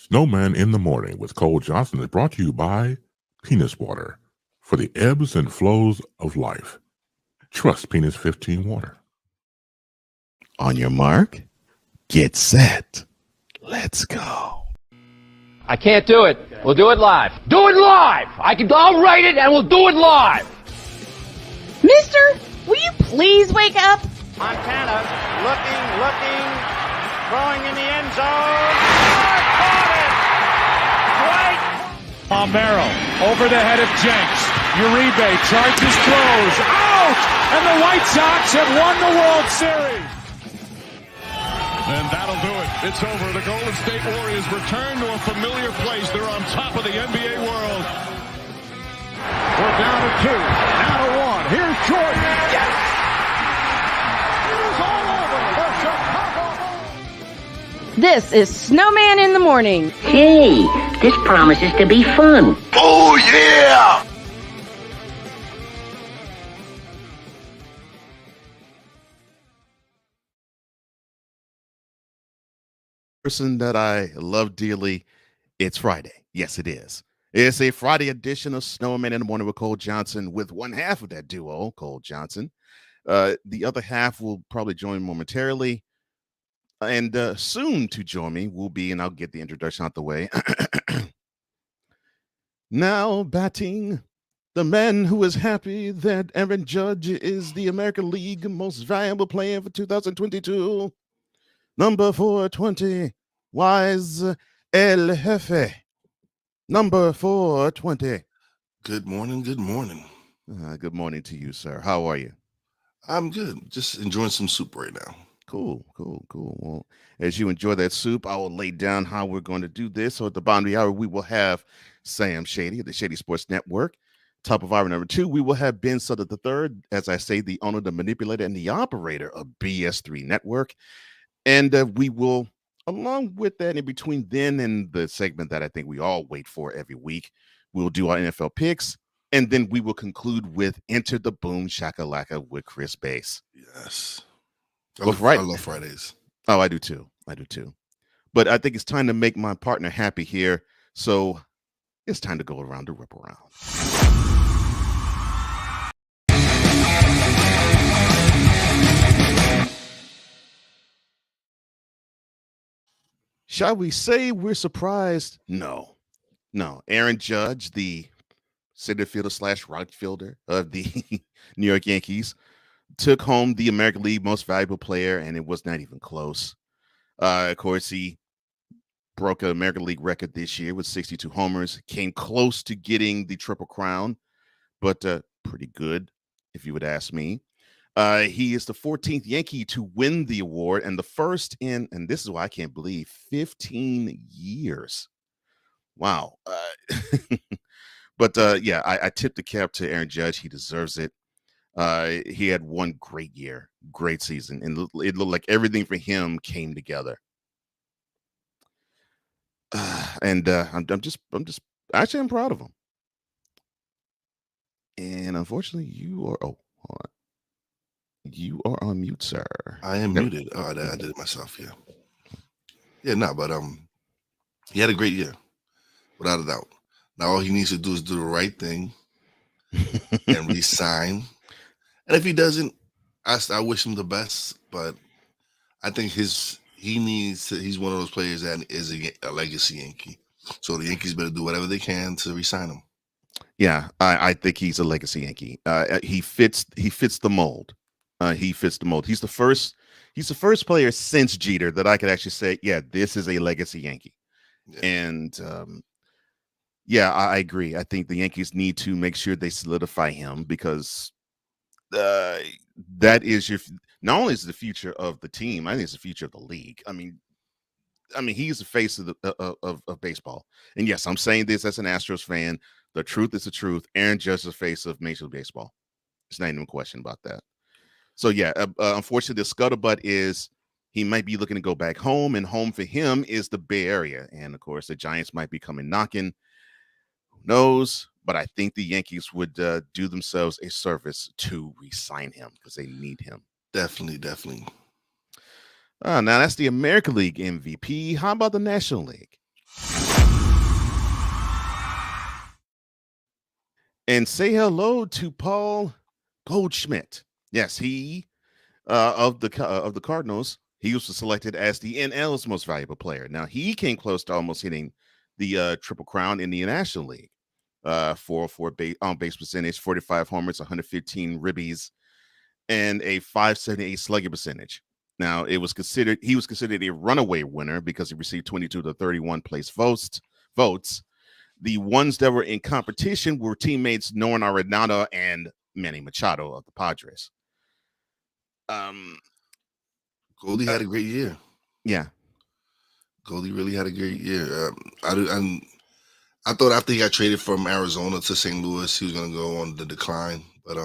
Snowman in the Morning with Cole Johnson is brought to you by Penis Water for the ebbs and flows of life. Trust Penis 15 Water. On your mark, get set. Let's go. I can't do it. We'll do it live. Do it live! I'll write it and we'll do it live! Mister, will you please wake up? Montana looking, throwing in the end zone. Caught it! Right! Palmero over the head of Jenks. Uribe charges, throws, out! And the White Sox have won the World Series. And that'll do it. It's over. The Golden State Warriors return to a familiar place. They're on top of the NBA world. We're down to 2, now to 1. Here's Jordan. Yes! It's all over for Chicago. This is Snowman in the Morning. Hey, this promises to be fun. Oh, yeah! Person that I love dearly, it's Friday. Yes, it is. It's a Friday edition of Snowman in the Morning with Cole Johnson, with one half of that duo, Cole Johnson. The other half will probably join momentarily. And soon to join me will be, and I'll get the introduction out the way. Now batting, the man who is happy that Aaron Judge is the American League most valuable player for 2022. Number 420, Wise El Jefe. Number 420. Good morning. Good morning to you, sir. How are you? I'm good. Just enjoying some soup right now. Cool. Well, as you enjoy that soup, I will lay down how we're going to do this. So at the bottom of the hour, we will have Sam Shady of the Shady Sports Network. Top of hour number 2, we will have Ben Sudderth III, as I say, the owner, the manipulator, and the operator of BS3 Network. And we will, along with that, in between then and the segment that I think we all wait for every week, we'll do our NFL picks, and then we will conclude with Enter the BoomSHOCKalaka with Chris Bass. Yes. I love Fridays. Oh, I do too. But I think it's time to make my partner happy here, so it's time to go around the rip around. Shall we say we're surprised? No. Aaron Judge, the center fielder / right fielder of the New York Yankees, took home the American League most valuable player, and it was not even close. Of course, he broke an American League record this year with 62 homers, came close to getting the Triple Crown, but pretty good, if you would ask me. He is the 14th Yankee to win the award, and the first in, and this is why I can't believe, 15 years. Wow. But yeah, I tip the cap to Aaron Judge. He deserves it. He had one great year, great season, and it looked like everything for him came together. And I'm proud of him. And unfortunately, you are. Oh, hold on. You are on mute, sir. I am muted. Oh, I did it myself. Yeah. But he had a great year, without a doubt. Now all he needs to do is do the right thing and resign. And if he doesn't, I wish him the best. But I think he's one of those players that is a legacy Yankee. So the Yankees better do whatever they can to resign him. Yeah, I think he's a legacy Yankee. He fits the mold. He fits the mold. He's the first player since Jeter that I could actually say, yeah, this is a legacy Yankee. Yeah. And yeah, I agree. I think the Yankees need to make sure they solidify him, because that is not only is the future of the team, I think it's the future of the league. I mean, he's the face of of baseball. And yes, I'm saying this as an Astros fan. The truth is the truth. Aaron Judge is the face of Major League Baseball. It's not even a question about that. So yeah, unfortunately, the scuttlebutt is he might be looking to go back home, and home for him is the Bay Area. And of course, the Giants might be coming knocking. Who knows? But I think the Yankees would do themselves a service to re-sign him, because they need him. Definitely. Now that's the American League MVP. How about the National League? And say hello to Paul Goldschmidt. Yes, he of the Cardinals. He was selected as the NL's most valuable player. Now he came close to almost hitting the Triple Crown in the National League. 404 on base percentage, 45 homers, 115 ribbies, and a 578 slugging percentage. Now he was considered a runaway winner because he received 22 to 31 place votes. The ones that were in competition were teammates Nolan Arenado and Manny Machado of the Padres. Goldie had a great year. Yeah, Goldie really had a great year. I thought after he got traded from Arizona to St. Louis, he was going to go on the decline. But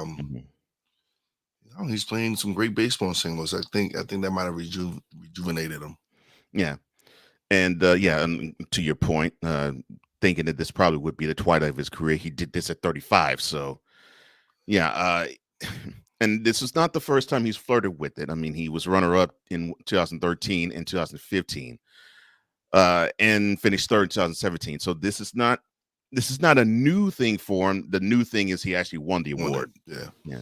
he's playing some great baseball in St. Louis. I think that might have rejuvenated him. Yeah, and and to your point, thinking that this probably would be the twilight of his career, he did this at 35. So, yeah, and this is not the first time he's flirted with it. I mean, he was runner-up in 2013 and 2015, and finished third in 2017. So this is not a new thing for him. The new thing is he actually won the award. Yeah.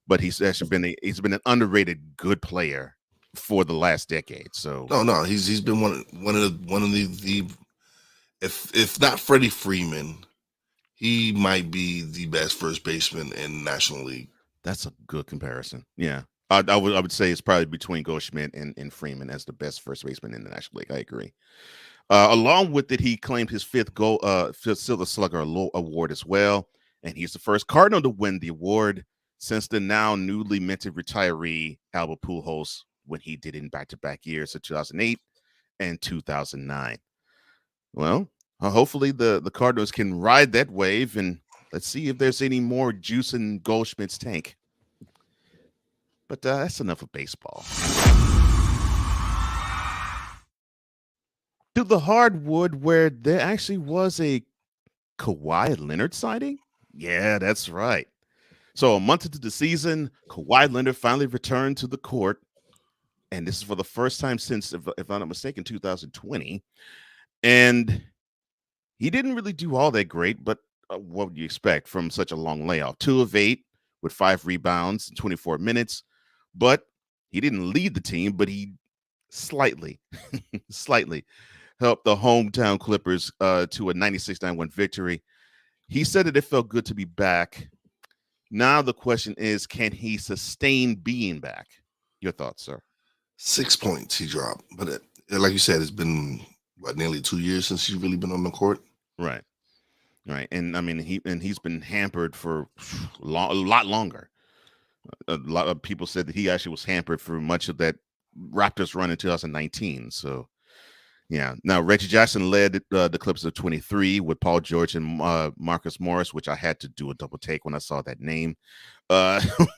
But he's actually been an underrated good player for the last decade. So no, he's been one of the if not Freddie Freeman, he might be the best first baseman in National League. That's a good comparison. Yeah, I would say it's probably between Goldschmidt and Freeman as the best first baseman in the National League. I agree. Along with it, he claimed his fifth Silver Slugger award as well, and he's the first Cardinal to win the award since the now newly minted retiree Albert Pujols when he did it in back-to-back years of 2008 and 2009. Well, hopefully the Cardinals can ride that wave, and let's see if there's any more juice in Goldschmidt's tank. But that's enough of baseball. To the hardwood, where there actually was a Kawhi Leonard sighting? Yeah, that's right. So a month into the season, Kawhi Leonard finally returned to the court, and this is for the first time since, if I'm not mistaken, 2020. And he didn't really do all that great, but what would you expect from such a long layoff? 2 of 8 with 5 rebounds in 24 minutes, but he didn't lead the team, but he slightly helped the hometown Clippers to a 96-91 victory. He said that it felt good to be back. Now the question is, can he sustain being back? Your thoughts, sir? 6 points he dropped, but like you said, it's been nearly 2 years since he's really been on the court. Right. And I mean, he's been hampered for a lot longer. A lot of people said that he actually was hampered for much of that Raptors run in 2019. So, yeah. Now, Reggie Jackson led the Clippers of 23 with Paul George and Marcus Morris, which I had to do a double take when I saw that name,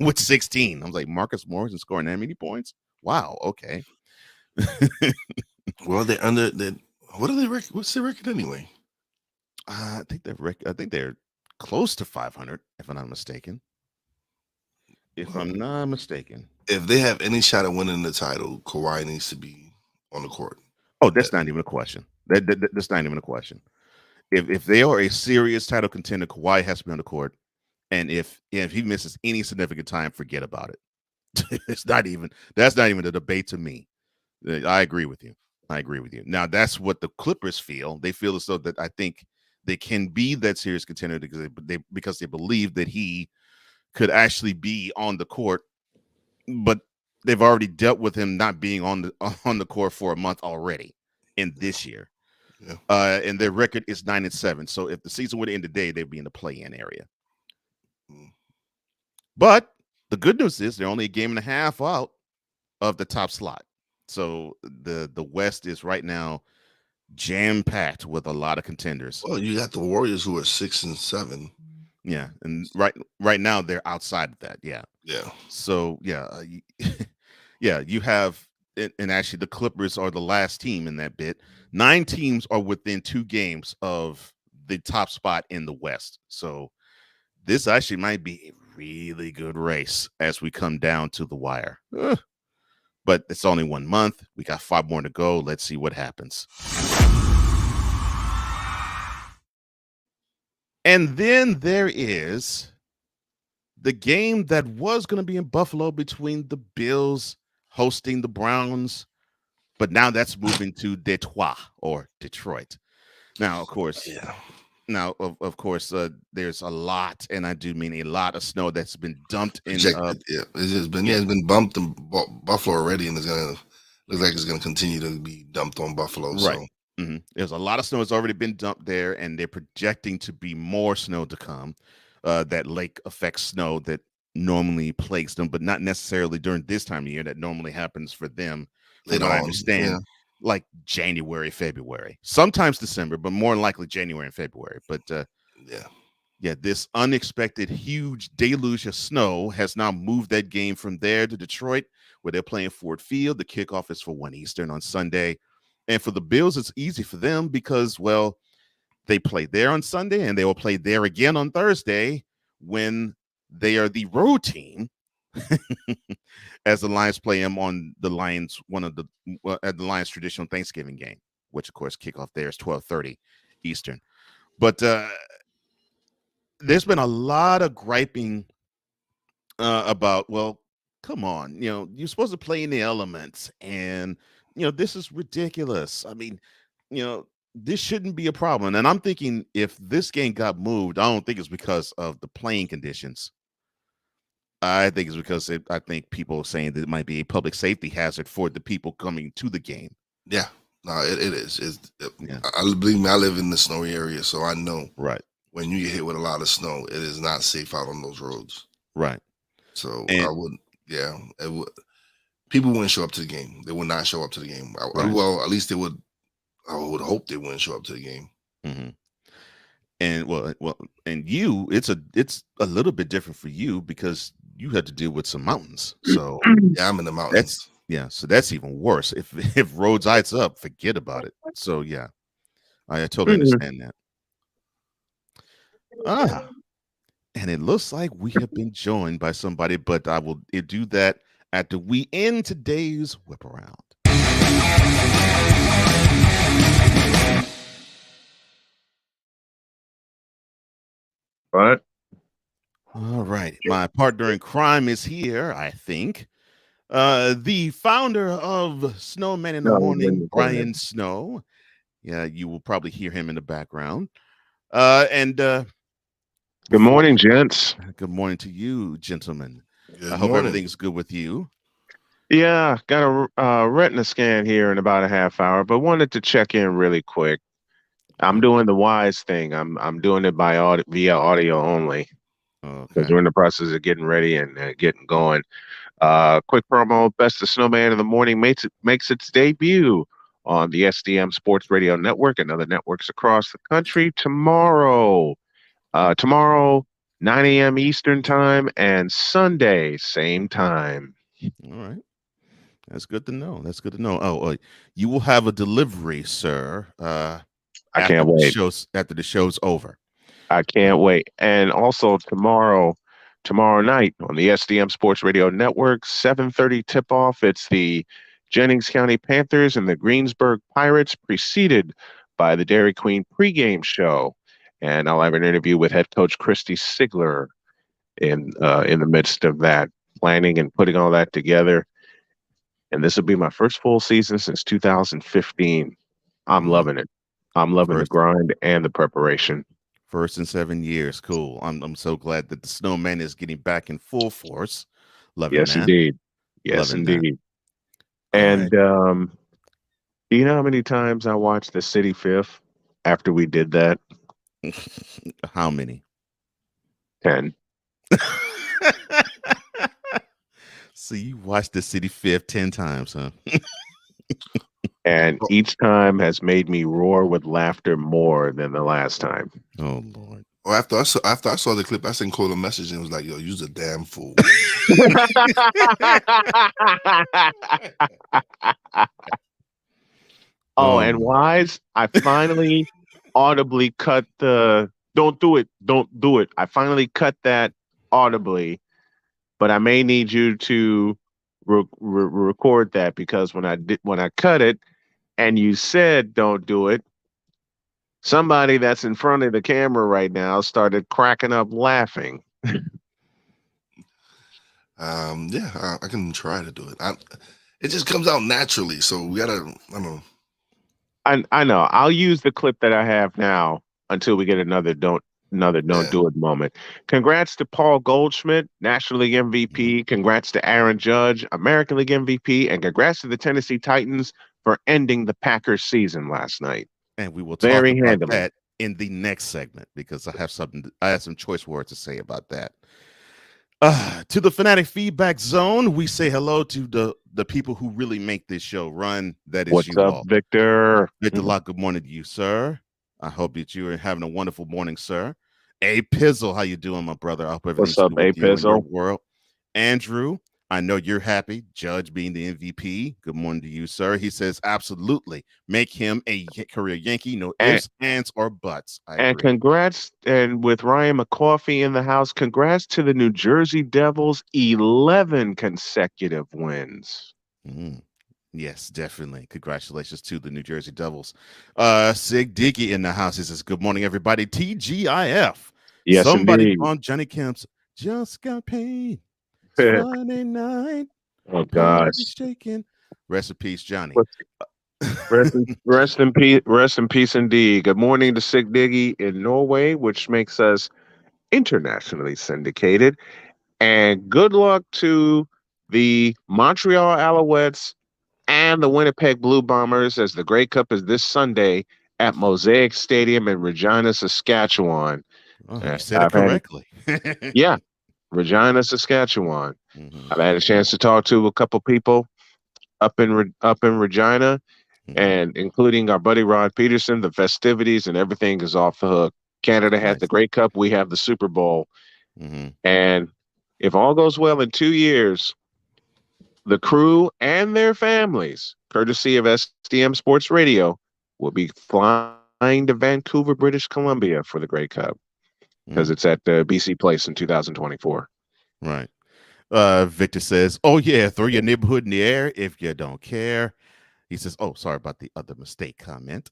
with 16. I was like, Marcus Morris is scoring that many points? Wow. Okay. Well, they're under that. What are they? What's their record anyway? I think they're close to 500, if I'm not mistaken. If they have any shot at winning the title, Kawhi needs to be on the court. Oh, that's not even a question. That's not even a question. If they are a serious title contender, Kawhi has to be on the court, and if he misses any significant time, forget about it. That's not even a debate to me. I agree with you. Now that's what the Clippers feel. They feel as though that I think they can be that serious contender because they believe that he could actually be on the court, but they've already dealt with him not being on the court for a month already in this year. Yeah. And their record is 9-7. So if the season would end today, they'd be in the play-in area. But the good news is they're only a game and a half out of the top slot. So the West is right now jam-packed with a lot of contenders. Well, you got the Warriors who are 6-7. Yeah, and right now they're outside of that. Yeah. So yeah, you have, and actually the Clippers are the last team in that bit. 9 teams are within 2 games of the top spot in the West. So this actually might be a really good race as we come down to the wire. But it's only 1 month. We got 5 more to go. Let's see what happens. And then there is the game that was going to be in Buffalo between the Bills hosting the Browns, but now that's moving to Detroit or Detroit. Now, of course, Yeah. of course, there's a lot, and I do mean a lot of snow that's been dumped in. Projected. Yeah. It's been bumped in Buffalo already, and looks like it's gonna continue to be dumped on Buffalo. Right. So There's a lot of snow that's already been dumped there, and they're projecting to be more snow to come. That lake effect snow that normally plagues them, but not necessarily during this time of year. That normally happens for them, from later what I on, understand, yeah. like January, February, sometimes December, but more than likely January and February. But yeah, this unexpected huge deluge of snow has now moved that game from there to Detroit, where they're playing Ford Field. The kickoff is for 1 Eastern on Sunday. And for the Bills, it's easy for them because, well, they play there on Sunday and they will play there again on Thursday when they are the road team as the Lions play them on the Lions, at the Lions traditional Thanksgiving game, which of course kickoff there is 12:30 Eastern. But there's been a lot of griping about, well, come on, you're supposed to play in the elements, and this is ridiculous. I mean, this shouldn't be a problem. And I'm thinking if this game got moved, I don't think it's because of the playing conditions. I think it's because I think people are saying that it might be a public safety hazard for the people coming to the game. Yeah, no, it is. I believe me, I live in the snowy area, so I know. Right. When you get hit with a lot of snow, it is not safe out on those roads. Right. So I would, it would. People wouldn't show up to the game. They would not show up to the game. Well, at least they would. I would hope they wouldn't show up to the game. Mm-hmm. And and it's a little bit different for you because you had to deal with some mountains. So yeah, I'm in the mountains. So that's even worse. If roads ice up, forget about it. So yeah, I totally understand that. And it looks like we have been joined by somebody, but I will do that after we end today's whip around. What? All right. My partner in crime is here, I think. The founder of Snowman in the Morning, Brian Snow. Yeah, you will probably hear him in the background. Good morning, gents. Good morning to you, gentlemen. Good I hope morning. everything's good with you. Yeah, got a retina scan here in about a half hour, but wanted to check in really quick. I'm doing the wise thing. I'm doing it via audio only because we're in the process of getting ready and getting going. Quick promo: Best of Snowman in the Morning makes its debut on the SDM Sports Radio Network and other networks across the country tomorrow. Tomorrow, 9 a.m. Eastern time, and Sunday, same time. All right. That's good to know. Oh, you will have a delivery, sir. I can't wait. After the show's over. I can't wait. And also tomorrow night on the SDM Sports Radio Network, 7:30 tip-off. It's the Jennings County Panthers and the Greensburg Pirates, preceded by the Dairy Queen pregame show. And I'll have an interview with head coach Christy Sigler in the midst of that, planning and putting all that together. And this will be my first full season since 2015. I'm loving it. I'm loving the grind and the preparation. First in 7 years. Cool. I'm so glad that the Snowman is getting back in full force. Love it, man. Indeed. Yes, indeed. And do you know how many times I watched the City Fifth after we did that? How many? 10. So you watched the City Fifth 10 times, huh? And each time has made me roar with laughter more than the last time. Oh Lord! Well, after I saw the clip, I sent Cole a message and was like, "Yo, you's a damn fool." And Wise, I finally audibly cut the don't do it. I finally cut that audibly, but I may need you to record that because when I cut it and you said don't do it, somebody that's in front of the camera right now started cracking up laughing. Yeah, I can try to do it. It just comes out naturally, so we gotta. I don't know. I know. I'll use the clip that I have now until we get another don't do it moment. Congrats to Paul Goldschmidt, National League MVP. Congrats to Aaron Judge, American League MVP, and congrats to the Tennessee Titans for ending the Packers season last night. And we will talk Very about handily. that in the next segment because I have some choice words to say about that. To the Fanatic Feedback Zone, we say hello to the people who really make this show run. That is What's you up, all. Victor? Victor Locke, good morning to you, sir. I hope that you are having a wonderful morning, sir. A Pizzle, how you doing, my brother? I hope everything's What's up, good with A you in your Pizzle? world. Andrew, I know you're happy. Judge being the MVP. Good morning to you, sir. He says, absolutely. Make him a career Yankee. No ifs, ands, or buts. I And agree. congrats, and with Ryan McCoffey in the house, congrats to the New Jersey Devils, 11 consecutive wins. Yes, definitely. Congratulations to the New Jersey Devils. Sig Dickey in the house. He says, good morning, everybody. TGIF. Yes, Somebody indeed. on Johnny Kemp's Just Got Paid. It's Friday night. Oh, gosh. Shaking. Rest in peace, Johnny. Rest in peace indeed. Good morning to Sig Diggy in Norway, which makes us internationally syndicated. And good luck to the Montreal Alouettes and the Winnipeg Blue Bombers as the Grey Cup is this Sunday at Mosaic Stadium in Regina, Saskatchewan. Oh, you said it correctly. Yeah, Regina, Saskatchewan. I've had a chance to talk to a couple people up in Regina, and including our buddy Rod Peterson. The festivities and everything is off the hook. Canada had the Grey Cup. We have the Super Bowl. And if all goes well in 2 years, the crew and their families, courtesy of SDM Sports Radio, will be flying to Vancouver, British Columbia for the Grey Cup because it's at BC Place in 2024. Right. Victor says, oh, yeah, throw your neighborhood in the air if you don't care. He says, oh, sorry about the other mistake comment.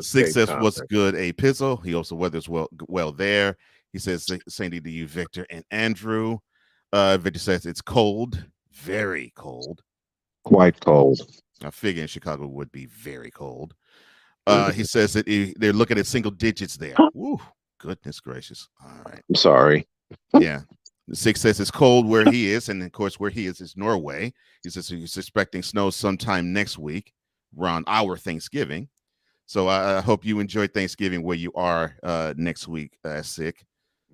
Six says, what's good, A Pizzle? He also weathers well there. He says, same to you, Victor and Andrew. Victor says, it's cold, very cold. Quite cold. I figure in Chicago would be very cold. He says that they're looking at single digits there. Woo, goodness gracious. All right. I'm sorry. Yeah. Six says it's cold where he is, and of course where he is Norway. He says he's expecting snow sometime next week around our Thanksgiving. So I hope you enjoy Thanksgiving where you are next week, Sick.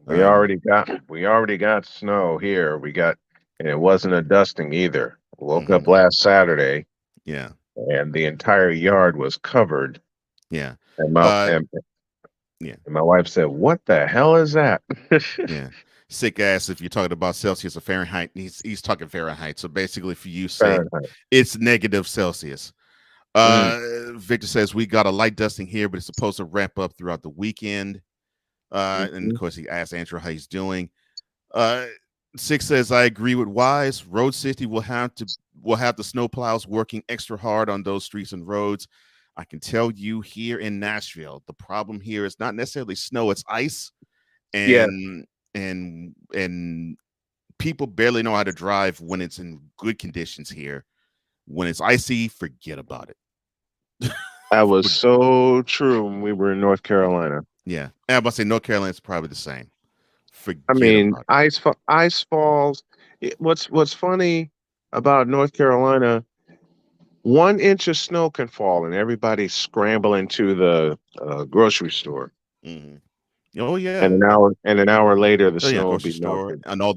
We already got snow here. And it wasn't a dusting either. Woke up last Saturday. Yeah. And the entire yard was covered. Yeah. And my wife said, what the hell is that? Yeah. Sick ass if you're talking about Celsius or Fahrenheit. He's talking Fahrenheit. So basically for you, say it's negative Celsius. Victor says we got a light dusting here, but it's supposed to ramp up throughout the weekend. And of course, he asked Andrew how he's doing. Six says, I agree with Wise. Road 60 will have the snow plows working extra hard on those streets and roads. I can tell you here in Nashville, the problem here is not necessarily snow, it's ice. And people barely know how to drive when it's in good conditions here. When it's icy, forget about it. That was so true when we were in North Carolina. Yeah. I'm about to say North Carolina's probably the same. Ice falls. What's funny about North Carolina, 1 inch of snow can fall and everybody's scrambling to the grocery store. Oh yeah. And an hour later the snow will be melted. And all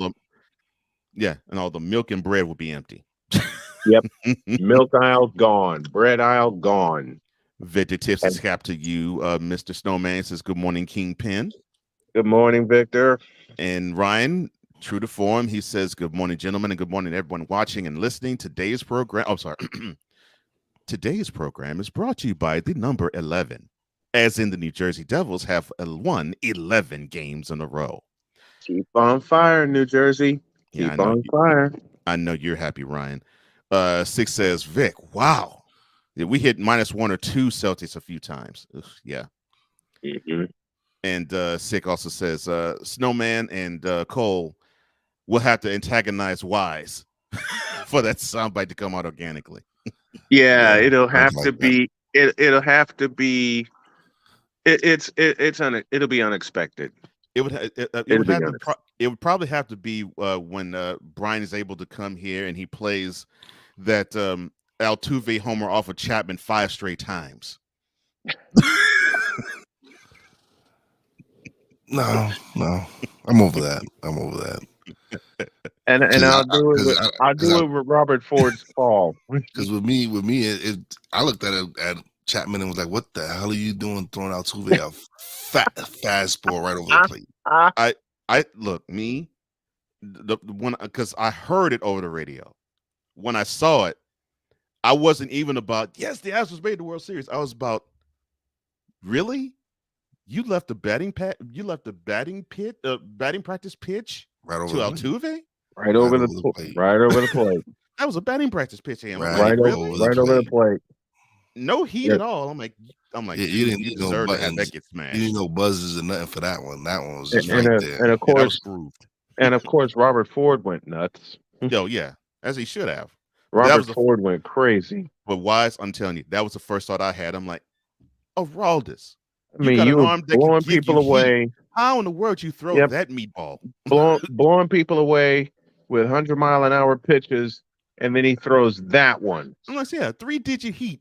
the milk and bread will be empty. Yep. Milk aisle gone. Bread aisle gone. Victor tips his cap to you, Mr. Snowman. Says, good morning, Kingpin. Good morning, Victor. And Ryan, true to form, he says, good morning, gentlemen, and good morning, everyone watching and listening. Today's program is brought to you by the number 11, as in the New Jersey Devils have won 11 games in a row. Keep on fire, New Jersey. Keep on fire. I know you're happy, Ryan. Six says, Vic, wow. we hit -1 or 2 Celtics a few times. Ugh, yeah. Mm-hmm. And Sick also says Snowman and Cole will have to antagonize Wise for that soundbite to come out organically. Yeah, it'll have to be. It'll have to be. It'll be unexpected. It would probably have to be when Brian is able to come here and he plays that Altuve homer off of Chapman 5 straight times. No, I'm over that. And I'll do it with Robert Ford's call. Because with me, I looked at it at Chapman and was like, "What the hell are you doing throwing Altuve a fastball right over the plate?" I look me the one because I heard it over the radio. When I saw it, I wasn't even about yes, the Astros made the World Series. I was about really. You left the batting practice pitch right over to Altuve? Right over the plate. That was a batting practice pitch. Right over the plate. No heat at all. I'm like, yeah, you deserve to have that get smashed. You didn't know buzzes or nothing for that one. That one was just right there. And of course, Robert Ford went nuts. Yo, yeah, as he should have. Robert Ford went crazy. But Wise, I'm telling you, that was the first thought I had. I'm like, Araldis. I mean, you were blowing people away. How in the world you throw that meatball? Blowing people away with 100-mile-an-hour pitches, and then he throws that one. I'm like, yeah, 3-digit heat.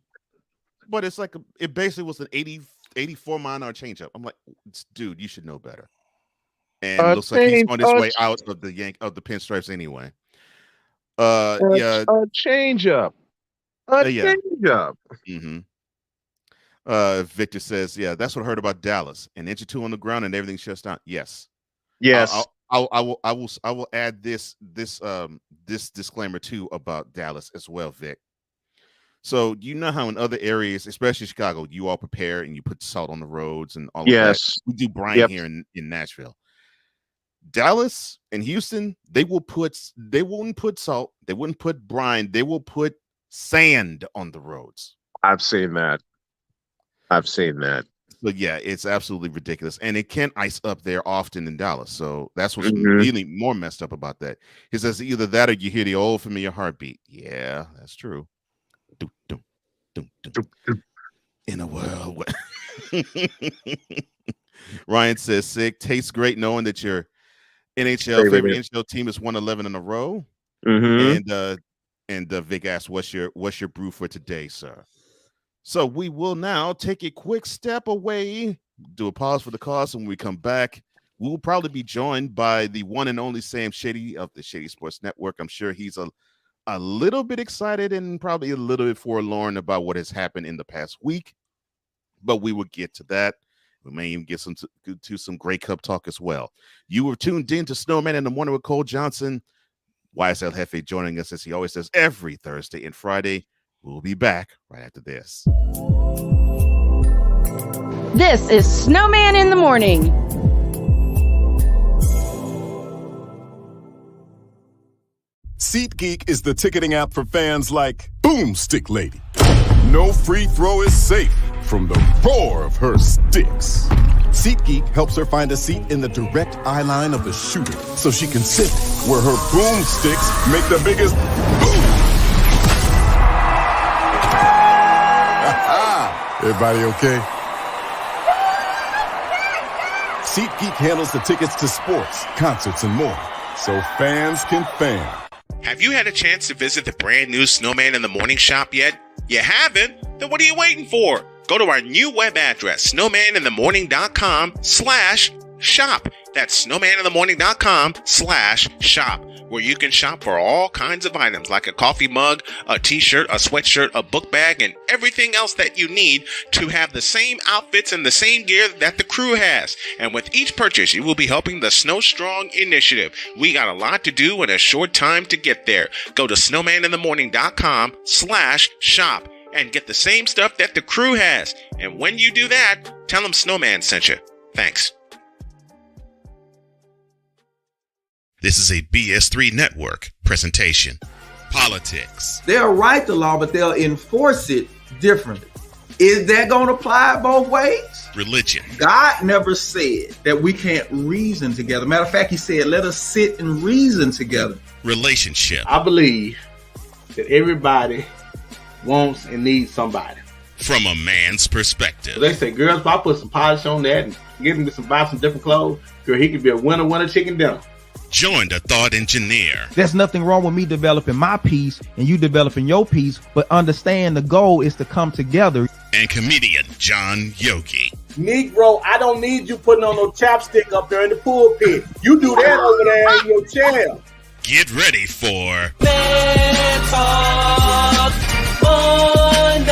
But it's like it basically was an 84-mile-an-hour changeup. I'm like, dude, you should know better. And it looks like he's on his way out of the pinstripes anyway. A changeup. Changeup. Mm-hmm. Victor says, yeah, that's what I heard about Dallas. An inch or two on the ground and everything shuts down. Yes. I will add this disclaimer too about Dallas as well, Vic. So you know how in other areas, especially Chicago, you all prepare and you put salt on the roads and all of that. We do brine here in Nashville. Dallas and Houston, they wouldn't put salt, they wouldn't put brine, they will put sand on the roads. I've seen that. But yeah, it's absolutely ridiculous. And it can ice up there often in Dallas. So that's what's really more messed up about that. He says either that or you hear the old familiar heartbeat. Yeah, that's true. Doom, doom, doom, doom. In a world where Ryan says, Sick, tastes great knowing that your favorite NHL team has won 11 in a row. Mm-hmm. And Vic asks, what's your brew for today, sir? So we will now take a quick step away, do a pause for the cause, and when we come back, we'll probably be joined by the one and only Sam Shady of the Shady Sports Network. I'm sure he's a little bit excited and probably a little bit forlorn about what has happened in the past week, but we will get to that. We may even get to some Grey Cup talk as well. You were tuned in to Snowman in the Morning with Cole Johnson. YSL Jefe joining us as he always does every Thursday and Friday. We'll be back right after this. This is Snowman in the Morning. SeatGeek is the ticketing app for fans like Boomstick Lady. No free throw is safe from the roar of her sticks. SeatGeek helps her find a seat in the direct eye line of the shooter so she can sit where her boomsticks make the biggest boom. Everybody okay? SeatGeek handles the tickets to sports, concerts, and more, so fans can fan. Have you had a chance to visit the brand new Snowman in the Morning shop yet? You haven't? Then what are you waiting for? Go to our new web address, snowmaninthemorning.com/shop. That's snowmaninthemorning.com/shop, where you can shop for all kinds of items like a coffee mug, a t-shirt, a sweatshirt, a book bag, and everything else that you need to have the same outfits and the same gear that the crew has. And with each purchase, you will be helping the Snow Strong initiative. We got a lot to do in a short time to get there. Go to snowmaninthemorning.com/shop and get the same stuff that the crew has. And when you do that, tell them Snowman sent you. Thanks. This is a BS3 Network presentation. Politics. They'll write the law, but they'll enforce it differently. Is that going to apply both ways? Religion. God never said that we can't reason together. Matter of fact, he said, let us sit and reason together. Relationship. I believe that everybody wants and needs somebody. From a man's perspective. They say, girls, if I put some polish on that and get him to buy some different clothes, girl, he could be a winner chicken dinner. Join the thought engineer. There's nothing wrong with me developing my piece and you developing your piece, but understand the goal is to come together. And comedian John Yogi. Negro, I don't need you putting on no chapstick up there in the pulpit. You do that over there in your chair. Get ready for Man Talk Monday.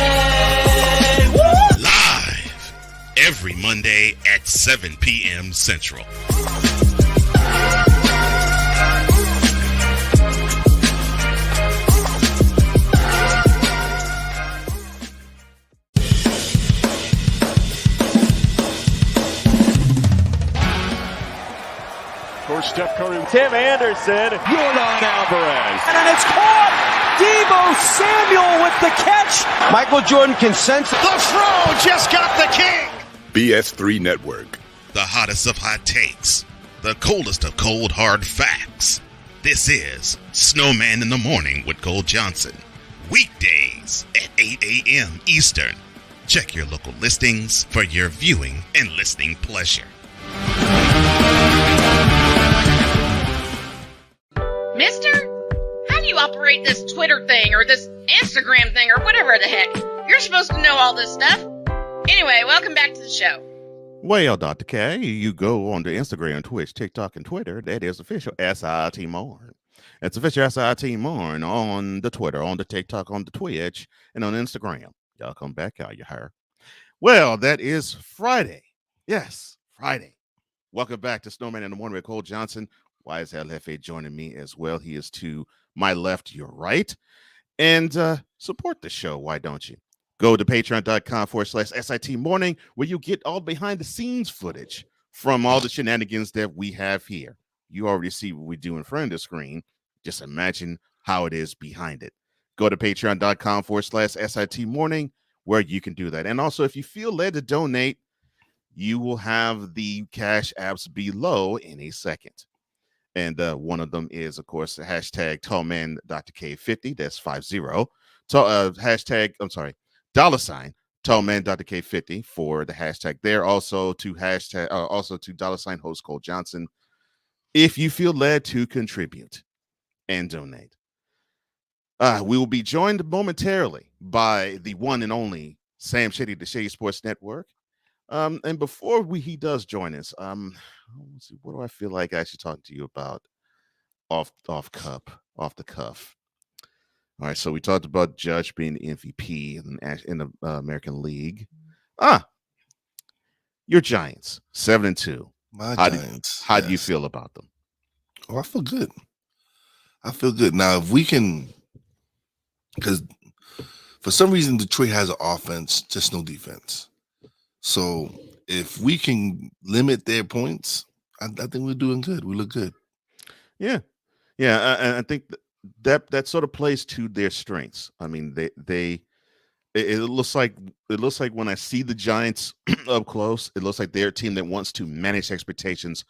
Woo! Live every Monday at 7 p.m. Central. Course, Steph Curry. Tim Anderson. Yordan Alvarez. And it's caught. Deebo Samuel with the catch. Michael Jordan can sense it. The throw just got the king. BS3 Network. The hottest of hot takes. The coldest of cold hard facts. This is Snowman in the Morning with Cole Johnson. Weekdays at 8 a.m. Eastern. Check your local listings for your viewing and listening pleasure. Mister, how do you operate this Twitter thing or this Instagram thing or whatever the heck? You're supposed to know all this stuff. Anyway, welcome back to the show. Well, Dr. K, you go on to Instagram, Twitch, TikTok, and Twitter. That is official SIT Morn. It's official SIT Morn on the Twitter, on the TikTok, on the Twitch, and on Instagram. Y'all come back out, you heard. Well, that is Friday. Yes, Friday. Welcome back to Snowman in the Morning with Cole Johnson. YSLFA joining me as well. He is to my left, your right. And support the show. Why don't you? Go to patreon.com/SIT Morning, where you get all behind the scenes footage from all the shenanigans that we have here. You already see what we do in front of the screen. Just imagine how it is behind it. Go to patreon.com/SIT Morning, where you can do that. And also, if you feel led to donate, you will have the cash apps below in a second. And one of them is, of course, the hashtag Tallman Dr. K50. That's 50. Hashtag, I'm sorry, $ Tallman Dr. K50 for the hashtag there. Also to hashtag, also to $ host Cole Johnson. If you feel led to contribute and donate. We will be joined momentarily by the one and only Sam Shady, the Shady Sports Network. And before he does join us, let's see, what do I feel like actually talking to you about off the cuff? All right, so we talked about Judge being the MVP in the American League. Your Giants, 7-2. My Giants. How do you feel about them? Oh, I feel good. Now, if we can, because for some reason Detroit has an offense, just no defense. So if we can limit their points, I think we're doing good. We look good. Yeah. And I think that sort of plays to their strengths. I mean, it looks like when I see the Giants up close, it looks like they're a team that wants to manage expectations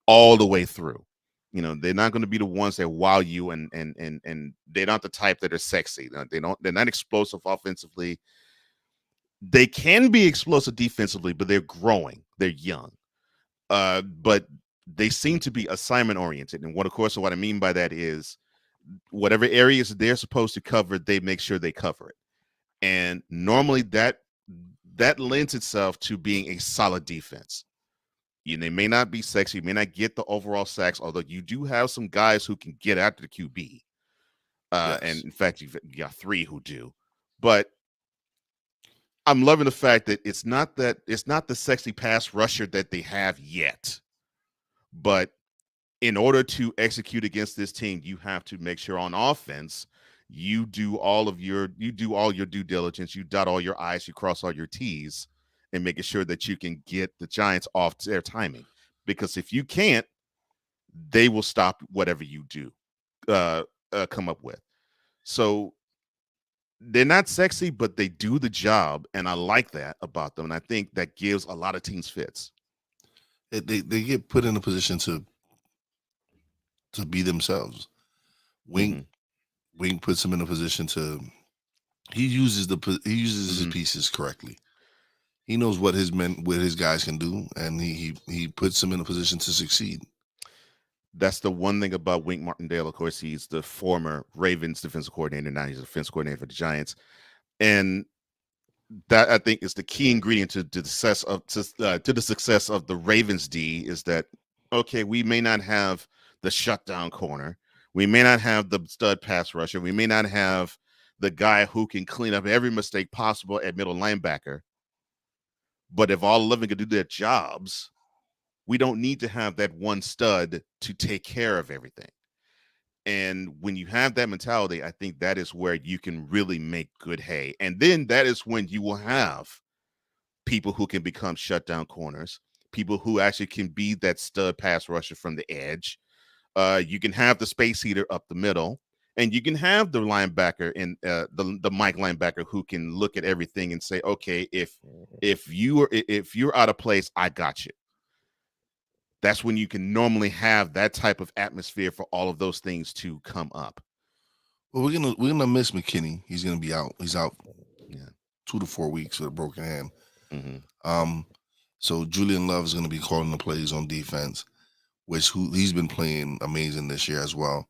all the way through. You know, they're not going to be the ones that wow you, and they're not the type that are sexy. They're not explosive offensively. They can be explosive defensively, but they're growing. They're young. But they seem to be assignment oriented. And what I mean by that is whatever areas they're supposed to cover, they make sure they cover it. And normally that lends itself to being a solid defense. They may not be sexy, may not get the overall sacks, although you do have some guys who can get after the QB. Yes. And in fact, you've got 3 who do. But I'm loving the fact that it's not the sexy pass rusher that they have yet. But in order to execute against this team, you have to make sure on offense you do all your due diligence, you dot all your I's, you cross all your T's, and making sure that you can get the Giants off their timing. Because if you can't, they will stop whatever you do come up with. So they're not sexy, but they do the job, and I like that about them. And I think that gives a lot of teams fits. They get put in a position to be themselves. Wink puts them in a position to. He uses his pieces correctly. He knows what his guys can do, and he puts them in a position to succeed. That's the one thing about Wink Martindale. Of course, he's the former Ravens defensive coordinator. Now he's a defense coordinator for the Giants, and that I think is the key ingredient to the success of the Ravens D. Is that okay? We may not have the shutdown corner, we may not have the stud pass rusher, we may not have the guy who can clean up every mistake possible at middle linebacker, but if all 11 can do their jobs, we don't need to have that one stud to take care of everything. And when you have that mentality, I think that is where you can really make good hay. And then that is when you will have people who can become shutdown corners, people who actually can be that stud pass rusher from the edge. You can have the space heater up the middle, and you can have the linebacker and the Mike linebacker who can look at everything and say, okay, if you're out of place, I got you. That's when you can normally have that type of atmosphere for all of those things to come up. Well, we're gonna miss McKinney. He's gonna be out. He's out 2 to 4 weeks with a broken hand. So Julian Love is gonna be calling the plays on defense, he's been playing amazing this year as well.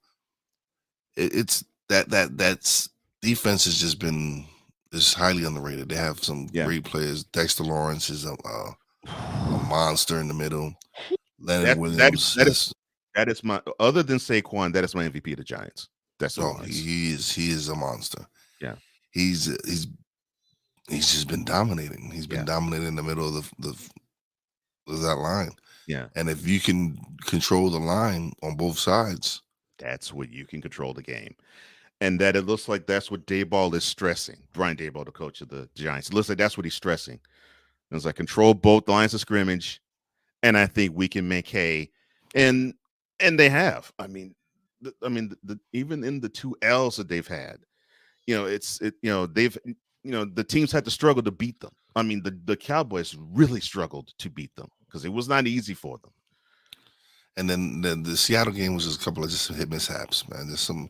It's that's defense has just been highly underrated. They have some great players. Dexter Lawrence is a monster in the middle. Leonard Williams. That is my, other than Saquon, that is my MVP of the Giants. That's he is a monster. Yeah, he's just been dominating. He's been dominating in the middle of that line. Yeah, and if you can control the line on both sides, that's what you can control the game. And that it looks like that's what Daboll is stressing. Brian Daboll, the coach of the Giants, it looks like that's what he's stressing. It's like control both lines of scrimmage, and I think we can make hay. And they have. I mean, even in the 2 L's that they've had, the teams had to struggle to beat them. I mean, the Cowboys really struggled to beat them because it was not easy for them. And then the Seattle game was just a couple of just hit mishaps, man. There's some.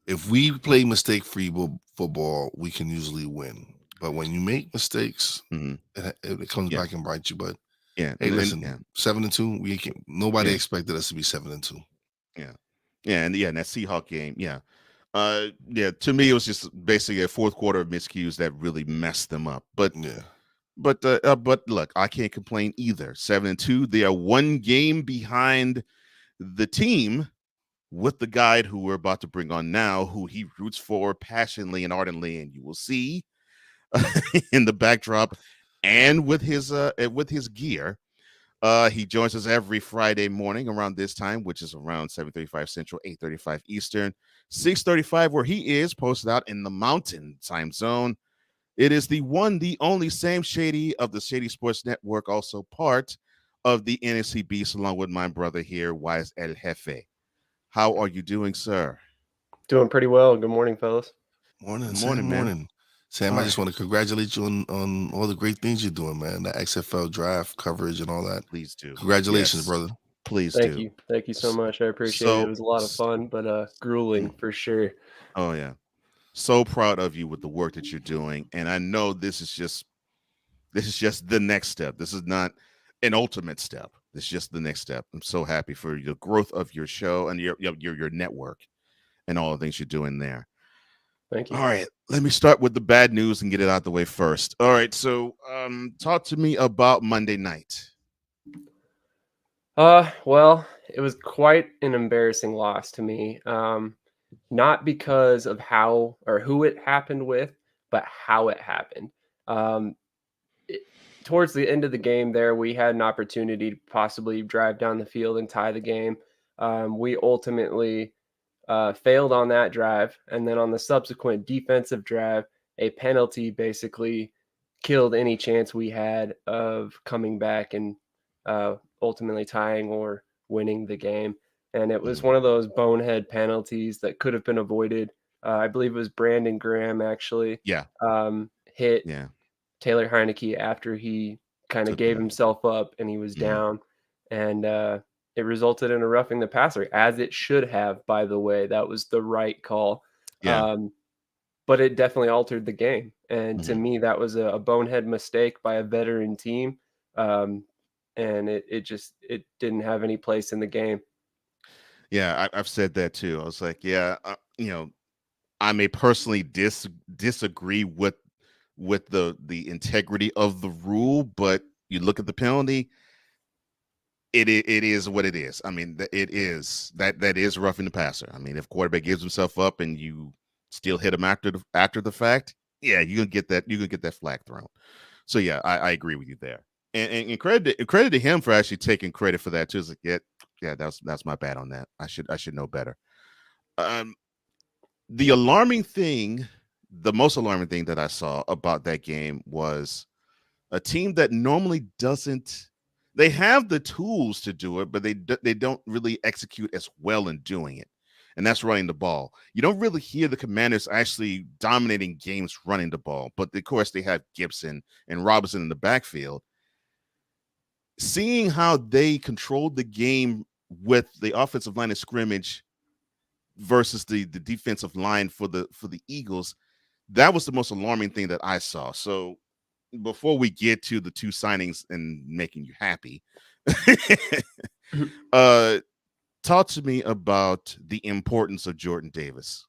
If we play mistake-free football, we can usually win. But when you make mistakes, it comes back and bites you. But hey, listen, 7-2. Nobody expected us to be 7-2. And that Seahawk game, to me it was just basically a fourth quarter of miscues that really messed them up. But look, I can't complain either. 7-2. They are 1 game behind the team with the guy who we're about to bring on now, who he roots for passionately and ardently, and you will see in the backdrop and with his gear. He joins us every Friday morning around this time, which is around 7:35 Central, 8:35 Eastern, 6:35 where he is, posted out in the Mountain Time Zone. It is the one, the only Sam Shady of the Shady Sports Network, also part of the NFC Beast, along with my brother here, Wise El Jefe. How are you doing, sir? Doing pretty well. Good morning, fellas. Morning, man. Sam, I just want to congratulate you on all the great things you're doing, man. The XFL draft coverage and all that. Please do. Congratulations, brother. Please Thank do. you. Thank you so much. I appreciate it. It was a lot of fun, but grueling for sure. Oh, yeah. So proud of you with the work that you're doing. And I know this is just the next step. This is not an ultimate step. It's just the next step. I'm so happy for the growth of your show and your network and all the things you're doing there. Thank you. All right, let me start with the bad news and get it out the way first. All right, so talk to me about Monday night. Well, it was quite an embarrassing loss to me. Not because of how or who it happened with, but how it happened. Towards the end of the game there, we had an opportunity to possibly drive down the field and tie the game. We ultimately failed on that drive. And then on the subsequent defensive drive, a penalty basically killed any chance we had of coming back and ultimately tying or winning the game. And it was one of those bonehead penalties that could have been avoided I believe it was Brandon Graham actually. Yeah. Hit Yeah. Taylor Heineke after he kind of gave himself up and he was down, and it resulted in a roughing the passer, as it should have. By the way, that was the right call. Yeah. But it definitely altered the game, and to me, that was a bonehead mistake by a veteran team, and it didn't have any place in the game. Yeah, I've said that too. I was like, yeah, I may personally disagree with the integrity of the rule, but you look at the penalty, it is what it is. I mean, it is that is roughing the passer. I mean, if quarterback gives himself up and you still hit him after the fact, yeah, you're gonna get that flag thrown. So yeah, I agree with you there. And credit to him for actually taking credit for that too. It's like, yeah, that's my bad on that. I should know better. The most alarming thing that I saw about that game was a team that normally doesn't. They have the tools to do it, but they don't really execute as well in doing it, and that's running the ball. You don't really hear the Commanders actually dominating games running the ball, but of course they have Gibson and Robinson in the backfield. Seeing how they controlled the game with the offensive line of scrimmage versus the defensive line for the Eagles, that was the most alarming thing that I saw. So before we get to the two signings and making you happy, talk to me about the importance of Jordan Davis.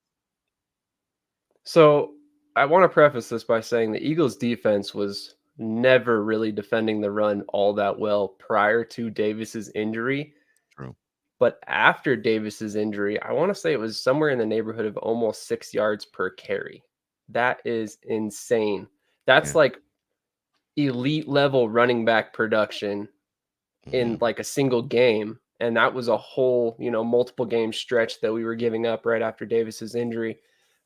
So I want to preface this by saying the Eagles defense was never really defending the run all that well prior to Davis's injury. True. But after Davis's injury, I want to say it was somewhere in the neighborhood of almost 6 yards per carry. That is insane. That's like elite level running back production in like a single game. And that was a whole, multiple game stretch that we were giving up right after Davis's injury.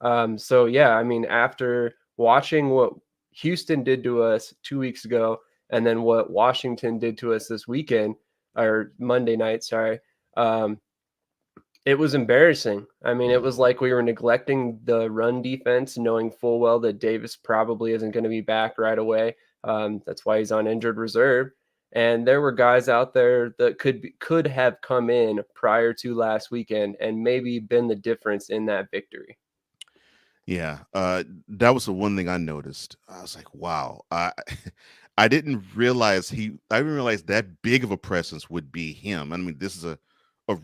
So yeah, I mean, after watching what Houston did to us 2 weeks ago, and then what Washington did to us this weekend, or Monday night, sorry, it was embarrassing. I mean, it was like we were neglecting the run defense, knowing full well that Davis probably isn't going to be back right away. That's why he's on injured reserve. And there were guys out there that could have come in prior to last weekend and maybe been the difference in that victory. Yeah, that was the one thing I noticed. I was like, wow. I didn't realize that big of a presence would be him. I mean, this is a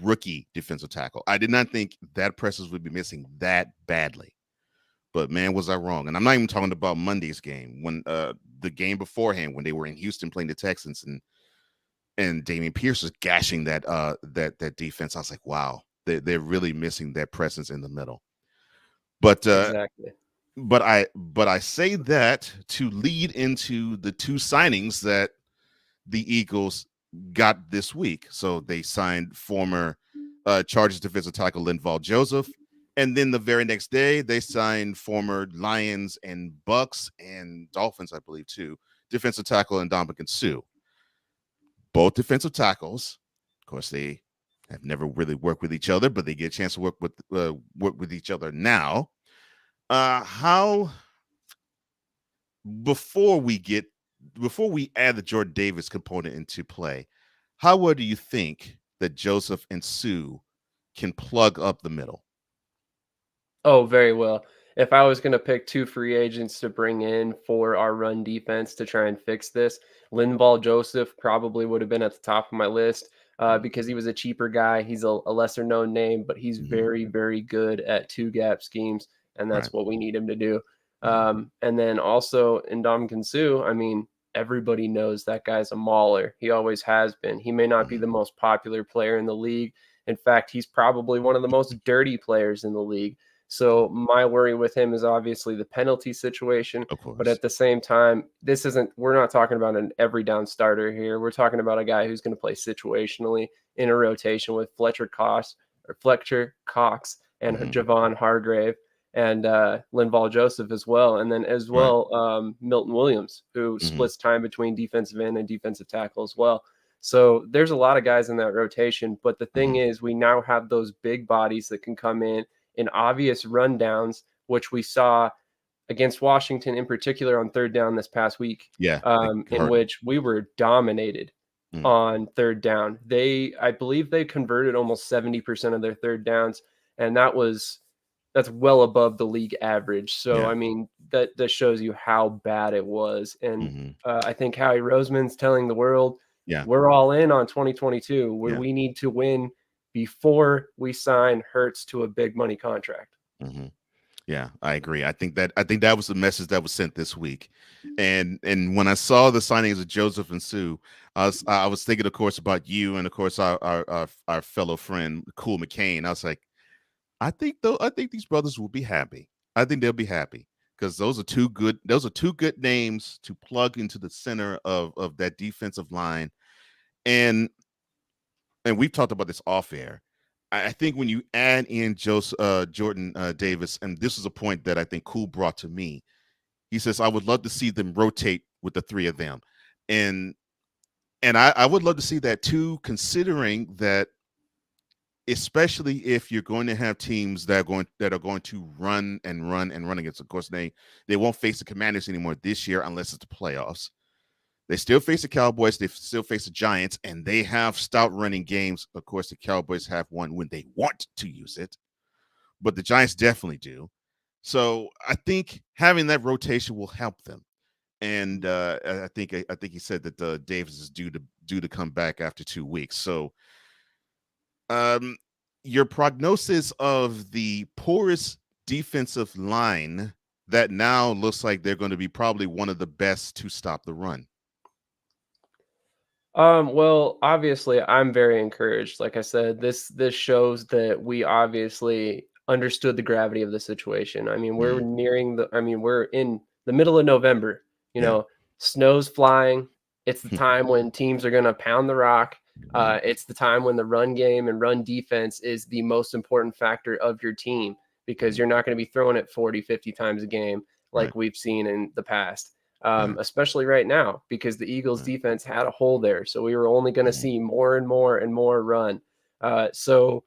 rookie defensive tackle. I did not think that presence would be missing that badly. But man, was I wrong. And I'm not even talking about Monday's game, when the game beforehand, when they were in Houston playing the Texans, and Dameon Pierce was gashing that defense. I was like, wow, they're really missing that presence in the middle. But exactly. But I say that to lead into the two signings that the Eagles got this week. So they signed former Chargers defensive tackle Linval Joseph, and then the very next day they signed former Lions and Bucks and Dolphins, I believe, too, defensive tackle Ndamukong Suh. Both defensive tackles, of course, they have never really worked with each other, but they get a chance to work with each other now. Before we add the Jordan Davis component into play, how well do you think that Joseph and Suh can plug up the middle? Oh, very well. If I was going to pick two free agents to bring in for our run defense to try and fix this, Linval Joseph probably would have been at the top of my list because he was a cheaper guy. He's a lesser known name, but he's very, very good at two gap schemes, and that's what we need him to do. And then also Ndamukong Suh, I mean, everybody knows that guy's a mauler. He always has been. He may not be the most popular player in the league. In fact, he's probably one of the most dirty players in the league. So my worry with him is obviously the penalty situation, but at the same time, we're not talking about an every down starter here. We're talking about a guy who's going to play situationally in a rotation with Fletcher Cox and Javon Hargrave and Linval Joseph as well. And then as well, Milton Williams, who splits time between defensive end and defensive tackle as well. So there's a lot of guys in that rotation, but the thing is we now have those big bodies that can come in in obvious rundowns, which we saw against Washington in particular on third down this past week. Yeah, in which we were dominated on third down. I believe they converted almost 70% of their third downs, and that's well above the league average. So, I mean, that shows you how bad it was. And I think Howie Roseman's telling the world, we're all in on 2022, where we need to win before we sign Hurts to a big money contract. Yeah, I agree. I think that was the message that was sent this week. And when I saw the signings of Joseph and Sue, I was thinking, of course, about you and of course our fellow friend Cool McCain. I was like, I think these brothers will be happy. I think they'll be happy because those are two good names to plug into the center of that defensive line. And we've talked about this off air. I think when you add in Jordan Davis, and this is a point that I think Cool brought to me, he says, I would love to see them rotate with the three of them. And I would love to see that too, considering that, especially if you're going to have teams that are going to run against. Of course, they won't face the Commanders anymore this year unless it's the playoffs. They still face the Cowboys. They still face the Giants, and they have stout running games. Of course, the Cowboys have one when they want to use it, but the Giants definitely do. So I think having that rotation will help them. And I think he said that Davis is due to come back after 2 weeks. So your prognosis of the poorest defensive line that now looks like they're going to be probably one of the best to stop the run. Well, obviously, I'm very encouraged. Like I said, this shows that we obviously understood the gravity of the situation. I mean, we're we're in the middle of November. Snow's flying. It's the time when teams are going to pound the rock. It's the time when the run game and run defense is the most important factor of your team, because you're not going to be throwing it 40, 50 times a game like we've seen in the past. Especially right now, because the Eagles defense had a hole there. So we were only going to see more and more and more run. So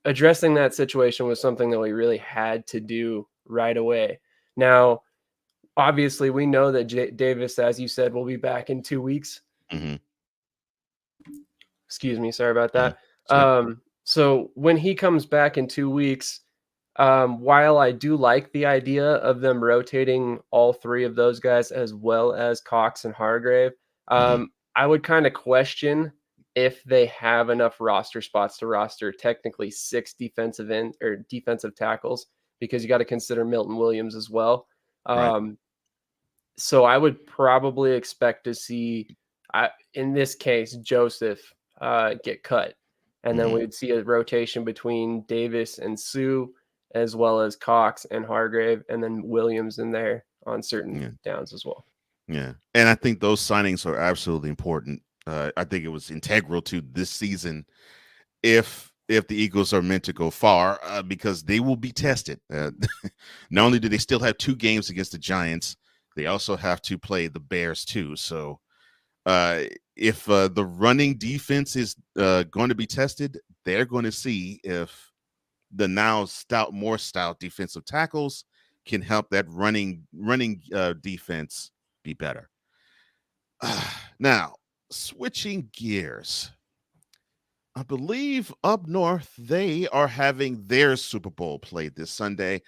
addressing that situation was something that we really had to do right away. Now, obviously, we know that Davis, as you said, will be back in 2 weeks. Excuse me. Sorry about that. So when he comes back in 2 weeks, while I do like the idea of them rotating all three of those guys as well as Cox and Hargrave, I would kind of question if they have enough roster spots to roster technically 6 defensive tackles, because you got to consider Milton Williams as well. So I would probably expect to see, in this case, Joseph get cut. And then we would see a rotation between Davis and Sue, as well as Cox and Hargrave, and then Williams in there on certain downs as well. Yeah. And I think those signings are absolutely important. I think it was integral to this season if the Eagles are meant to go far, because they will be tested. Not only do they still have 2 games against the Giants, they also have to play the Bears too. So if the running defense is going to be tested, they're going to see if the now more stout defensive tackles can help that running defense be better. Now, switching gears, I believe up north they are having their Super Bowl played this Sunday,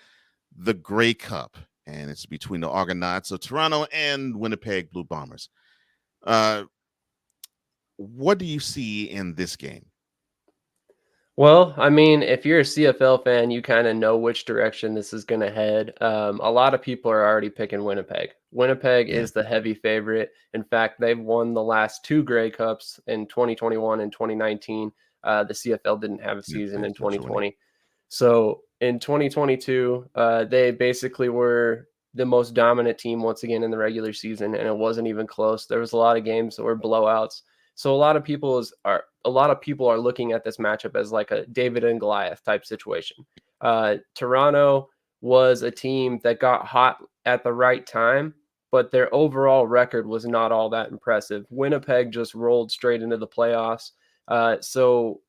the Grey Cup, and it's between the Argonauts of Toronto and Winnipeg Blue Bombers. What do you see in this game? Well, I mean, if you're a CFL fan, you kind of know which direction this is going to head. A lot of people are already picking Winnipeg. Winnipeg is the heavy favorite. In fact, they've won the last 2 Grey Cups in 2021 and 2019. The CFL didn't have a season in 2020. So in 2022, they basically were the most dominant team once again in the regular season, and it wasn't even close. There was a lot of games that were blowouts. So a lot of people are looking at this matchup as like a David and Goliath type situation. Toronto was a team that got hot at the right time, but their overall record was not all that impressive. Winnipeg just rolled straight into the playoffs. So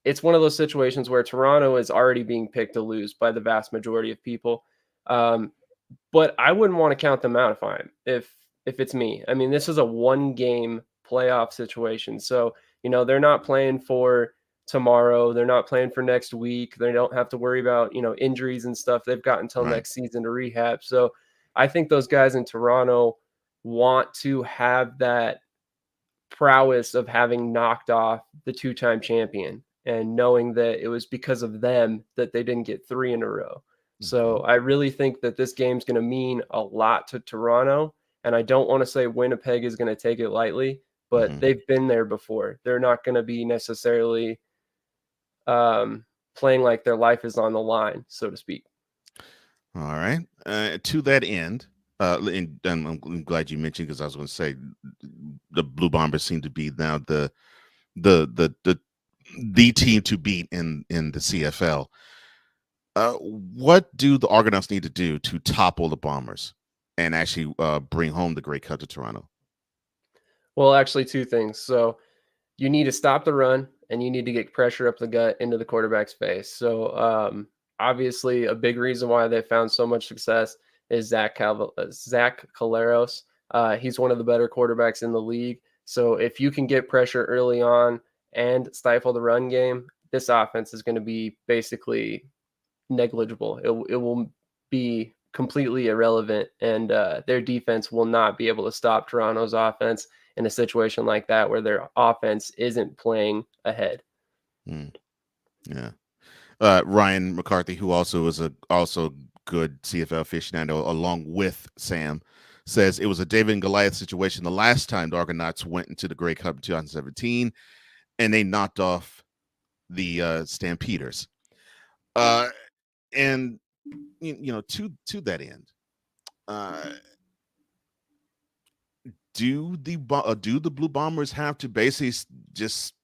it's one of those situations where Toronto is already being picked to lose by the vast majority of people. But I wouldn't want to count them out if it's me. I mean, this is a 1-game playoff situation. So, they're not playing for tomorrow. They're not playing for next week. They don't have to worry about, injuries and stuff. They've got until next season to rehab. So I think those guys in Toronto want to have that prowess of having knocked off the 2-time champion and knowing that it was because of them that they didn't get 3 in a row. So I really think that this game's going to mean a lot to Toronto. And I don't want to say Winnipeg is going to take it lightly, but they've been there before. They're not going to be necessarily playing like their life is on the line, so to speak. All right. To that end, and I'm glad you mentioned, because I was going to say the Blue Bombers seem to be now the team to beat in the CFL. What do the Argonauts need to do to topple the Bombers and actually bring home the Grey Cup to Toronto? Well, actually, 2 things. So you need to stop the run, and you need to get pressure up the gut into the quarterback's face. So obviously, a big reason why they found so much success is Zach Collaros. He's one of the better quarterbacks in the league. So if you can get pressure early on and stifle the run game, this offense is going to be basically negligible. It will be completely irrelevant, and their defense will not be able to stop Toronto's offense in a situation like that where their offense isn't playing ahead. Yeah. Ryan McCarthy, who also is a good CFL aficionado along with Sam, says it was a David and Goliath situation the last time the Argonauts went into the Grey Cup in 2017, and they knocked off the Stampeders. And to that end, do the Blue Bombers have to basically just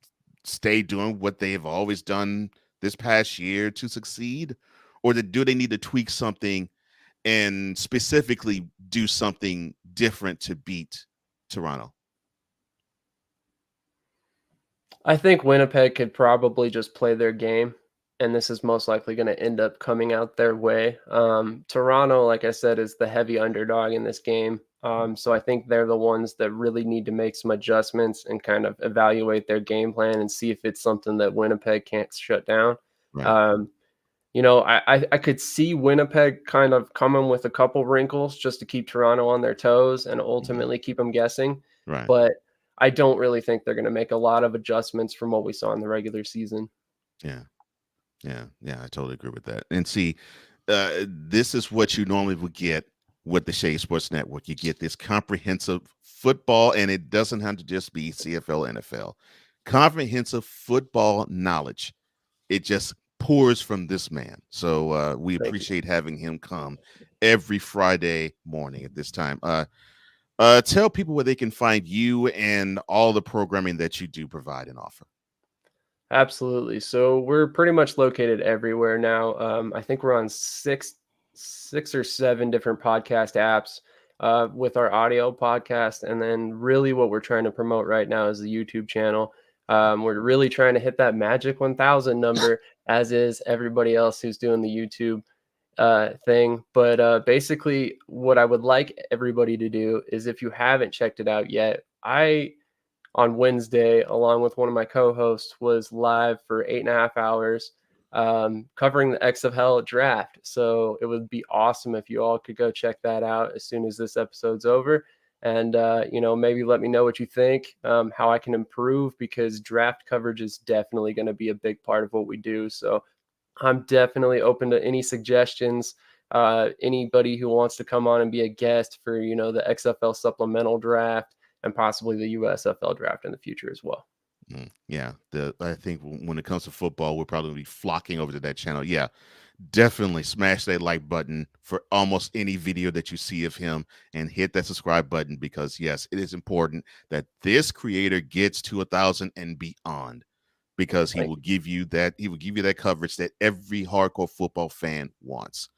stay doing what they have always done this past year to succeed, or do they need to tweak something and specifically do something different to beat Toronto? I think Winnipeg could probably just play their game, and this is most likely going to end up coming out their way. Toronto, like I said, is the heavy underdog in this game. So I think they're the ones that really need to make some adjustments and kind of evaluate their game plan and see if it's something that Winnipeg can't shut down. Right. I could see Winnipeg kind of coming with a couple wrinkles just to keep Toronto on their toes and ultimately keep them guessing. Right. But I don't really think they're going to make a lot of adjustments from what we saw in the regular season. Yeah, I totally agree with that. And see, this is what you normally would get with the Shady Sports Network. You get this comprehensive football, and it doesn't have to just be CFL, NFL. Comprehensive football knowledge. It just pours from this man. So we appreciate having him come every Friday morning at this time. Tell people where they can find you and all the programming that you do provide and offer. Absolutely. So we're pretty much located everywhere now. I think we're on six or seven different podcast apps with our audio podcast. And then really what we're trying to promote right now is the YouTube channel. We're really trying to hit that magic 1,000 number, as is everybody else who's doing the YouTube thing. But basically what I would like everybody to do is, if you haven't checked it out yet, on Wednesday, along with one of my co-hosts, was live for 8.5 hours covering the XFL draft. So it would be awesome if you all could go check that out as soon as this episode's over. And, maybe let me know what you think, how I can improve, because draft coverage is definitely going to be a big part of what we do. So I'm definitely open to any suggestions. Anybody who wants to come on and be a guest for, the XFL supplemental draft, and possibly the USFL draft in the future as well. Yeah, I think when it comes to football, we'll probably be flocking over to that channel. Yeah, definitely smash that like button for almost any video that you see of him, and hit that subscribe button, because yes, it is important that this creator gets to 1,000 and beyond, because he will give you that coverage that every hardcore football fan wants.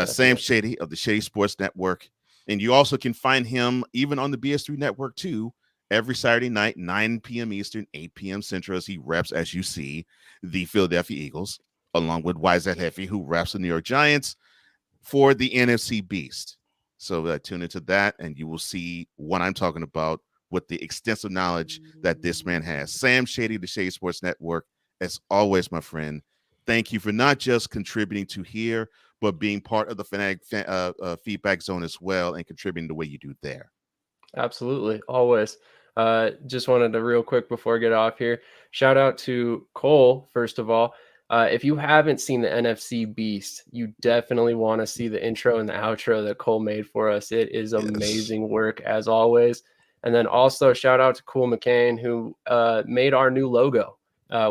Sam Shady of the Shady Sports Network. And you also can find him even on the BS3 network too, every Saturday night, 9 p.m. Eastern, 8 p.m. Central, as he reps, as you see, the Philadelphia Eagles, along with Wysat Heffy, who reps the New York Giants for the NFC Beast. So tune into that, and you will see what I'm talking about with the extensive knowledge that this man has. Sam Shady, the Shady Sports Network, as always, my friend, thank you for not just contributing to here, but being part of the feedback zone as well and contributing the way you do there. Absolutely. Always. Just wanted to real quick before I get off here, shout out to Cole, first of all. If you haven't seen the NFC Beast, you definitely want to see the intro and the outro that Cole made for us. It is amazing work as always. And then also shout out to Cool McCain, who made our new logo,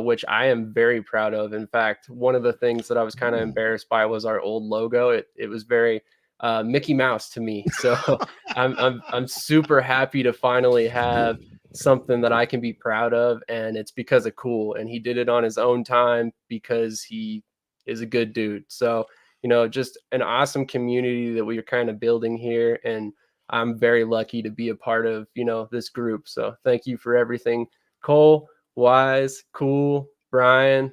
which I am very proud of. In fact, one of the things that I was kind of embarrassed by was our old logo. It was very Mickey Mouse to me. So I'm super happy to finally have something that I can be proud of, and it's because of Cool, and he did it on his own time because he is a good dude. So, just an awesome community that we are kind of building here, and I'm very lucky to be a part of, this group. So thank you for everything, Cole, Wise, Cool, Brian,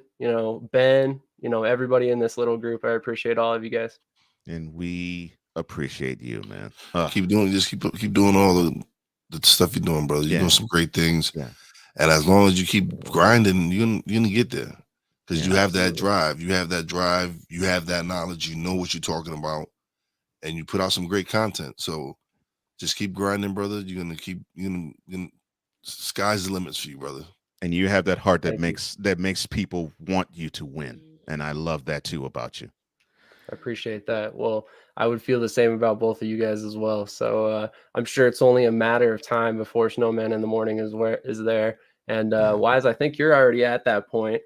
Ben, everybody in this little group. I appreciate all of you guys. And we appreciate you, man. Keep doing all the stuff you're doing, brother. You're doing some great things. Yeah. And as long as you keep grinding, you're gonna get there. Because you have that drive. You have that drive. You have that knowledge. You know what you're talking about. And you put out some great content. So just keep grinding, brother. You're gonna sky's the limits for you, brother. And you have that heart that makes people want you to win. And I love that too about you. I appreciate that. Well, I would feel the same about both of you guys as well. So I'm sure it's only a matter of time before Snowman in the morning is there. And Wise, I think you're already at that point.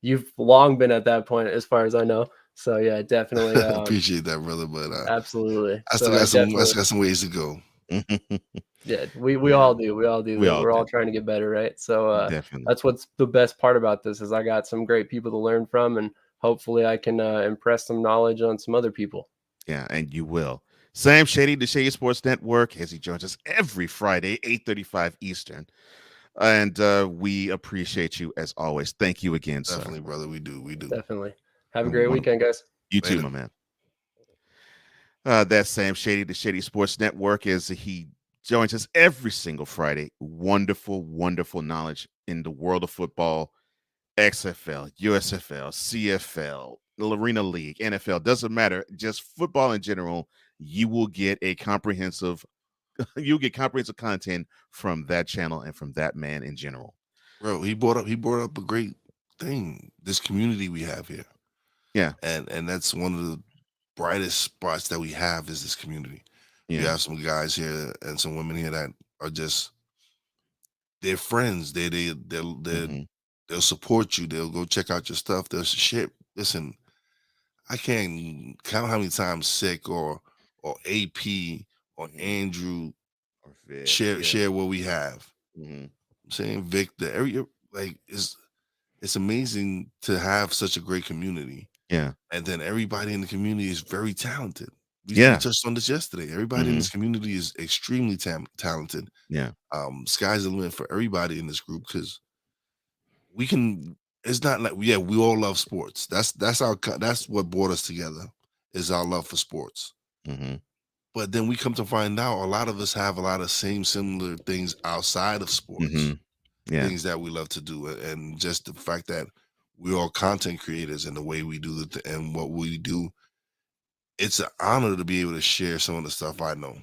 You've long been at that point, as far as I know. So yeah, definitely. Appreciate that, brother. But absolutely, I still got some ways to go. Yeah, we all do. We're all trying to get better, right? So that's what's the best part about this is I got some great people to learn from, and hopefully I can impress some knowledge on some other people. Yeah, and you will. Sam Shady, the Shady Sports Network, as he joins us every Friday, 8:35 Eastern. And we appreciate you as always. Thank you again, Definitely, sir. brother. We do. Definitely. Have a great weekend, guys. You too, my man. That's Sam Shady, the Shady Sports Network, as he joins us every single Friday. Wonderful, wonderful knowledge in the world of football, XFL, USFL, CFL, the Arena League, NFL. Doesn't matter. Just football in general. You will get comprehensive content from that channel and from that man in general. Bro, he brought up a great thing. This community we have here. Yeah. And that's one of the brightest spots that we have is this community. Yeah. You have some guys here and some women here that are just they're friends. They'll support you. They'll go check out your stuff. They'll share. Listen, I can't count how many times Sick or AP or Andrew or Vic, share what we have. I'm saying Victor, it's amazing to have such a great community. Yeah. And then everybody in the community is very talented. We touched on this yesterday. Everybody in this community is extremely talented. Yeah. Sky's the limit for everybody in this group because we can. It's not like we all love sports. That's what brought us together is our love for sports. But then we come to find out a lot of us have a lot of similar things outside of sports. Yeah. Things that we love to do, and just the fact that we're all content creators and the way we do and what we do, it's an honor to be able to share some of the stuff I know.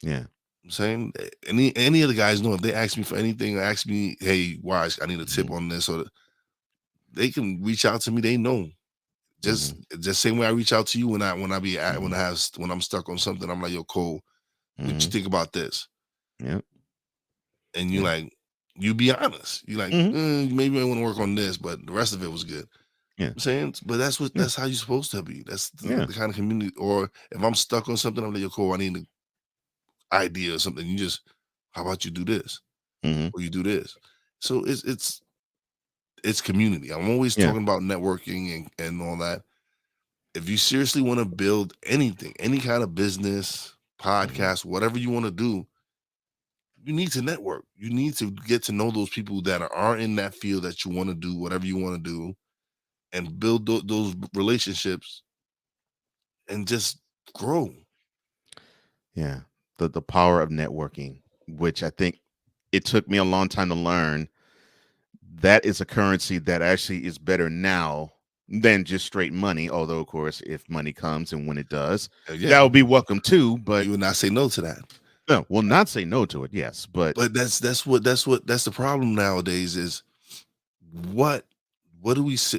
Yeah. I'm saying any of the guys know if they ask me for anything or ask me, hey, Wise, I need a tip on this, or they can reach out to me. They know. Just same way I reach out to you when I'm stuck on something. I'm like, yo, Cole, what you think about this? Yeah. And you like, you be honest. You like, maybe I want to work on this, but the rest of it was good. Yeah. I'm saying, but that's how you're supposed to be. That's the kind of community. Or if I'm stuck on something, I'm like, yo, Cole, I need an idea or something. You just, how about you do this? Or you do this? So it's community. I'm always talking about networking and all that. If you seriously want to build anything, any kind of business, podcast, whatever you want to do, you need to network. You need to get to know those people that are in that field that you want to do whatever you want to do, and build those relationships and just grow. Yeah, the power of networking, which I think it took me a long time to learn. That is a currency that actually is better now than just straight money. Although, of course, if money comes and when it does, that will be welcome too. But you will not say no to that. No, will not say no to it. Yes, but that's the problem nowadays. Is what do we say?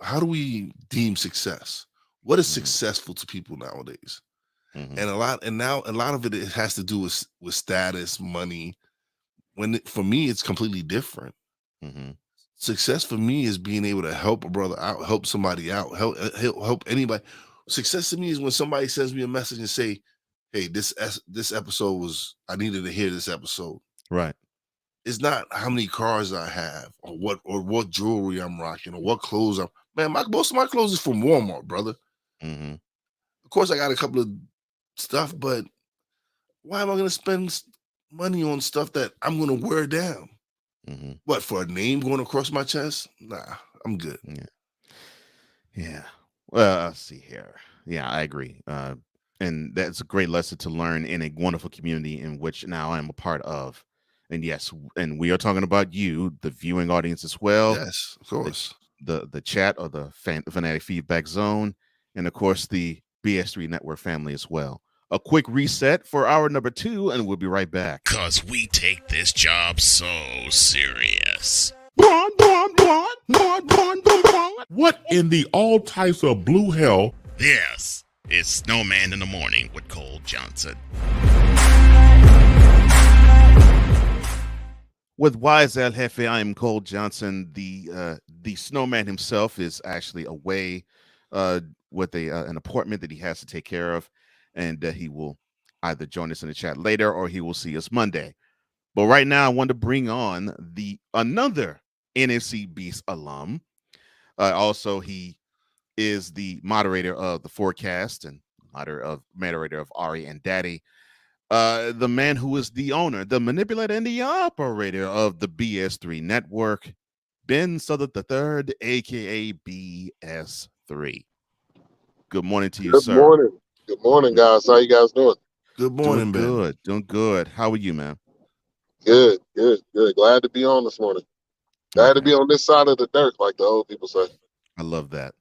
How do we deem success? What is successful to people nowadays? And a lot of it has to do with status, money. For me, it's completely different. Success for me is being able to help a brother out, help somebody out, help anybody. Success to me is when somebody sends me a message and say, "Hey, this episode I needed to hear this episode." Right. It's not how many cars I have or what jewelry I'm rocking or what clothes I'm. Man, most of my clothes is from Walmart, brother. Of course, I got a couple of stuff, but why am I going to spend money on stuff that I'm going to wear down? What, for a name going across my chest? Nah, I'm good. Yeah. Well, let's see here. Yeah, I agree. And that's a great lesson to learn in a wonderful community in which now I'm a part of. And yes, and we are talking about you, the viewing audience as well. Yes, of course. The chat or the Fanatic Feedback Zone, and of course the BS3 Network family as well. A quick reset for hour number 2, and we'll be right back. Cause we take this job so serious. What in the all types of blue hell? Yes, it's Snowman in the Morning with Cole Johnson. With Wise El Jefe, I am Cole Johnson. The Snowman himself is actually away with an appointment that he has to take care of, and he will either join us in the chat later or he will see us Monday. But right now, I want to bring on another NFC Beast alum. Also, he is the moderator of the forecast and moderator of Ari and Daddy. The man who is the owner, the manipulator, and the operator of the BS3 network, Ben Sudderth III, aka BS3. Good morning to you, sir. Good morning, guys. How you guys doing? Good morning, Ben. Good, doing good. How are you, man? Good. Glad to be on this morning. Glad to be on this side of the dirt, like the old people say. I love that.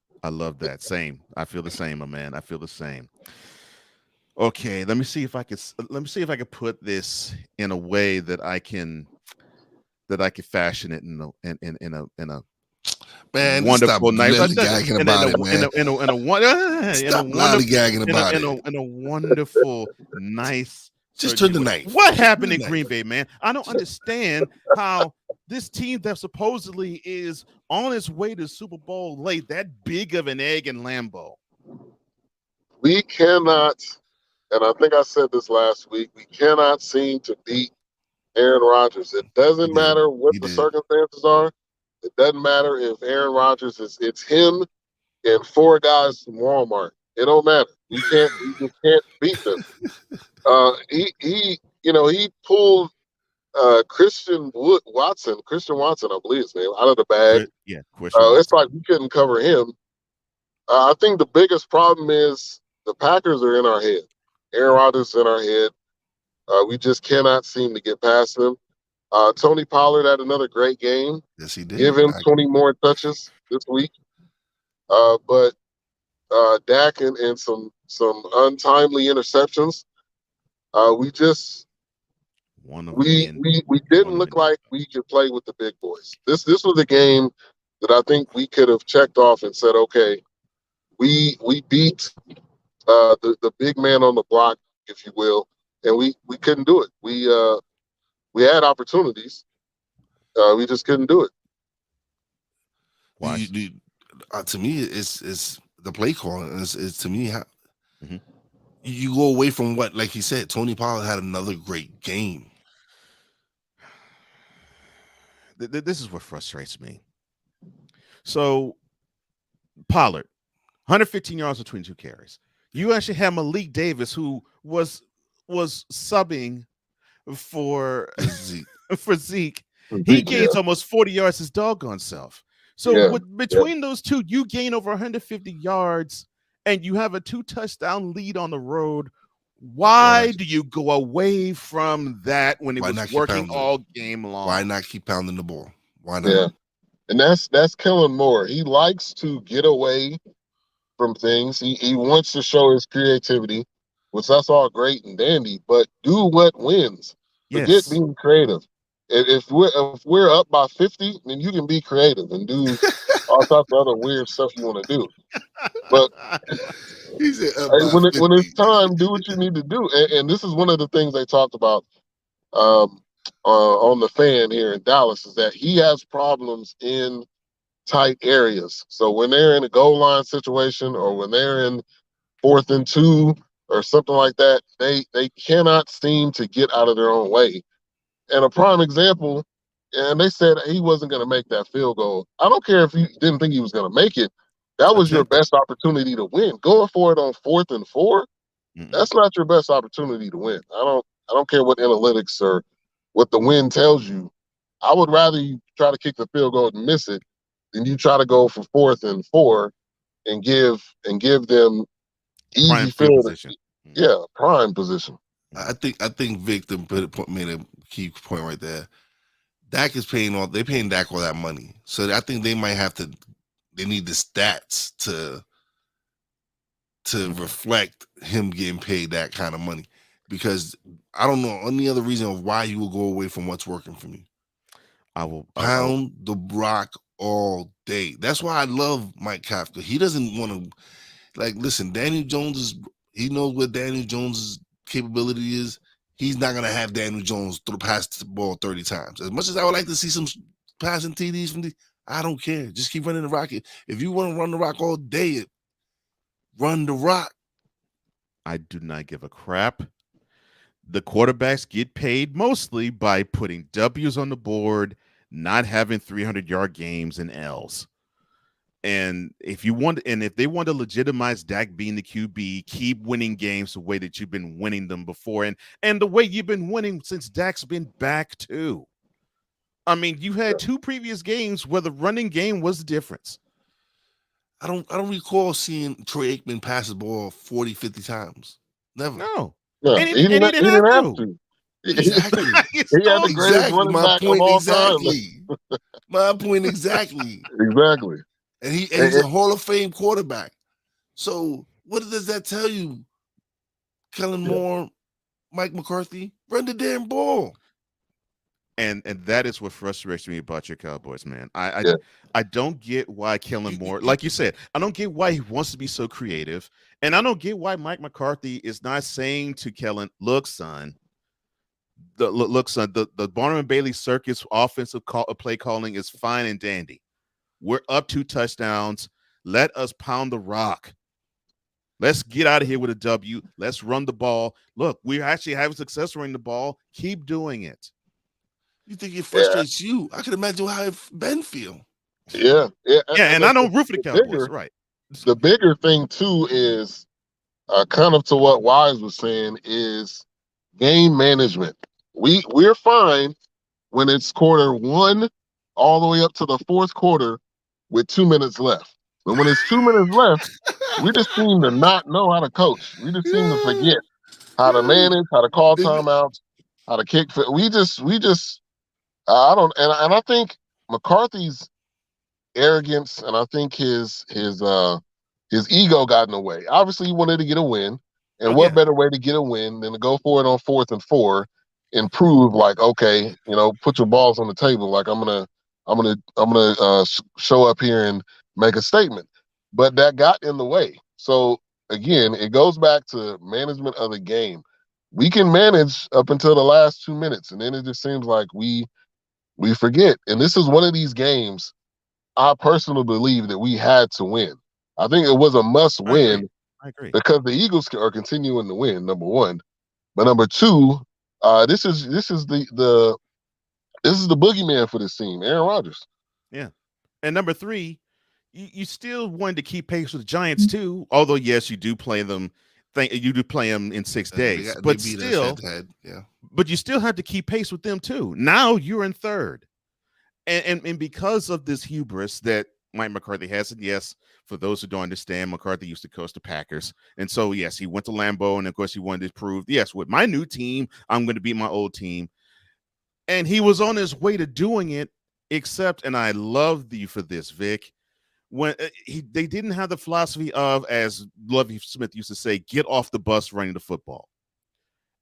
Same. I feel the same, my man. I feel the same. Okay, let me see if I could put this in a way that I can fashion it in a man, wonderful night. Stop lollygagging about it, man. Stop lollygagging about it. In a wonderful, nice. Just turn the knife. What happened in Green Bay, man? I don't understand how this team that supposedly is on its way to Super Bowl laid that big of an egg in Lambeau. We cannot, and I think I said this last week, we cannot seem to beat Aaron Rodgers. It doesn't matter what the circumstances are. It doesn't matter if Aaron Rodgers it's him and 4 guys from Walmart. It don't matter. We just can't beat them. He pulled Christian Watson, I believe his name, out of the bag. Yeah, it's like we couldn't cover him. I think the biggest problem is the Packers are in our head. Aaron Rodgers is in our head. We just cannot seem to get past them. Tony Pollard had another great game. Yes, he did. Give him 20 more touches this week. But Dak and some untimely interceptions. We didn't look like we could play with the big boys. This was a game that I think we could have checked off and said, okay, we beat the big man on the block, if you will, and we couldn't do it. We had opportunities. We just couldn't do it. To me, it's the play calling. Is to me how you go away from what, like he said, Tony Pollard had another great game. This is what frustrates me. So Pollard, 115 yards between 2 carries. You actually have Malik Davis, who was subbing for Zeke. for Zeke. He gains almost 40 yards his doggone self. So between those two, you gain over 150 yards and you have a 2-touchdown lead on the road. Why do you go away from that when it was working all game long? Why not keep pounding the ball? Why not? Yeah. And that's Kellen Moore. He likes to get away from things. He wants to show his creativity, which that's all great and dandy, but do what wins. Forget being creative. If we're up by 50, then you can be creative and do all types of other weird stuff you want to do. But he said, when it's time, do what you need to do. And this is one of the things they talked about on the Fan here in Dallas, is that he has problems in tight areas. So when they're in a goal line situation or when they're in 4th and 2 or something like that, they cannot seem to get out of their own way. And a prime example, and they said he wasn't going to make that field goal. I don't care if you didn't think he was going to make it. That was your best opportunity to win. Going for it on 4th and 4, that's not your best opportunity to win. I don't care what analytics or what the win tells you. I would rather you try to kick the field goal and miss it than you try to go for 4th and 4 and give them easy prime field position. Yeah, prime position. I think Victor made a key point right there. Dak is paying they're paying Dak all that money. So I think they need the stats to reflect him getting paid that kind of money. Because I don't know any other reason of why you will go away from what's working for me. I will pound the rock all day. That's why I love Mike Kafka. He doesn't want to listen, Daniel Jones he knows what Daniel Jones' capability is. He's not gonna have Daniel Jones pass the ball 30 times. As much as I would like to see some passing TDs from I don't care. Just keep running the rock. If you want to run the rock all day, run the rock. I do not give a crap. The quarterbacks get paid mostly by putting W's on the board, not having 300-yard games and L's. And if they want to legitimize Dak being the QB, keep winning games the way that you've been winning them before, and the way you've been winning since Dak's been back too. I mean, you had 2 previous games where the running game was the difference. I don't recall seeing Troy Aikman pass the ball 40, 50 times. Never. No. Yeah, And he didn't have to. Exactly. He had the greatest running back of all time. My point exactly. Exactly. And he's a Hall of Fame quarterback. So what does that tell you? Kellen Moore, Mike McCarthy, run the damn ball. And that is what frustrates me about your Cowboys, man. I don't get why Kellen Moore, like you said, I don't get why he wants to be so creative. And I don't get why Mike McCarthy is not saying to Kellen, look, son, the Barnum and Bailey circus offensive play calling is fine and dandy. We're up 2 touchdowns. Let us pound the rock. Let's get out of here with a W. Let's run the ball. Look, we're actually having success running the ball. Keep doing it. You think it frustrates you? I can imagine how Ben feel. Yeah. And I don't root for the Cowboys, right? The bigger thing too is kind of to what Wise was saying is game management. We're fine when it's quarter 1 all the way up to the 4th quarter with 2 minutes left. But when it's 2 minutes left, we just seem to not know how to coach. We just seem to forget how to manage, how to call timeouts, how to kick. We just I don't, and I think McCarthy's arrogance and I think his ego got in the way. Obviously, he wanted to get a win, and what better way to get a win than to go for it on 4th and 4 and prove like, okay, put your balls on the table. Like I'm gonna show up here and make a statement. But that got in the way. So again, it goes back to management of the game. We can manage up until the last 2 minutes, and then it just seems like we forget. And this is one of these games I personally believe that we had to win. I think it was a must win. I agree. Because the Eagles are continuing to win, number one. But number two, this is the boogeyman for this team, Aaron Rodgers. Yeah. And number three, you still wanted to keep pace with the Giants too. Although yes, you do play them. You do play them in 6 days, but still, but you still have to keep pace with them too. Now you're in third. And because of this hubris that Mike McCarthy has, and yes, for those who don't understand, McCarthy used to coach the Packers. And so, yes, he went to Lambeau, and of course he wanted to prove, yes, with my new team, I'm going to beat my old team. And he was on his way to doing it, except, and I love you for this, Vic, when they didn't have the philosophy of, as Lovie Smith used to say, get off the bus running the football.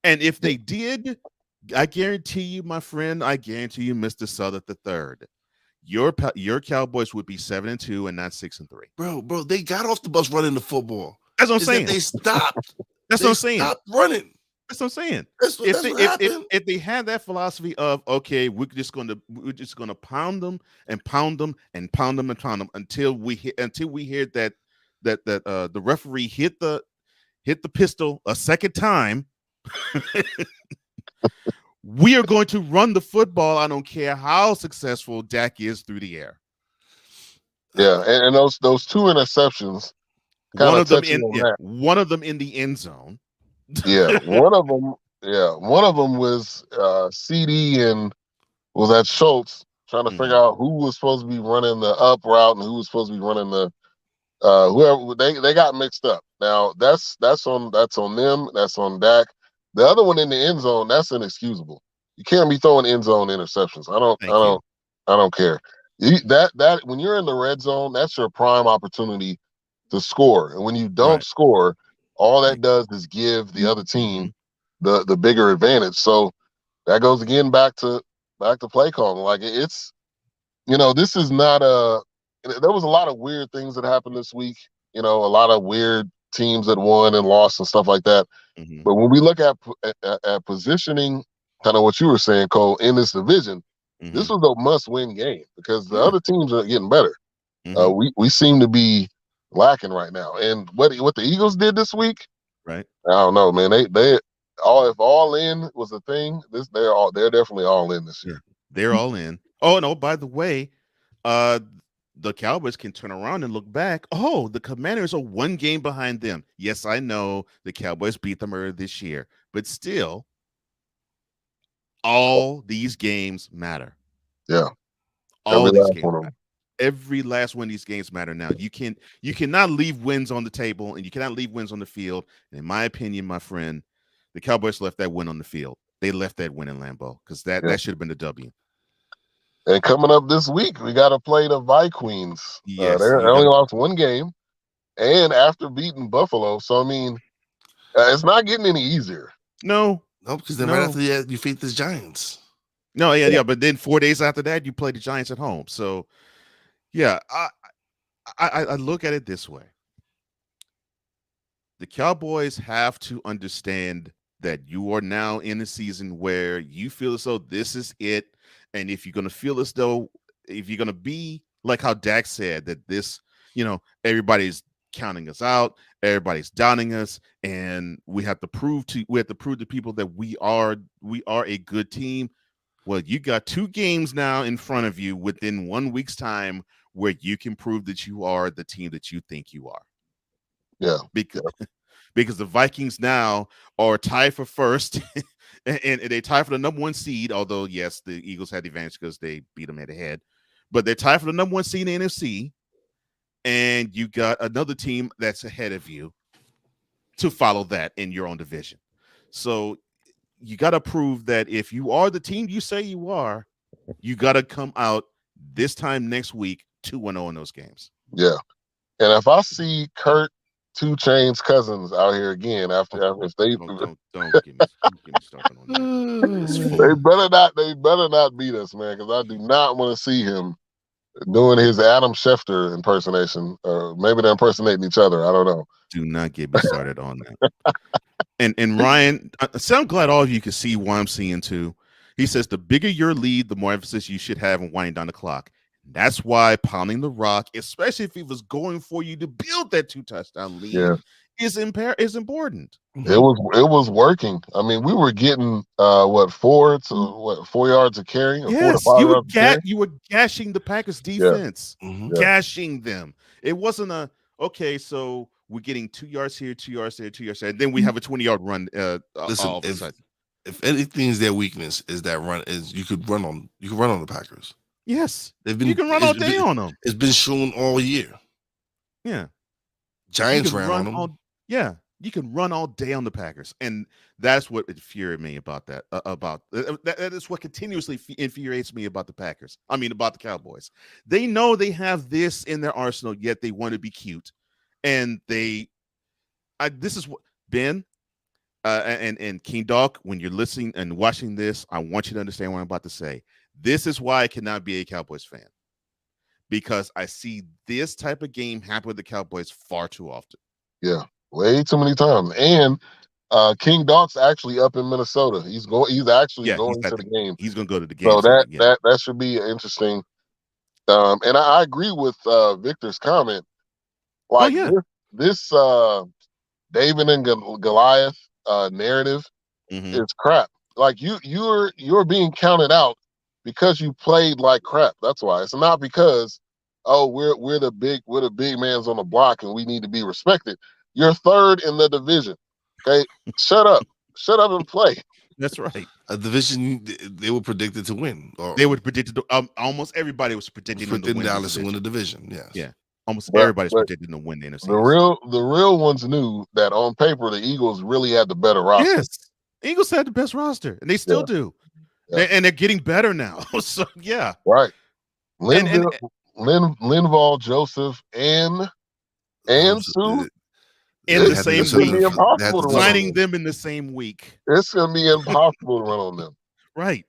And if they did, I guarantee you, my friend, I guarantee you, Mr. Sudderth III, your Cowboys would be 7-2 and not 6-3. Bro, they got off the bus running the football. That's what I'm saying. They stopped. That's what I'm saying. Stopped running. That's what I'm saying. That's what happened. If they had that philosophy of, okay, we're just gonna pound them and pound them and pound them and pound them until we hear that the referee hit the pistol a second time. We are going to run the football. I don't care how successful Dak is through the air. Yeah, and those two interceptions. One of them in the end zone. Yeah, one of them was CD and was that Schultz trying to figure out who was supposed to be running the up route and who was supposed to be running the whoever. They got mixed up. Now that's on them. That's on Dak. The other one in the end zone, that's inexcusable. You can't be throwing end zone interceptions. I don't care. That when you're in the red zone, that's your prime opportunity to score. And when you don't score, all that does is give the other team the bigger advantage. So that goes again back to play calling. Like it's, this is not there was a lot of weird things that happened this week. A lot of weird teams that won and lost and stuff like that. But when we look at positioning, kind of what you were saying, Cole, in this division, this was a must-win game because the other teams are getting better. We seem to be lacking right now. And what the Eagles did this week, right? I don't know, man. They all, if all in was a thing, they're definitely all in this year. They're all in. Oh no, by the way, the Cowboys can turn around and look back. Oh, the Commanders are one game behind them. Yes, I know the Cowboys beat them earlier this year, but still, all these games matter. Yeah. All these games matter. Every last one of these games matter now. You cannot leave wins on the table, and you cannot leave wins on the field. And in my opinion, my friend, the Cowboys left that win on the field. They left that win in Lambeau because that should have been the W. And coming up this week, we got to play the Vikings. Yes, they only lost one game, and after beating Buffalo. So, I mean, it's not getting any easier. No, because then right after that, you face the Giants. No, yeah. But then 4 days after that, you play the Giants at home. So, yeah, I look at it this way. The Cowboys have to understand that you are now in a season where you feel as though this is it. And if you're going to feel as though, if you're going to be like how Dak said that this, everybody's counting us out, everybody's downing us, and we have to prove to people that we are a good team. Well, you got 2 games now in front of you within 1 week's time where you can prove that you are the team that you think you are. Yeah. Because the Vikings now are tied for first and they tie for the number 1 seed, although, yes, the Eagles had the advantage because they beat them head to head. But they're tied for the number 1 seed in the NFC, and you got another team that's ahead of you to follow that in your own division. So you got to prove that if you are the team you say you are, you got to come out this time next week 2-0 in those games. Yeah. And if I see Kurt 2 Chainz Cousins out here again if they don't get me started on that. They better not beat us, man, because I do not want to see him doing his Adam Schefter impersonation. Maybe they're impersonating each other. I don't know. Do not get me started on that. And Ryan, so I'm glad all of you can see what I'm seeing too. He says the bigger your lead, the more emphasis you should have on winding down the clock. That's why pounding the rock, especially if he was going for you to build that 2-touchdown lead, is important. It was working. I mean, we were getting 4 yards of carry? Yes, 4 to 5 yards you were gashing the Packers defense, gashing them. It wasn't so we're getting 2 yards here, 2 yards there, 2 yards there, and then we have a 20-yard run. Listen, if anything is their weakness, is that run is you could run on the Packers. Yes, They've been you can run all day on them. It's been shown all year. Yeah, Giants ran on them. Yeah, you can run all day on the Packers, and that's what infuriated me about that. That is what continuously infuriates me about the Packers. I mean, about the Cowboys. They know they have this in their arsenal, yet they want to be cute, and this is what Ben and King Dog. When you're listening and watching this, I want you to understand what I'm about to say. This is why I cannot be a Cowboys fan, because I see this type of game happen with the Cowboys far too often. Yeah, way too many times. And King Dog's actually up in Minnesota. He's actually going to the game. He's going to go to the game. So that should be interesting. And I agree with Victor's comment. Like this David and Goliath narrative is crap. Like you're being counted out because you played like crap. That's why. It's not because we're the big man's on the block and we need to be respected. You're third in the division. Okay, shut up and play. That's right. A division they were predicted to win. They were predicted to. Almost everybody was predicting Dallas to win the division. Yes. Yeah. Almost everybody's predicting to win the NFC. The real ones knew that on paper the Eagles really had the better roster. Yes, Eagles had the best roster, and they still do. Yeah. And they're getting better now. So yeah, right. Linval, Joseph, and Sue in the same week. Signing them in the same week. It's gonna be impossible to run on them. Right.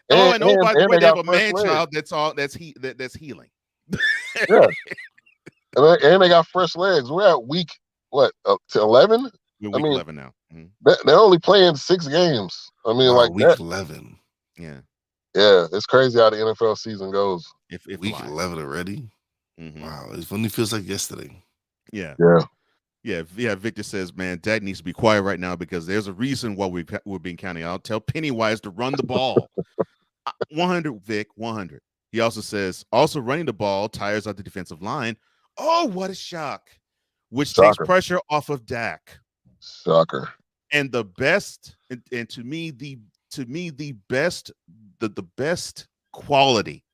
By the way, they have a man child that's healing. Yeah. And they got fresh legs. We're at week to 11. We're week 11 now. They're only playing 6 games. I mean, week 11. Yeah. Yeah, it's crazy how the NFL season goes. If week 11 already. Wow, it only feels like yesterday. Yeah. Yeah. Yeah. Victor says, man, Dak needs to be quiet right now because there's a reason why we're being counted out. Tell Pennywise to run the ball. 100, Vic, 100. He also says, running the ball tires out the defensive line. Oh, what a shock! Which takes pressure off of Dak. Shocker. And the best, and to me the best quality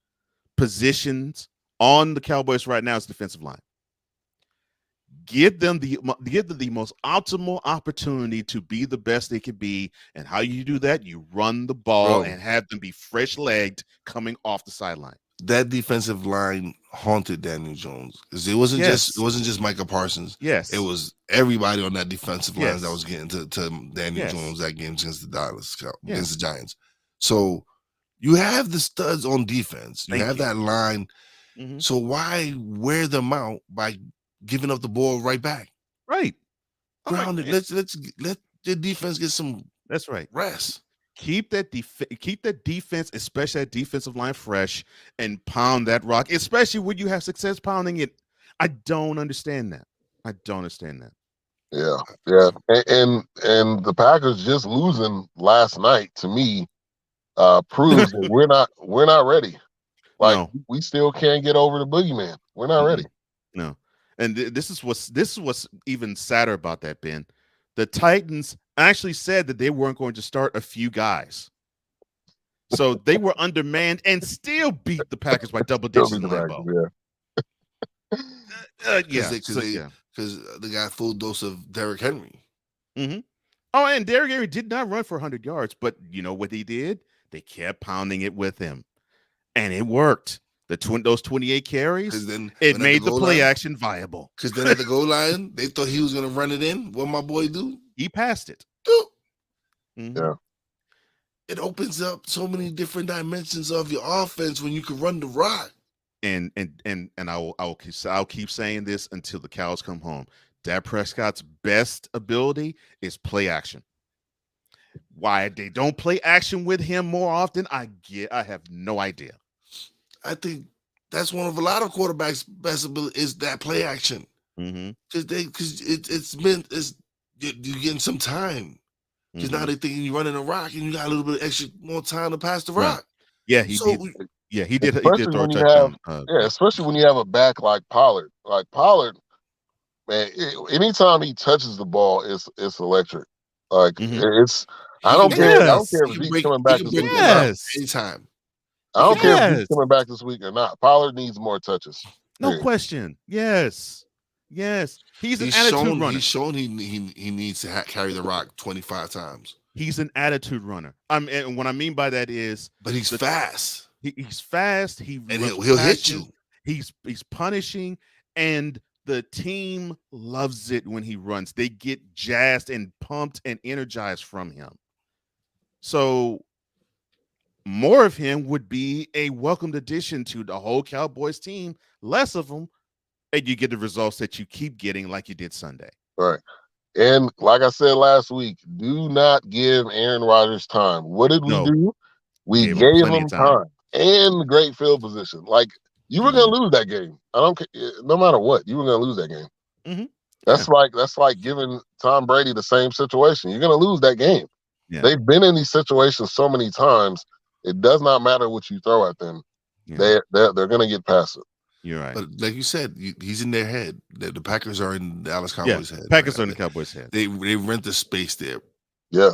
positions on the Cowboys right now is defensive line. Give them the most optimal opportunity to be the best they can be, and how you do that, you run the ball and have them be fresh-legged coming off the sideline. That defensive line haunted Daniel Jones because it wasn't just Micah Parsons. Yes, it was everybody on that defensive line that was getting to Daniel Jones that game against against the Giants. So you have the studs on defense. You have that line. So why wear them out by giving up the ball right back? Right. Grounded. Let the defense get some. That's right. Rest. Keep that defense, especially that defensive line, fresh and pound that rock, especially when you have success pounding it. I don't understand that. Yeah. And the Packers just losing last night to me proves that we're not ready. We still can't get over the boogeyman. We're not ready. No. And this is what's even sadder about that, Ben. The Titans actually said that they weren't going to start a few guys. So they were undermanned and still beat the Packers by double digits in Lambeau. Because they got full dose of Derrick Henry. Oh, and Derrick Henry did not run for 100 yards, but you know what he did? They kept pounding it with him, and it worked. Those 28 carries, it made the play action viable. Because then at the goal line, they thought he was going to run it in. What my boy do? He passed it. Yeah. It opens up so many different dimensions of your offense when you can run the rock. And I'll keep saying this until the cows come home. Dak Prescott's best ability is play action. Why they don't play action with him more often, I have no idea. I think that's one of a lot of quarterbacks' best ability is that play action. Because you're getting some time. Because now they're thinking you're running a rock and you got a little bit extra more time to pass the rock. Yeah, he did. Yeah, he did. Especially when you have, especially when you have a back like Pollard. Like Pollard, man, anytime he touches the ball, it's electric. Like it's. I don't care. I don't care if Zeke's coming back this week or not. Anytime. I don't care if Zeke's coming back this week or not. Pollard needs more touches. No question. Yes. He's an attitude runner. He's shown he needs to carry the rock 25 times. He's an attitude runner. And what I mean by that is, but he's fast. He's fast. He'll hit you. He's punishing, and the team loves it when he runs. They get jazzed and pumped and energized from him. So more of him would be a welcomed addition to the whole Cowboys team. Less of them, and you get the results that you keep getting like you did Sunday. Right. And like I said last week, do not give Aaron Rodgers time. What did we do? We gave him time and great field position. Like, you were going to lose that game. I don't care. No matter what, you were going to lose that game. Mm-hmm. That's like giving Tom Brady the same situation. You're going to lose that game. Yeah. They've been in these situations so many times. It does not matter what you throw at them. Yeah. They're going to get past it. You're right. But like you said, he's in their head. The Packers are in Dallas Cowboys' head. Packers are in the Cowboys' head. They rent the space there. Yeah.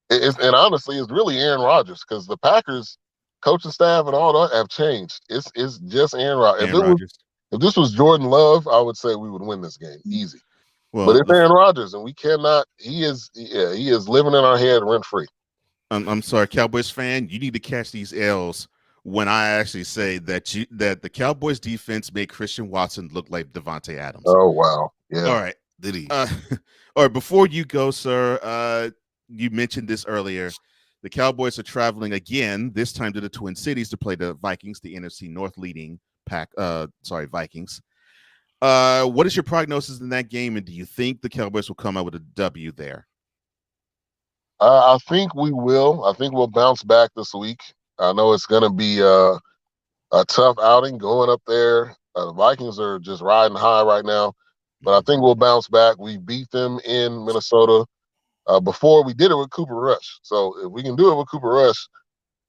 And honestly, it's really Aaron Rodgers, because the Packers coaching staff and all that have changed. It's just Aaron Rodgers. If this was Jordan Love, I would say we would win this game easy. Well, but it's Aaron Rodgers, and we cannot. He is living in our head rent free. I'm sorry, Cowboys fan. You need to catch these L's when I actually say that the Cowboys defense made Christian Watson look like Devontae Adams. Oh wow! Yeah. All right. Did he? All right. Before you go, sir, you mentioned this earlier. The Cowboys are traveling again, this time to the Twin Cities, to play the Vikings, the NFC North leading Vikings. What is your prognosis in that game, and do you think the Cowboys will come out with a W there? I think we will. I think we'll bounce back this week. I know it's going to be a tough outing going up there. The Vikings are just riding high right now, but I think we'll bounce back. We beat them in Minnesota before. We did it with Cooper Rush. So if we can do it with Cooper Rush,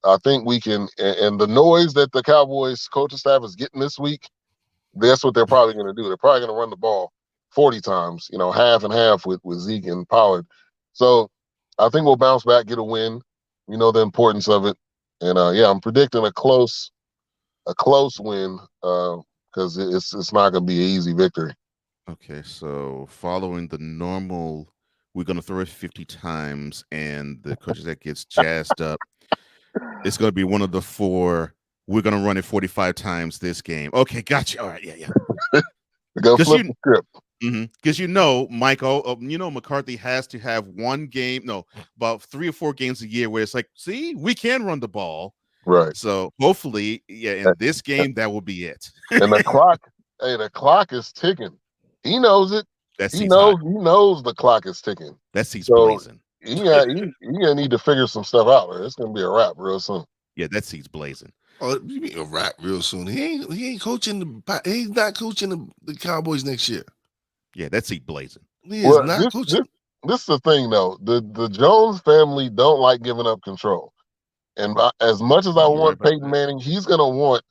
I think we can. And the noise that the Cowboys coaching staff is getting this week, that's what they're probably going to do. They're probably going to run the ball 40 times, half and half with Zeke and Pollard. So I think we'll bounce back, get a win. We know the importance of it. And I'm predicting a close win because it's not going to be an easy victory. Okay, so following the normal, we're going to throw it 50 times, and the coach that gets jazzed up, it's going to be one of the 4. We're going to run it 45 times this game. Okay, gotcha. All right, yeah. Go flip the script. Because Michael, McCarthy has to have about 3 or 4 games a year where it's like, see, we can run the ball. Right. So hopefully, in this game, that will be it. And the clock is ticking. He knows it. He knows the clock is ticking. That seat's blazing. He gonna need to figure some stuff out, or it's gonna be a wrap real soon. Yeah, that seat's blazing. Oh, you mean a wrap real soon? He ain't coaching he's not coaching the Cowboys next year. Yeah, that seat blazing. He is not coaching. This is the thing, though. The Jones family don't like giving up control. And as much as I want Peyton Manning, he's going to want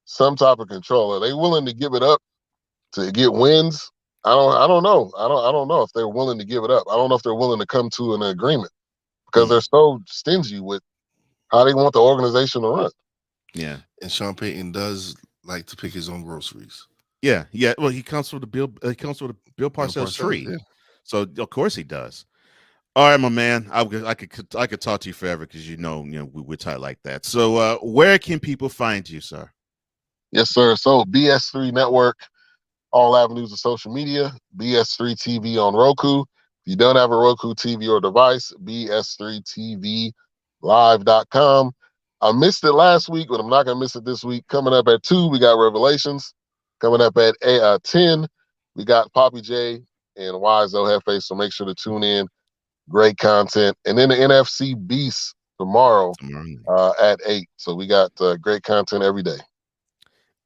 some type of control. Are they willing to give it up to get wins? I don't know. I don't know if they're willing to give it up. I don't know if they're willing to come to an agreement because they're so stingy with how they want the organization to run. Yeah. And Sean Payton does like to pick his own groceries. Yeah. Well, he comes with the Bill Parcells tree, so of course he does. All right, my man. I could talk to you forever because we're tight like that. So, where can people find you, sir? Yes, sir. So BS3 Network, all avenues of social media. BS3 TV on Roku. If you don't have a Roku TV or device, BS3TVLive.com. I missed it last week, but I'm not gonna miss it this week. Coming up at 2, we got Revelations. Coming up at 10, we got Poppy J and Wise Hefe, so make sure to tune in. Great content. And then the NFC Beast tomorrow at 8. So we got great content every day.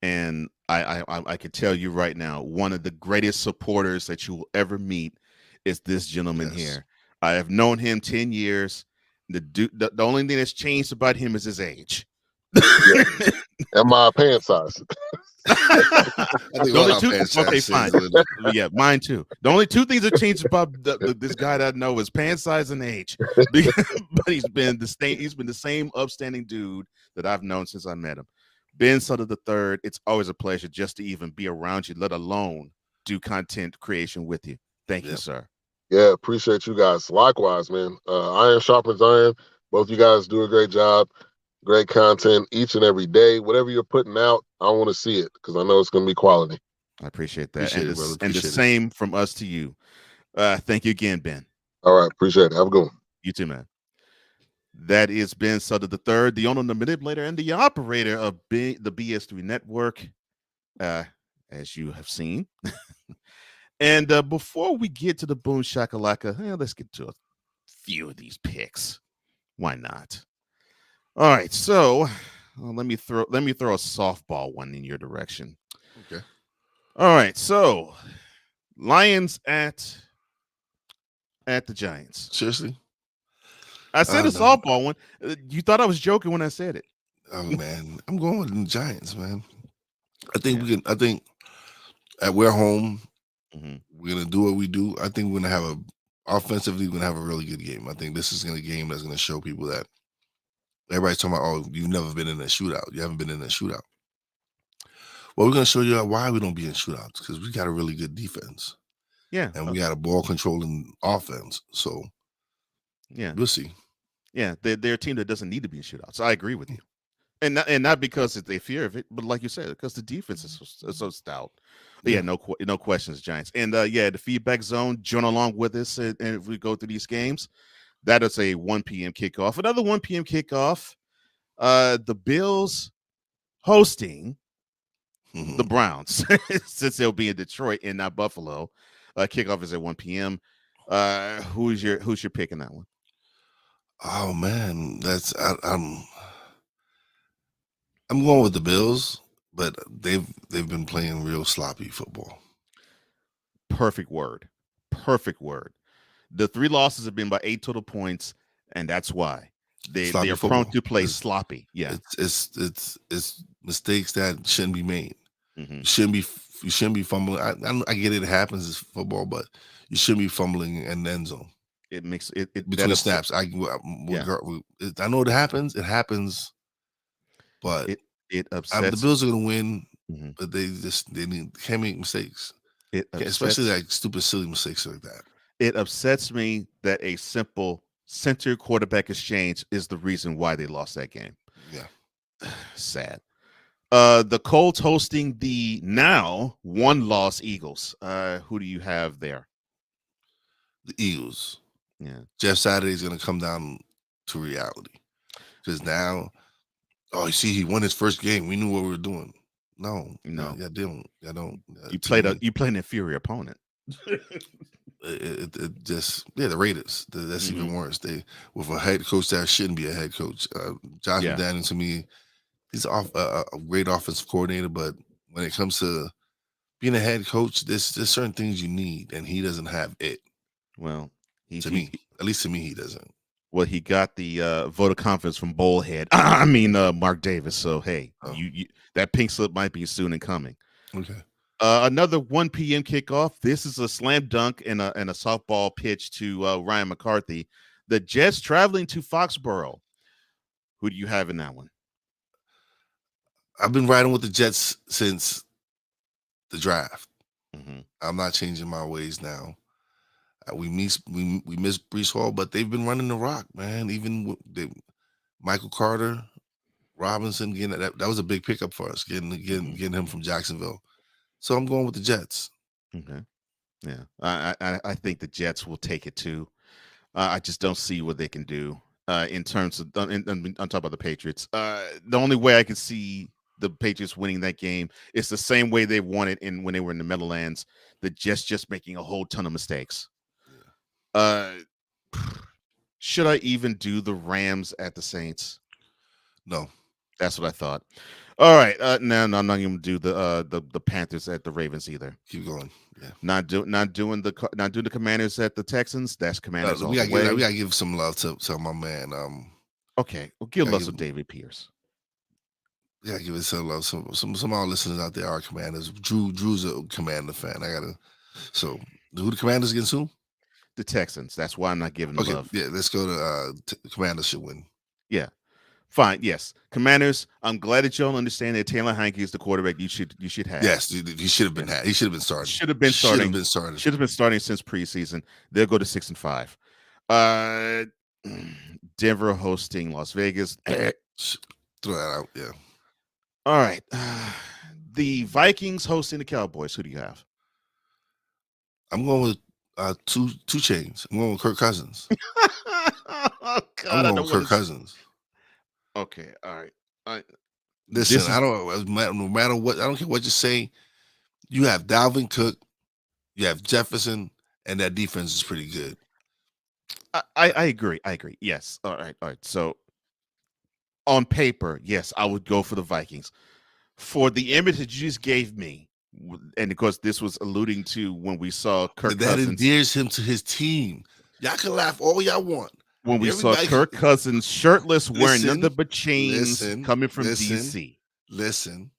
And I can tell you right now, one of the greatest supporters that you will ever meet is this gentleman here. I have known him 10 years. The only thing that's changed about him is his age. And my pant size. The only two. Okay, fine. Yeah, mine too. The only two things that changed about this guy that I know is pant size and age. But he's been the same upstanding dude that I've known since I met him. Ben Sudderth III, it's always a pleasure just to even be around you, let alone do content creation with you. Thank you, sir. Yeah, appreciate you guys. Likewise, man. Iron sharpens iron. Both you guys do a great job. Great content each and every day. Whatever you're putting out, I want to see it because I know it's going to be quality. I appreciate that. And the same from us to you. Thank you again, Ben. All right. Appreciate it. Have a good one. You too, man. That is Ben Sudderth III, the owner, the manipulator, and the operator of the BS3 network, as you have seen. And before we get to the BoomSHOCKalaka, let's get to a few of these picks. Why not? All right, so let me throw a softball one in your direction. Okay. All right, so Lions at the Giants. Seriously? I said a softball one. You thought I was joking when I said it. Oh man, I'm going with the Giants, man. I think we can. I think we're home. We're gonna do what we do. I think we're gonna have offensively. We're gonna have a really good game. I think this is gonna game that's gonna show people that everybody's talking about. Oh, you've never been in a shootout. You haven't been in a shootout. Well, we're gonna show you why we don't be in shootouts because we got a really good defense. Yeah, and we got a ball controlling offense. So yeah, we'll see. Yeah, they're a team that doesn't need to be in shootouts. I agree with you, and not because they fear of it, but like you said, because the defense is so stout. But yeah, no questions, Giants. And the feedback zone, join along with us, and if we go through these games, that is a 1 p.m. kickoff. Another 1 p.m. kickoff. The Bills hosting the Browns, since they'll be in Detroit and not Buffalo. Kickoff is at 1 p.m. Who's your pick in that one? Oh man, I'm going with the Bills, but they've been playing real sloppy football. Perfect word. The 3 losses have been by 8 total points, and that's why they are prone to play sloppy. Yeah, it's mistakes that shouldn't be made. You shouldn't be fumbling. I get it happens. It's football, but you shouldn't be fumbling in the end zone. It makes it between the snaps. I know it happens. It happens, but it upsets. The Bills are going to win, but they can't make mistakes. Especially like stupid, silly mistakes like that. It upsets me that a simple center quarterback exchange is the reason why they lost that game. Yeah, sad. The Colts hosting the now 1-loss Eagles. Who do you have there? The Eagles. Yeah, Jeff Saturday is going to come down to reality because now, you see, he won his first game. We knew what we were doing. No, I don't. You played an inferior opponent. It just the Raiders. That's even worse. They with a head coach that shouldn't be a head coach. Josh McDaniels, to me, he's a great offensive coordinator, but when it comes to being a head coach, there's certain things you need, and he doesn't have it. Well, at least to me, he doesn't. Well, he got the vote of confidence from Bullhead. Mark Davis. So hey, you that pink slip might be soon in coming. Okay. Another 1 p.m. kickoff. This is a slam dunk and a softball pitch to Ryan McCarthy. The Jets traveling to Foxborough. Who do you have in that one? I've been riding with the Jets since the draft. I'm not changing my ways now. We miss Breece Hall, but they've been running the rock, man. Even with Michael Carter, Robinson, that was a big pickup for us, getting him from Jacksonville. So I'm going with the Jets. Okay, yeah, I think the Jets will take it too. I just don't see what they can do in terms of on top of the Patriots. The only way I can see the Patriots winning that game is the same way they won it when they were in the Meadowlands. The Jets just making a whole ton of mistakes. Should I even do the Rams at the Saints? No, that's what I thought. All right, no, I'm not going to do the Panthers at the Ravens either. Keep going. Yeah, not doing the Commanders at the Texans. That's Commanders. We gotta give some love to my man. Okay, well, give love to David Pierce. Yeah, give it some love. Some of our listeners out there are Commanders. Drew's a Commander fan. So who the Commanders against who? The Texans. That's why I'm not giving love. Yeah, let's go to Commanders should win. Yeah. Fine. Yes. Commanders, I'm glad that y'all understand that Taylor Heineke is the quarterback you should have. Yes, he should have been He should have been starting. Should have been starting since preseason. They'll go to 6-5. Denver hosting Las Vegas. Throw that out. Yeah. All right. The Vikings hosting the Cowboys. Who do you have? I'm going with two chains. I'm going with Kirk Cousins. Oh, God, I'm going with Kirk Cousins. Okay. All right. Listen, no matter what, I don't care what you say. You have Dalvin Cook, you have Jefferson, and that defense is pretty good. I agree. Yes. All right. So on paper, yes, I would go for the Vikings. For the image that you just gave me, and of course, this was alluding to when we saw Kirk Cousins. That endears him to his team. Y'all can laugh all y'all want. When we saw Kirk Cousins shirtless, wearing nothing but chains, coming from DC. Listen,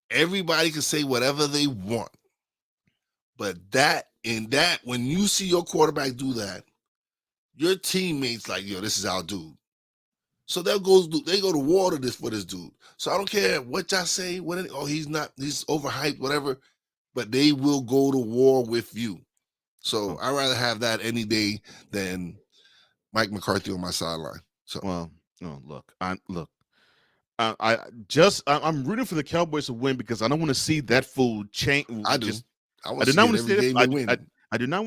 everybody can say whatever they want, but when you see your quarterback do that, your teammates like, yo, this is our dude. So they go to war for this dude. So I don't care what y'all say. He's overhyped, whatever, but they will go to war with you. So I'd rather have that any day than Mike McCarthy on my sideline. So I'm rooting for the Cowboys to win because I don't want to see that fool change. I do not want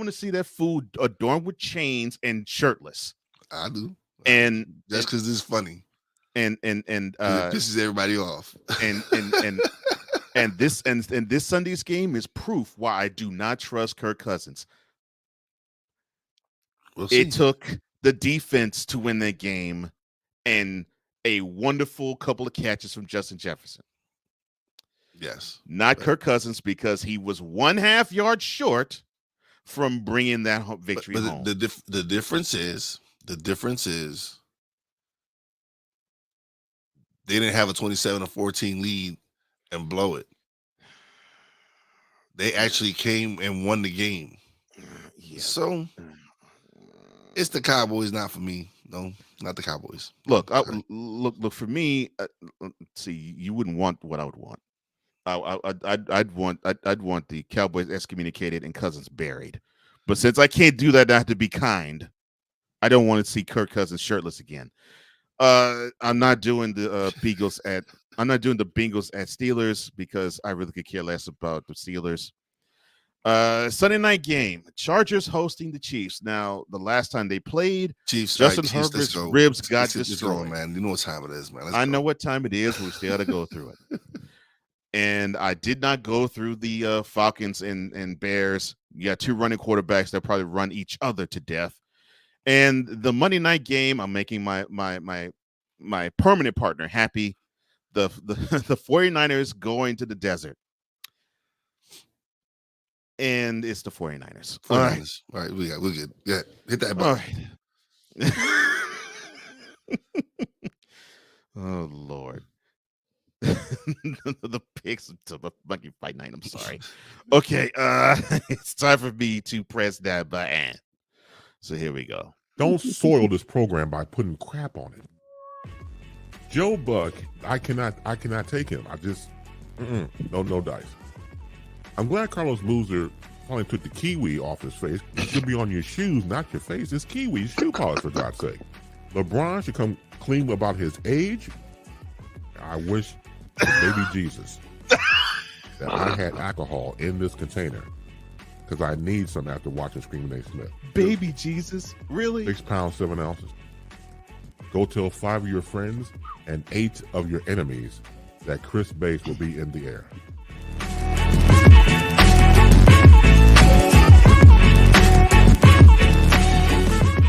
to see that fool adorned with chains and shirtless. I do. And that's because it's funny. And it pisses everybody off. And this Sunday's game is proof why I do not trust Kirk Cousins. It took the defense to win that game and a wonderful couple of catches from Justin Jefferson. Yes. Not Kirk Cousins because he was 1/2 yard short from bringing that victory home. The difference is they didn't have a 27-14 lead and blow it. They actually came and won the game. Yeah. So it's the Cowboys, not for me. No, not the Cowboys. Look for me. See, you wouldn't want what I would want. I'd want the Cowboys excommunicated and Cousins buried. But since I can't do that, I have to be kind. I don't want to see Kirk Cousins shirtless again. I'm not doing the Bengals at Steelers because I really could care less about the Steelers. Sunday night game, Chargers hosting the Chiefs. Now, the last time they played, Justin Herbert's ribs got destroyed. Man, you know what time it is, man. I know what time it is. We still got to go through it. And I did not go through the Falcons and Bears. You got two running quarterbacks that probably run each other to death. And the Monday night game, I'm making my permanent partner happy. The 49ers going to the desert. And it's the 49ers. All right. We're good. Yeah, hit that button. All right. Oh, Lord. The picks to the monkey fight night. I'm sorry. Okay, it's time for me to press that button. So here we go. Don't soil this program by putting crap on it. Joe Buck, I cannot take him. I just no dice. I'm glad Carlos Boozer finally took the kiwi off his face. It should be on your shoes, not your face. It's kiwi shoe polish, for God's sake. LeBron should come clean about his age. I wish baby Jesus that I had alcohol in this container because I need some after watching Screaming A. Smith. Baby Jesus? Really? 6 pounds, 7 ounces. Go tell 5 of your friends and 8 of your enemies that Chris Bass will be in the air.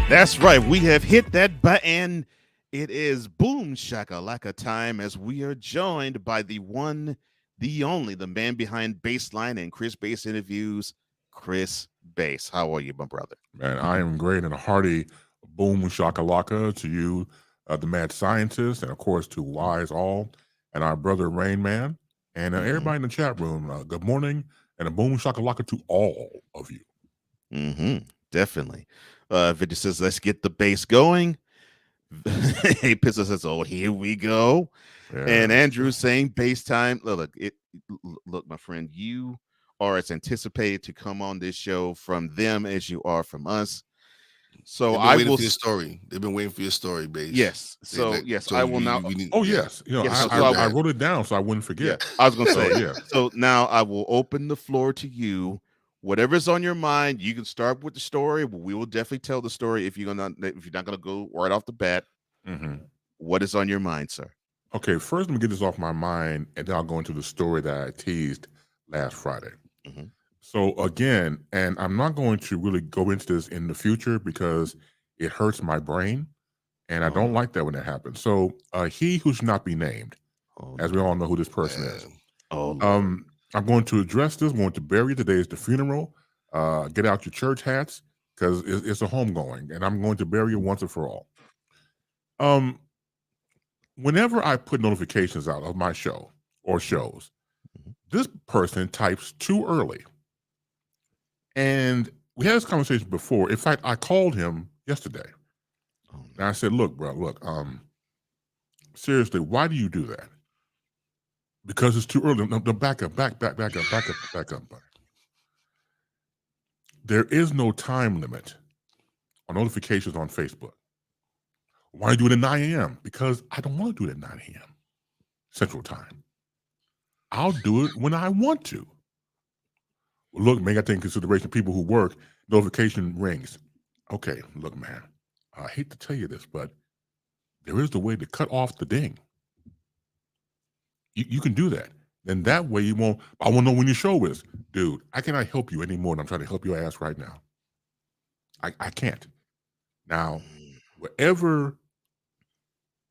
That's right. We have hit that button. It is BoomSHOCKalaka time as we are joined by the one, the only, the man behind Baseline and Chris Bass Interviews, Chris Bass. How are you, my brother? Man, I am great, and a hearty BoomSHOCKalaka to you, the mad scientist, and of course to Wise All. and our brother Rain Man, and everybody in the chat room. Good morning and a BoomSHOCKalaka to all of you. Definitely. Victor says, let's get the bass going. Hey, Pistol says, oh, here we go. Yeah. And Andrew's saying bass time. Look, my friend, you are as anticipated to come on this show from them as you are from us. So I will. For your story. They've been waiting for your story, bass. Yes. So I will now. Yes. I wrote it down so I wouldn't forget. Yeah, I was gonna say. So now I will open the floor to you. Whatever's on your mind, you can start with the story. We will definitely tell the story if you're not gonna go right off the bat. What is on your mind, sir? Okay, first let me get this off my mind, and then I'll go into the story that I teased last Friday. So again, and I'm not going to really go into this in the future because it hurts my brain, and I don't like that when that happens. So he who should not be named, as we all know who this person is. I'm going to address this. I'm going to bury it. Today is the funeral. Get out your church hats because it's a homegoing, and I'm going to bury it once and for all. Whenever I put notifications out of my show or shows, this person types too early. And we had this conversation before. In fact, I called him yesterday. And I said, look, bro, seriously, why do you do that? Because it's too early. No, back up. There is no time limit on notifications on Facebook. Why do you do it at 9 a.m.? Because I don't want to do it at 9 a.m. Central Time. I'll do it when I want to. Look, man, I take into consideration people who work, notification rings. Okay, look, man, I hate to tell you this, but there is a way to cut off the ding. You can do that. Then that way you won't, I won't know when your show is. Dude, I cannot help you anymore than I'm trying to help your ass right now. I can't. Now, wherever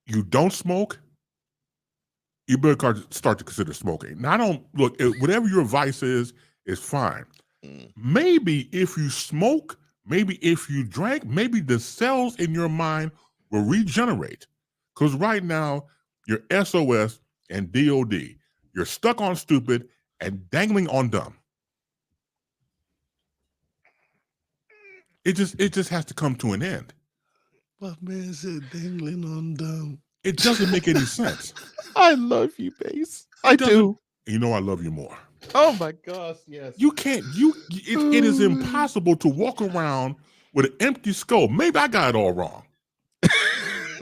you don't smoke, you better start to consider smoking. Now, whatever your vice is fine. Maybe if you smoke, maybe if you drank, maybe the cells in your mind will regenerate. Because right now, you're SOS and DOD. You're stuck on stupid and dangling on dumb. It just has to come to an end. But man said dangling on dumb. It doesn't make any sense. I love you, Bass. I do. You know I love you more. Oh my gosh, yes. You can't. It is impossible to walk around with an empty skull. Maybe I got it all wrong.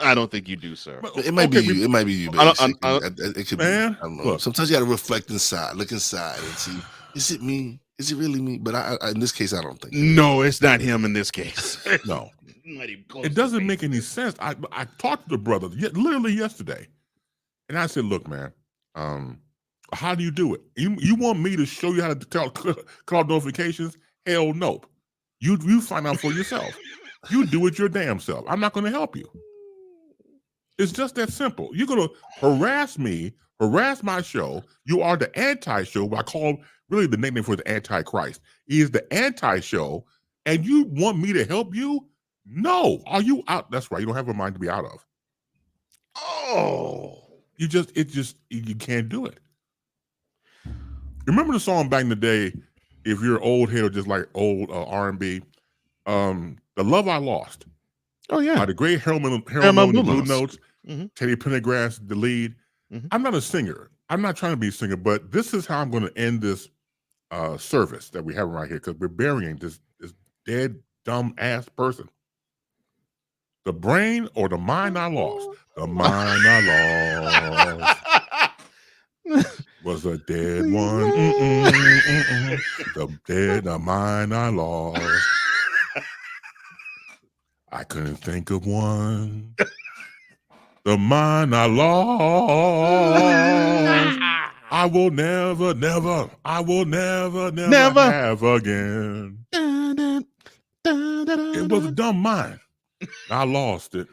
I don't think you do, sir. It might be you. It might be you. It could man, be. I don't know. Sometimes you got to reflect inside, look inside, and see: is it me? Is it really me? But in this case, I don't think. No, it's not him. In this case, no. It doesn't make any sense. I talked to the brother literally yesterday, and I said, "Look, man, how do you do it? You want me to show you how to call notifications? Hell no. You find out for yourself. You do it your damn self. I'm not going to help you. It's just that simple. You're going to harass me, harass my show. You are the anti-show. What I call really the nickname for the Antichrist. He is the anti-show, and you want me to help you? No. Are you out? That's right. You don't have a mind to be out of. Oh. You can't do it. Remember the song back in the day, if you're old head or just like old R&B, The Love I Lost. Oh, yeah. By the great Harold Melvin, the Blue Notes, Teddy Pendergrass, the lead. I'm not a singer. I'm not trying to be a singer, but this is how I'm going to end this service that we have right here, because we're burying this dead, dumb ass person. The brain or the mind I lost. The mind I lost was a dead one. The mind I lost. I couldn't think of one. The mind I lost. I will never have again. It was a dumb mind. I lost it.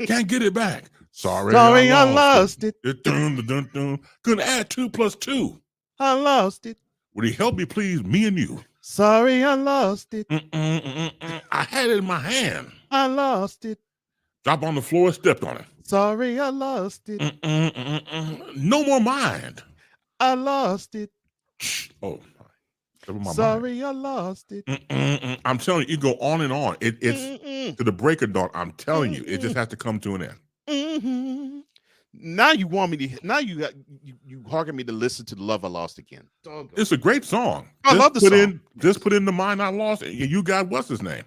Can't get it back. Sorry, I lost it. Couldn't add 2 plus 2. I lost it. Would he help me, please? Me and you. Sorry, I lost it. I had it in my hand. I lost it. Dropped on the floor, stepped on it. Sorry, I lost it. No more mind. I lost it. Oh, never mind. Sorry, I lost it. I'm telling you, you go on and on. It's to the break of dawn. I'm telling you, it just has to come to an end. Mm-hmm. Now you want me to? Now you harken me to listen to the Love I Lost again. It's a great song. I love the song. Just put in the mind I lost. And you got what's his name?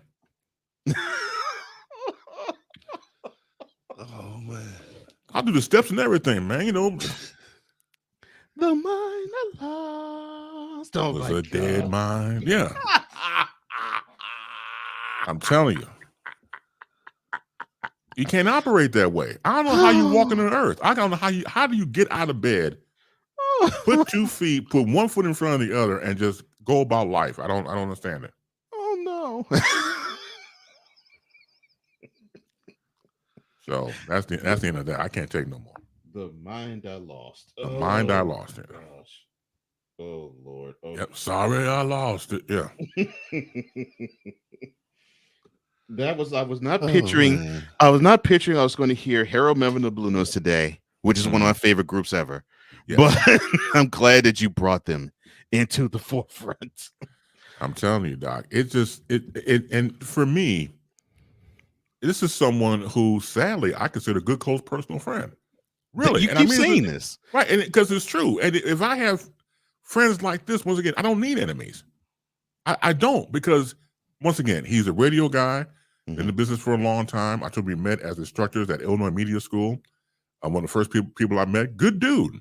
Oh man, I'll do the steps and everything, man. You know, the mind I lost. Oh was my a God. dead mind. Yeah, I'm telling you. You can't operate that way. I don't know how you walk on the earth. I don't know how do you get out of bed, put 2 feet, put 1 foot in front of the other, and just go about life. I don't understand it. Oh no. So that's the end of that. I can't take no more. The mind I lost. The mind I lost. Yeah. Gosh. Oh Lord. Oh. Yep. Sorry, I lost it. Yeah. I was not picturing. I was going to hear Harold Melvin the Blue Notes today, which is one of my favorite groups ever. Yeah. But I'm glad that you brought them into the forefront. I'm telling you, Doc. It just and for me, this is someone who, sadly, I consider a good, close personal friend. Really, you keep saying this, right? And because it's true. And if I have friends like this, once again, I don't need enemies. I don't, because once again, he's a radio guy. In the business for a long time. I told we met as instructors at Illinois Media School. I'm one of the first people I met. Good dude.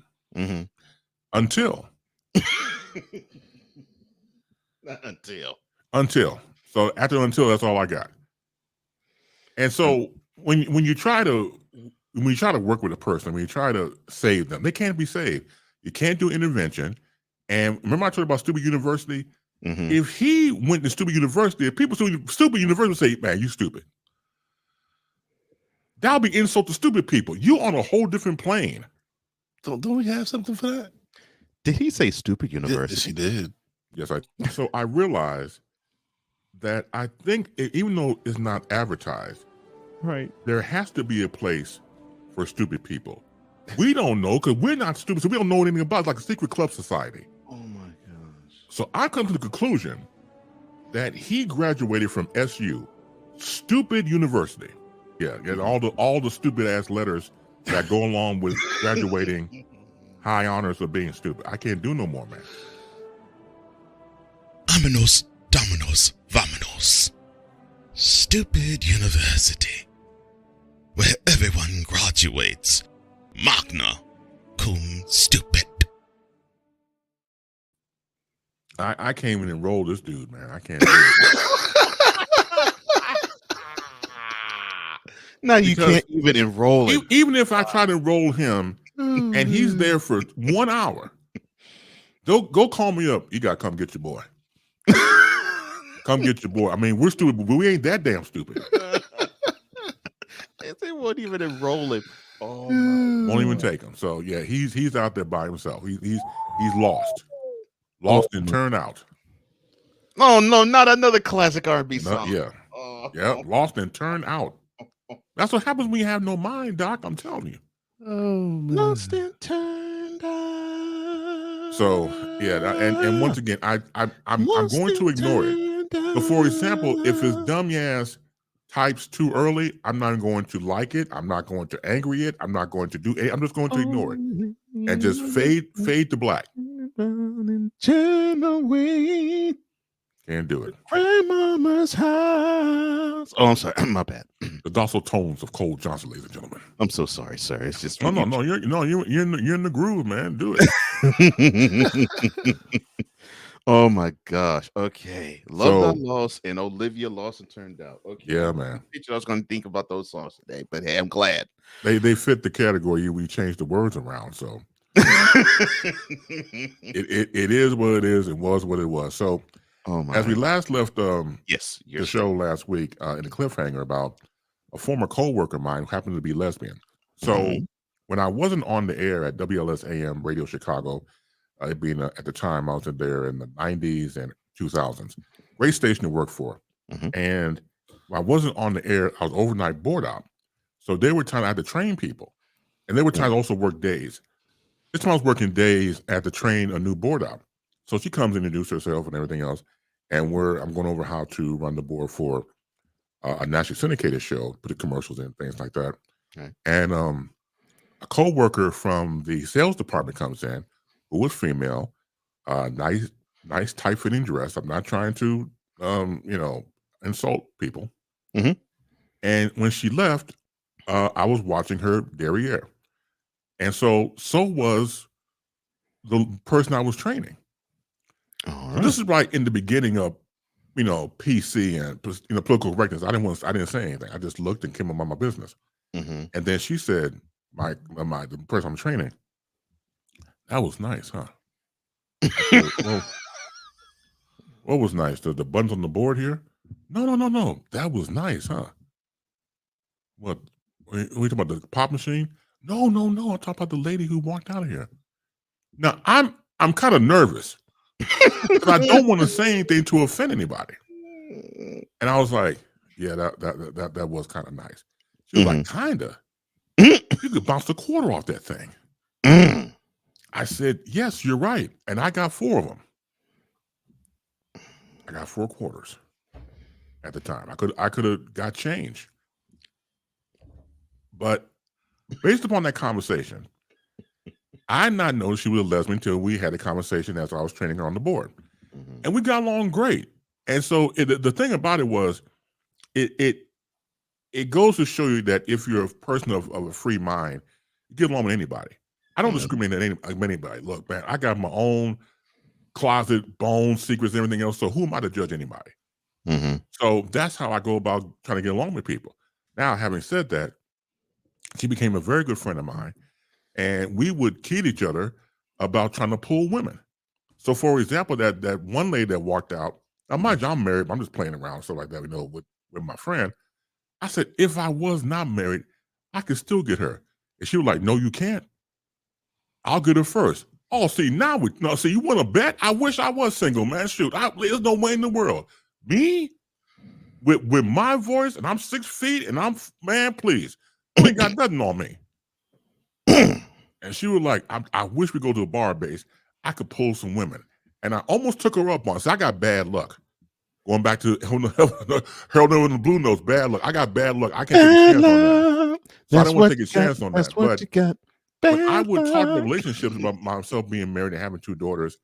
Until. Until. So after until, that's all I got. And so when you try to work with a person, when you try to save them, they can't be saved. You can't do intervention. And remember I told you about Stupid University? If he went to Stupid University, if people Stupid University would say, man, you stupid. That would be insult to stupid people. You on a whole different plane. Don't we have something for that? Did he say Stupid University? Yes, he did. Yes, so I realized that I think even though it's not advertised, right, there has to be a place for stupid people. We don't know because we're not stupid, so we don't know anything about it. It's like a secret club society. Oh my gosh. So I come to the conclusion that he graduated from SU, Stupid University. Yeah, and all the stupid ass letters that go along with graduating high honors of being stupid. I can't do no more, man. Vámonos, dominos, vámonos. Stupid University, where everyone graduates magna cum stupid. I can't even enroll this dude, man. I can't do it. Now you can't even enroll him. Even if I try to enroll him and he's there for 1 hour, go call me up. You got to come get your boy. Come get your boy. I mean, we're stupid, but we ain't that damn stupid. They won't even enroll him. Oh, won't even take him. So yeah, he's out there by himself. He's lost and turned out. Oh no, not another classic R&B song. Yeah, lost and turned out. That's what happens when you have no mind, Doc. I'm telling you. Oh, man. Lost and turned out. So yeah, and once again, I'm going to ignore it. So for example, if his dumb ass types too early, I'm not going to like it. I'm not going to angry it. I'm not going to do it. I'm just going to ignore it and just fade to black. Turn away. Can't do it. Grandmama's house. Oh, I'm sorry. My bad. The docile tones of Cole Johnson, ladies and gentlemen. I'm so sorry, sir. It's just no. You're in the groove, man. Do it. Oh my gosh. Okay. Love Not Lost and Olivia Lawson Turned Out. Okay. Yeah, man. I was going to think about those songs today, but hey, I'm glad. They fit the category. We changed the words around, so it is what it is and was what it was. So as we last left the show last week in the cliffhanger about a former co-worker of mine who happened to be lesbian. So when I wasn't on the air at WLS AM Radio Chicago, it being at the time I was there in the 90s and 2000s, great station to work for. And when I wasn't on the air, I was overnight board op. So they were trying to have to train people, and they were trying to also work days. This time I was working days at to train a new board out. So she comes and introduces herself and everything else, and I'm going over how to run the board for a nationally syndicated show, put the commercials in, things like that. Okay. And a co-worker from the sales department comes in, who was female, nice tight-fitting dress. I'm not trying to, insult people. Mhm. And when she left, I was watching her derriere. And so was the person I was training. All So right. this is right in the beginning of, PC and political correctness. I didn't say anything. I just looked and came about my business. Mm-hmm. And then she said, the person I'm training, that was nice, huh? I said, well, what was nice? The buttons on the board here? No. That was nice, huh? What? We talking about the pop machine? No. I'm talking about the lady who walked out of here. Now I'm kind of nervous because I don't want to say anything to offend anybody. And I was like, yeah, that was kind of nice. She was like, kinda. You could bounce the quarter off that thing. I said, yes, you're right. And I got 4 of them. I got 4 quarters at the time. I could have got change. But based upon that conversation, I not noticed she was a lesbian until we had a conversation as I was training her on the board. Mm-hmm. And we got along great. And so the thing about it was, it goes to show you that if you're a person of a free mind, you get along with anybody. I don't discriminate against anybody. Look, man, I got my own closet, bones, secrets, and everything else. So who am I to judge anybody? Mm-hmm. So that's how I go about trying to get along with people. Now, having said that, she became a very good friend of mine, and we would kid each other about trying to pull women. So, for example, that one lady that walked out, now mind you, I'm married, but I'm just playing around, stuff like that, with my friend. I said, if I was not married, I could still get her. And she was like, no, you can't. I'll get her first. Oh, see, you want to bet? I wish I was single, man. Shoot, there's no way in the world. Me? With my voice, and I'm 6 feet, and man, please. You ain't got nothing on me. And she was like, I wish we go to a bar base. I could pull some women. And I almost took her up on it. So I got bad luck. Going back to Harold in the Blue Notes, bad luck. I got bad luck. I can't take a chance on that. So I didn't want to take a chance on that. That's what you got. When I would talk about relationships, about myself being married and having 2 daughters,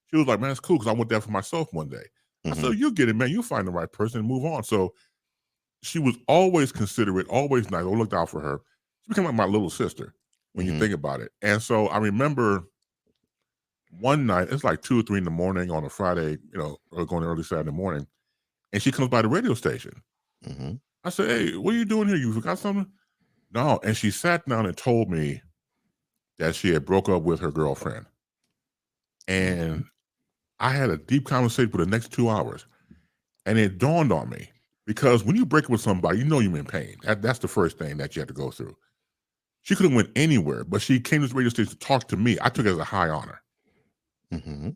she was like, man, that's cool, because I want that for myself one day. I said, you get it, man. You'll find the right person and move on. So she was always considerate, always nice. I looked out for her. She became like my little sister when you think about it. And so I remember one night, it's like 2 or 3 in the morning on a Friday, or going early Saturday morning, and she comes by the radio station. Mm-hmm. I said, hey, what are you doing here? You forgot something? No. And she sat down and told me that she had broke up with her girlfriend. And I had a deep conversation for the next 2 hours. And it dawned on me, because when you break up with somebody, you're in pain. That's the first thing that you have to go through. She could have went anywhere, but she came to this radio station to talk to me. I took it as a high honor. Mm-hmm.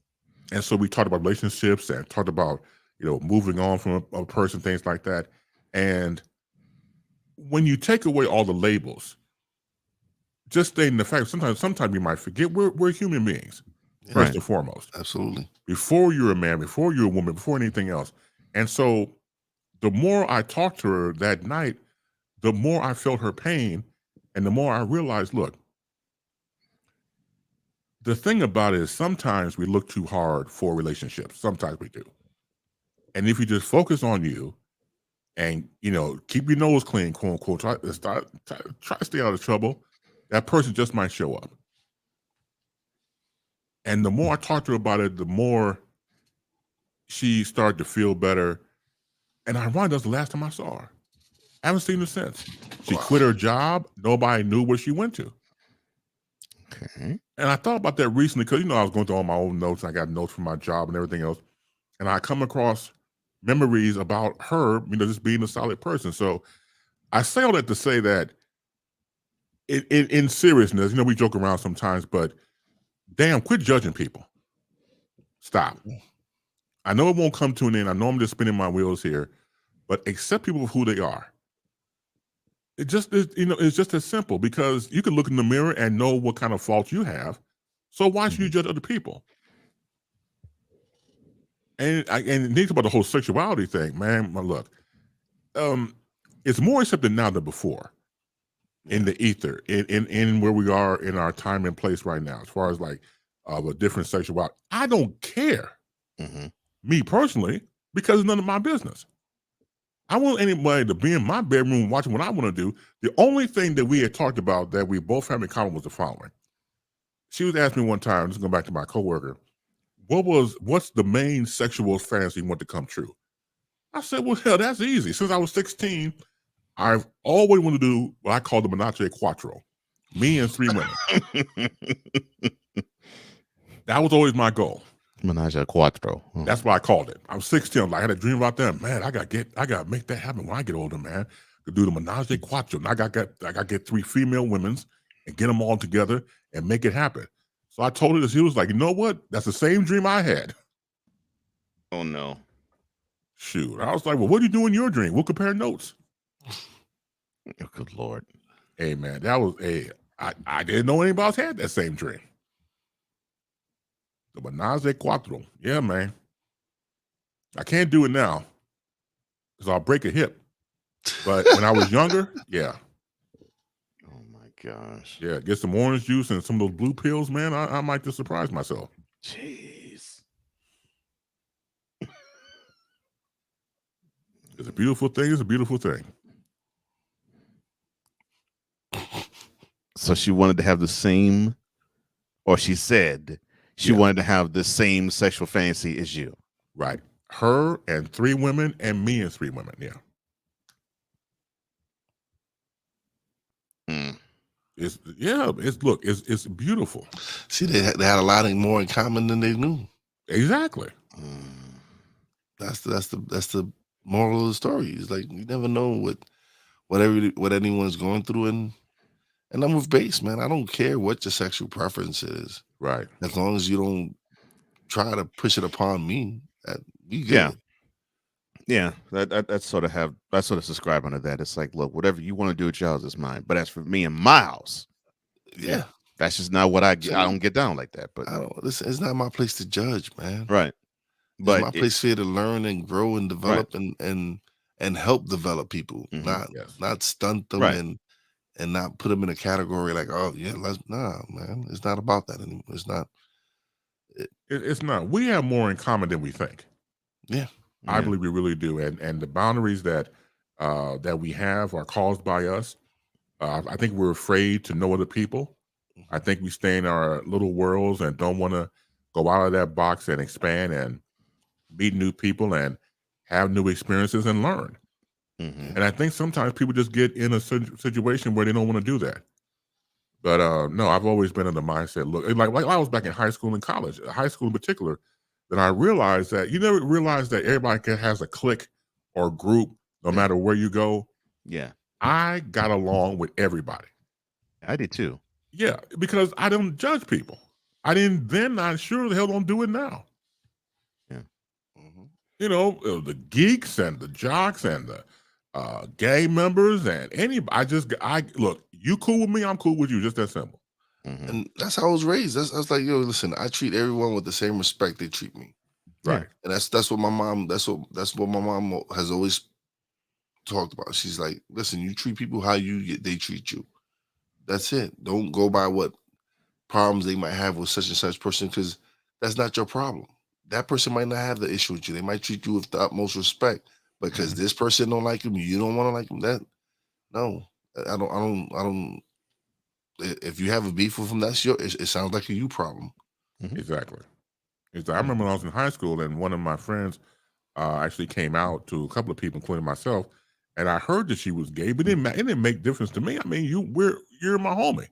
And so we talked about relationships and talked about, moving on from a person, things like that. And when you take away all the labels, just stating the fact, sometimes you might forget we're human beings, first and foremost. Absolutely. Before you're a man, before you're a woman, before anything else. And so the more I talked to her that night, the more I felt her pain, and the more I realized, look, the thing about it is sometimes we look too hard for relationships. Sometimes we do. And if you just focus on you and, keep your nose clean, quote unquote, try to stay out of trouble, that person just might show up. And the more I talked to her about it, the more she started to feel better. And ironically, that's the last time I saw her. I haven't seen her since. She quit her job. Nobody knew where she went to. Okay. And I thought about that recently because, I was going through all my own notes. I got notes from my job and everything else. And I come across memories about her, just being a solid person. So I say all that to say that in seriousness, we joke around sometimes, but damn, quit judging people. Stop. I know it won't come to an end. I know I'm just spinning my wheels here, but accept people for who they are. It just is, it's just as simple because you can look in the mirror and know what kind of faults you have. So why should you judge other people? And think about the whole sexuality thing, man. Look, it's more accepted now than before in the ether, in where we are in our time and place right now, as far as like a different sexuality. I don't care, me personally, because it's none of my business. I want anybody to be in my bedroom watching what I want to do. The only thing that we had talked about that we both had in common was the following. She was asking me one time, just going back to my coworker, what's the main sexual fantasy you want to come true? I said, well, hell, that's easy. Since I was 16, I've always wanted to do what I call the menage a quattro. Me and 3 women. That was always my goal. Menage a quattro. That's what I called it. I was 16. I had a dream about that. Man, I gotta make that happen when I get older, man. To do the menage a quattro. And I gotta get 3 female women's and get them all together and make it happen. So I told her this. He was like, you know what? That's the same dream I had. Oh no. Shoot. I was like, well, what do you do in your dream? We'll compare notes. Oh, good Lord. Hey man, that was I didn't know anybody else had that same dream. The menage a quattro. Yeah, man. I can't do it now because I'll break a hip. But when I was younger, yeah. Oh my gosh. Yeah, get some orange juice and some of those blue pills, man. I might just surprise myself. Jeez. It's a beautiful thing. It's a beautiful thing. So she wanted to have the same, or she said she wanted to have the same sexual fantasy as you. Right. Her and 3 women and me and 3 women. Yeah. It's beautiful. See, they had a lot more in common than they knew. Exactly. That's the moral of the story. It's like you never know what anyone's going through, and I'm with Base, man. I don't care what your sexual preference is. Right. As long as you don't try to push it upon me, we good. Yeah. Yeah, that's sort of subscribe under that. It's like, look, whatever you want to do with y'all is mine. But as for me and my house, yeah, that's just not what I don't get down like that. But I don't. Listen, it's not my place to judge, man. Right. But it's my place here to learn and grow and develop and help develop people, not stunt them and not put them in a category like, oh yeah, man. It's not about that anymore. It's not. It's not. We have more in common than we think. Yeah. I believe we really do, and the boundaries that we have are caused by us. I think we're afraid to know other people. I think we stay in our little worlds and don't want to go out of that box and expand and meet new people and have new experiences and learn. And I think sometimes people just get in a situation where they don't want to do that. But no, I've always been in the mindset. Look, like I was back in high school and college, high school in particular. Then I realized that you never realize that everybody has a clique or group, no matter where you go. Yeah. I got along with everybody. I did too. Yeah, because I don't judge people. I didn't then. I sure the hell don't do it now. Yeah. You know, the geeks and the jocks and the gay members and anybody. I look. You cool with me? I'm cool with you. Just that simple. And that's how I was raised. I was like, yo, listen, I treat everyone with the same respect they treat me. Right. And that's what my mom, that's what my mom has always talked about. She's like, listen, you treat people how they treat you. That's it. Don't go by what problems they might have with such and such person, because that's not your problem. That person might not have the issue with you. They might treat you with the utmost respect, because this person don't like him, you don't want to like him. I don't. If you have a beef with them, it sounds like a you problem. Exactly. I remember when I was in high school and one of my friends actually came out to a couple of people, including myself, and I heard that she was gay, but it didn't make difference to me. I mean, you're my homie.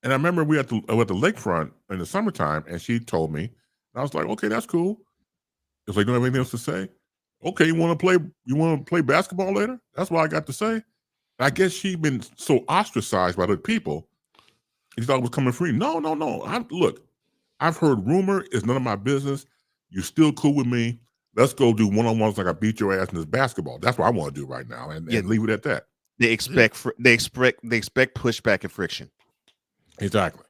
And I remember we at the lakefront in the summertime, and she told me, and I was like, okay, that's cool. It's like, don't have anything else to say? Okay, you want to play basketball later? That's what I got to say. I guess she'd been so ostracized by the people. She thought it was coming free. No. Look, I've heard rumor. It's none of my business. You're still cool with me. Let's go do one-on-ones like I beat your ass in this basketball. That's what I want to do right now, and leave it at that. They expect pushback and friction. Exactly.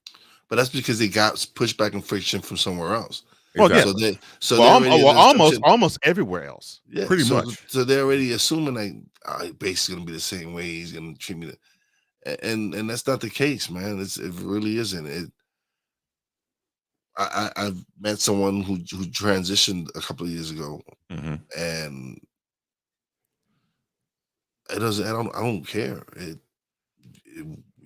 But that's because they got pushback and friction from somewhere else. Exactly. Almost everywhere else. Yeah, pretty much. So they're already assuming like basically gonna be the same way he's gonna treat me, and that's not the case, man. It really isn't. I've met someone who transitioned a couple of years ago, and it doesn't. I don't care.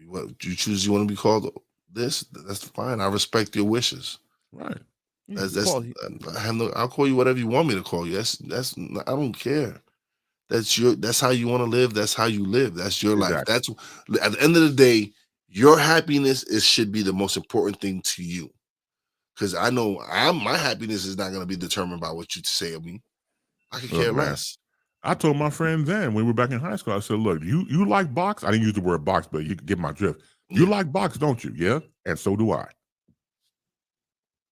What you choose, you want to be called this. That's fine. I respect your wishes. Right. I'll call you whatever you want me to call you. That's. I don't care. That's how you want to live. That's how you live. That's your life. That's at the end of the day, your happiness should be the most important thing to you. Because I know my happiness is not going to be determined by what you say of me. I could care less. I told my friend then when we were back in high school, I said, look, you like box? I didn't use the word box, but you could get my drift. You like box, don't you? Yeah. And so do I.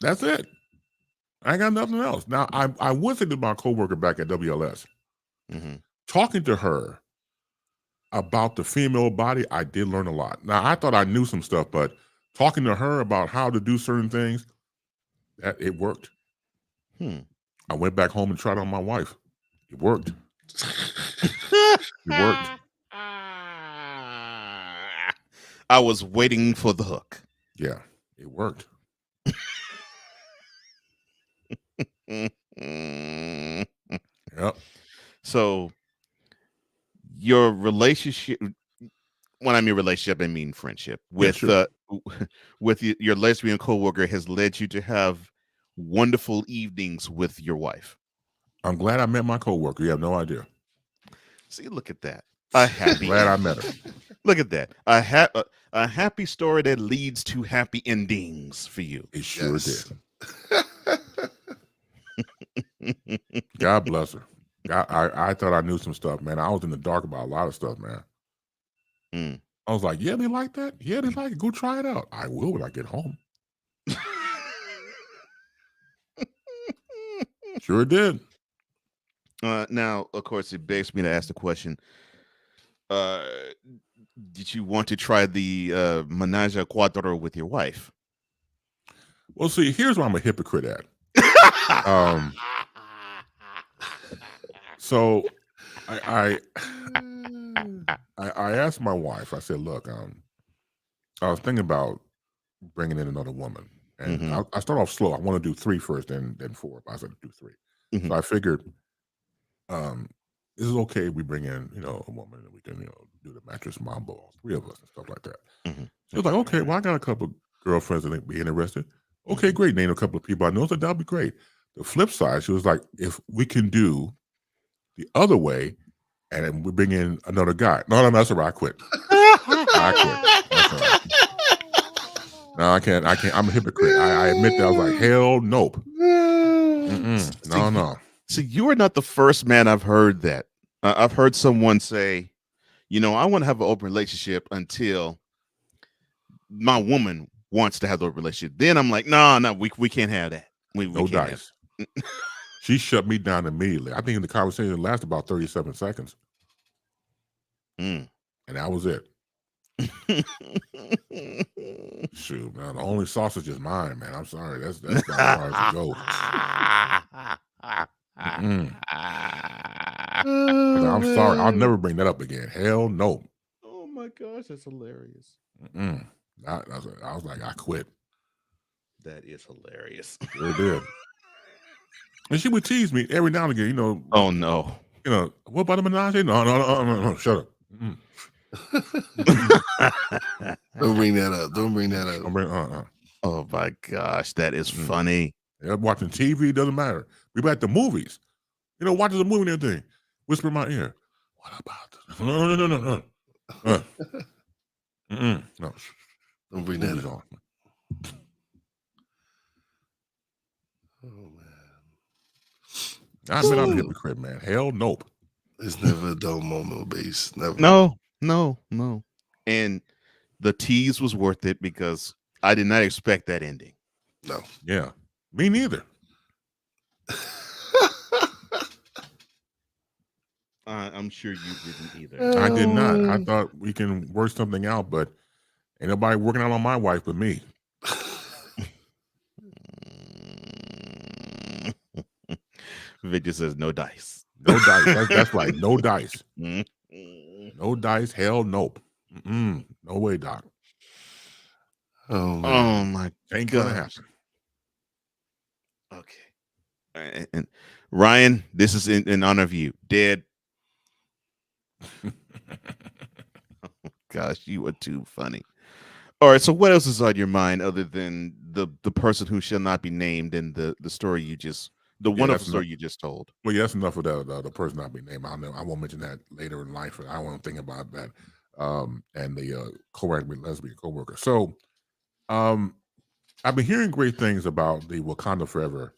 That's it. I ain't got nothing else. Now, I visited my coworker back at WLS. Talking to her about the female body, I did learn a lot. Now, I thought I knew some stuff, but talking to her about how to do certain things, it worked. I went back home and tried it on my wife. It worked. It worked. I was waiting for the hook. Yeah, it worked. Yep. So your relationship, when I mean relationship, I mean friendship with with your lesbian coworker has led you to have wonderful evenings with your wife. I'm glad I met my coworker. You have no idea. See, look at that. A happy. Glad I met her. Look at that. A happy story that leads to happy endings for you. It sure did. God bless her. I thought I knew some stuff, man. I was in the dark about a lot of stuff, man. I was like, yeah, they like that? Yeah, they like it. Go try it out. I will when I get home. Sure did. Now, of course, it begs me to ask the question, did you want to try the menage a quattro with your wife? Well, see, here's where I'm a hypocrite at. So I asked my wife, I said, look, I was thinking about bringing in another woman. And I start off slow. I want to do 3 first, then 4. I said do 3. So I figured this is okay if we bring in, a woman and we can, do the mattress mambo, 3 of us and stuff like that. She was like, okay, well, I got a couple of girlfriends that would be interested. Okay, great. Name a couple of people I know. So that'll be great. The flip side, she was like, if we can do the other way and then we bring in another guy. No, that's all right. I quit. I quit. That's all right. No, I can't. I'm a hypocrite. I admit that. I was like, hell nope. No. So you are not the first man I've heard that. I've heard someone say, I want to have an open relationship until my woman wants to have the open relationship. Then I'm like, no, we can't have that. We no dice. She shut me down immediately. I think the conversation lasted about 37 seconds. And that was it. Shoot, man. The only sausage is mine, man. I'm sorry. That's not as far as it goes. I'm sorry. I'll never bring that up again. Hell no. Oh my gosh, that's hilarious. I was like, I quit. That is hilarious. Sure did. And she would tease me every now and again, Oh no. What about the menage? No, shut up. Don't bring that up. Don't bring that up. Oh my gosh, that is funny. Yeah, watching TV doesn't matter. We were at the movies. Watching the movie and everything. Whisper in my ear. What about this? No. No. Don't bring that up. Oh man. I admit I'm a hypocrite, man. Hell nope. It's never a dull moment, base. Never. No. And the tease was worth it because I did not expect that ending. No. Yeah. Me neither. I'm sure you didn't either. I did not. I thought we can work something out, but ain't nobody working out on my wife but me. Victor says no dice. No dice. That's right. No dice. No dice. Hell nope. No way, Doc. Oh my Ain't gosh. gonna happen. Okay. And Ryan, this is in honor of you. Dead. Gosh, you are too funny. All right, so what else is on your mind other than the person who shall not be named and the story you just wonderful story you just told? Well, yeah, that's enough of the person not be named. I won't mention that later in life. I won't think about that. And the lesbian coworker. So, I've been hearing great things about the Wakanda Forever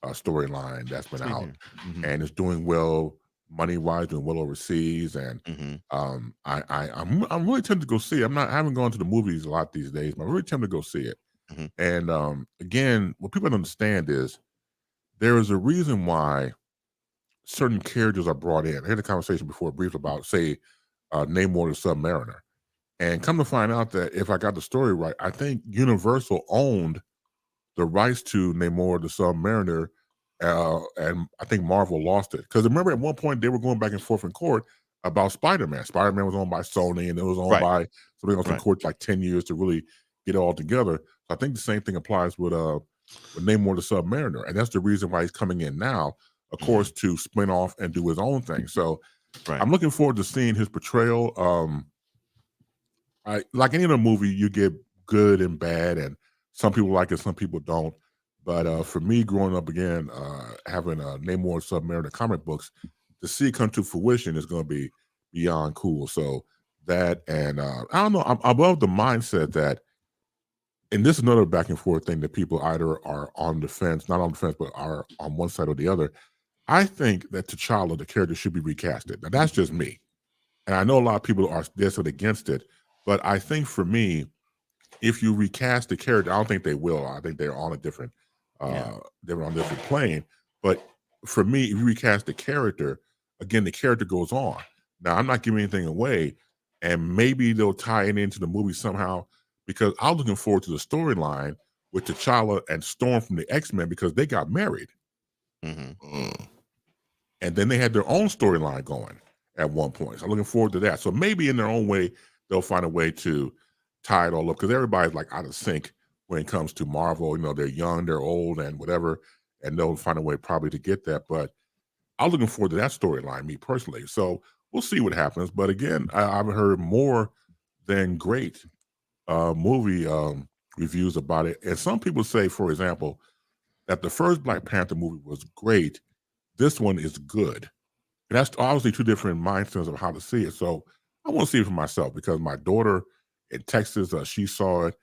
storyline that's been out, and it's doing well money wise, doing well overseas, and I'm really tempted to go see it. I haven't gone to the movies a lot these days, but I'm really tempted to go see it. And again, what people don't understand is there is a reason why certain characters are brought in. I had a conversation before brief about, say, Namor the Submariner. And come to find out that if I got the story right, I think Universal owned the rights to Namor the Submariner, and I think Marvel lost it. Because remember, at one point, they were going back and forth in court about Spider-Man. Spider-Man was owned by Sony, and it was owned by somebody else in court like 10 years to really get it all together. So I think the same thing applies with Namor the Submariner. And that's the reason why he's coming in now, of course, to spin off and do his own thing. So I'm looking forward to seeing his portrayal. Like any other movie, you get good and bad, and some people like it, some people don't. But for me, growing up again, having Namor Submariner comic books, to see it come to fruition is going to be beyond cool. So that, and I don't know, I'm above the mindset that, and this is another back and forth thing that people either are on the fence, not on the fence, but are on one side or the other. I think that T'Challa, the character, should be recasted. Now, that's just me. And I know a lot of people are this or against it. But I think for me, if you recast the character, I don't think they will. I think they're on a different, they're on a different plane. But for me, if you recast the character, again, the character goes on. Now, I'm not giving anything away, and maybe they'll tie it into the movie somehow, because I'm looking forward to the storyline with T'Challa and Storm from the X-Men, because they got married. And then they had their own storyline going at one point. So I'm looking forward to that. So maybe in their own way, they'll find a way to tie it all up, because everybody's like out of sync when it comes to Marvel. You know, they're young, they're old, and whatever, and they'll find a way probably to get that. But I'm looking forward to that storyline, me personally. So we'll see what happens. But again, I've heard more than great movie reviews about it. And some people say, for example, that the first Black Panther movie was great. This one is good. And that's obviously two different mindsets of how to see it. So I want to see it for myself, because my daughter in Texas, she saw it.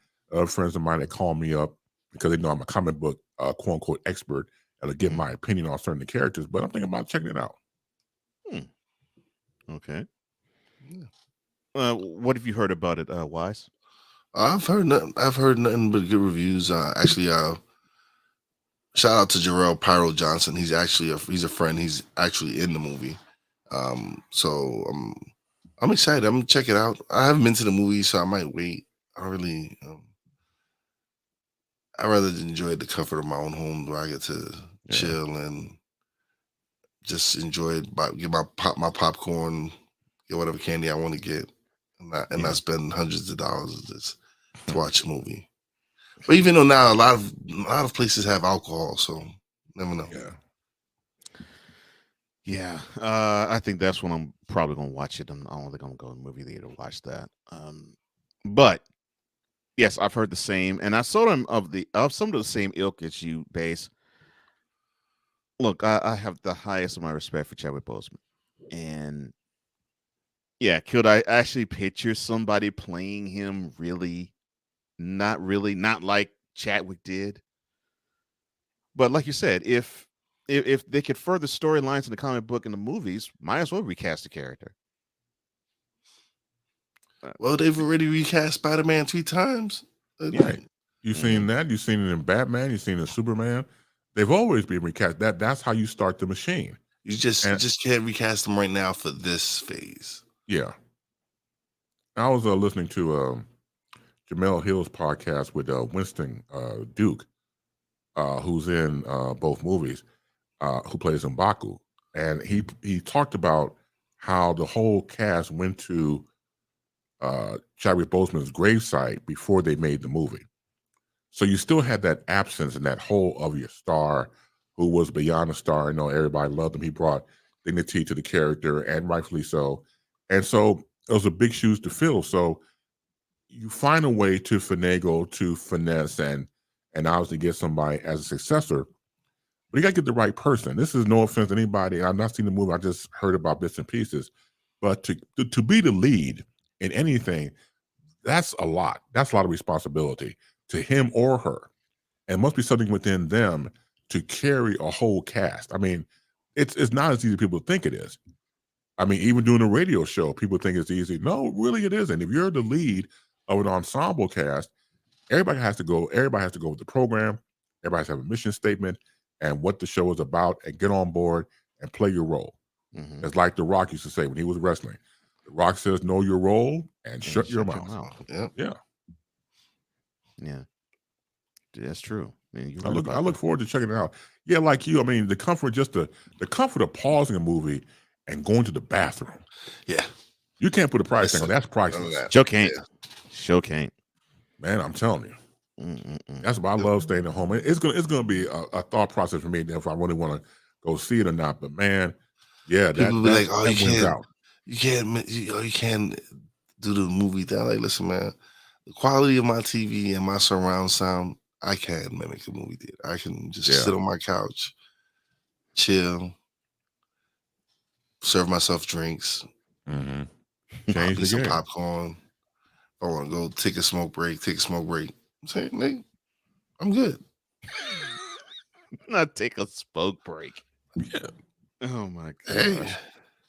Friends of mine that called me up because they know I'm a comic book quote unquote expert, and to get my opinion on certain characters. But I'm thinking about checking it out. Okay. What have you heard about it, Wise? I've heard nothing but good reviews. Actually, shout out to Jarrell Pyro Johnson. He's actually he's a friend. He's actually in the movie. So I'm excited. I'm gonna check it out. I haven't been to the movie, so I might wait. I really, I rather enjoy the comfort of my own home, where I get to chill and just enjoy it. Get my popcorn, get whatever candy I want to get, and not spend hundreds of dollars just to watch a movie. But even though now a lot of places have alcohol, so never know. Yeah, I think that's when I'm probably gonna watch it. I don't think I'm gonna go to the movie theater to watch that. But yes, I've heard the same, and I saw them of some of the same ilk as you, Base. Look, I have the highest of my respect for Chadwick Boseman, and yeah, could I actually picture somebody playing him really, not like Chadwick did? But like you said, if they could further storylines in the comic book and the movies, might as well recast the character. Well, they've already recast Spider-Man 3 times. Right. You've seen that. You've seen it in Batman. You've seen it in Superman. They've always been recast. That's how you start the machine. You just can't recast him right now for this phase. Yeah. I was listening to Jamel Hill's podcast with Winston Duke, who's in both movies, who plays M'Baku. And he talked about how the whole cast went to Chadwick Boseman's gravesite before they made the movie. So you still had that absence and that hole of your star who was beyond a star. I know everybody loved him. He brought dignity to the character, and rightfully so. And so those are big shoes to fill. So you find a way to finagle, to finesse, and obviously get somebody as a successor. But you got to get the right person. This is no offense to anybody. I've not seen the movie. I just heard about bits and pieces. But to be the lead in anything, that's a lot. That's a lot of responsibility to him or her. And it must be something within them to carry a whole cast. I mean, it's not as easy as people think it is. I mean, even doing a radio show, people think it's easy. No, really it isn't. If you're the lead of an ensemble cast, everybody has to go with the program. Everybody has to have a mission statement and what the show is about, and get on board and play your role. Mm-hmm. It's like The Rock used to say when he was wrestling. The Rock says, know your role and shut your mouth. Yeah. That's true. Man, I look forward to checking it out. Yeah, like you. I mean, the comfort of pausing a movie and going to the bathroom. Yeah. You can't put a price tag on that. That's priceless. Show can't. Show can't. Man, I'm telling you. That's why I love staying at home. It's gonna be a thought process for me if I really want to go see it or not. But man, yeah, people be like, "Oh, you can't do the movie thing." I'm like, listen, man, the quality of my TV and my surround sound, I can't mimic a movie theater. I can just sit on my couch, chill, serve myself drinks, change some popcorn. If I want to go take a smoke break. I'm saying, Nate, I'm good. Not take a smoke break. Yeah. Oh my gosh. Hey,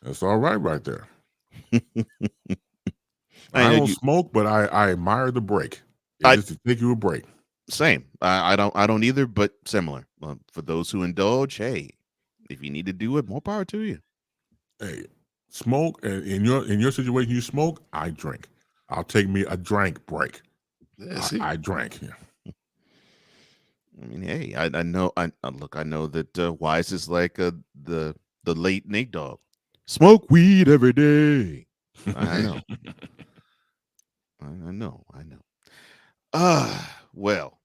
that's all right there. I don't smoke, but I admire the break. Just to take you a break. Same. I don't either, but similar. For those who indulge, hey, if you need to do it, more power to you. Hey, smoke, and in your situation, you smoke, I drink. I'll take me a drink break. Yeah, I drank. Yeah. I mean, hey, I know. I know that Wise is like the late Nate Dogg. Smoke weed every day. I know. I know. Well,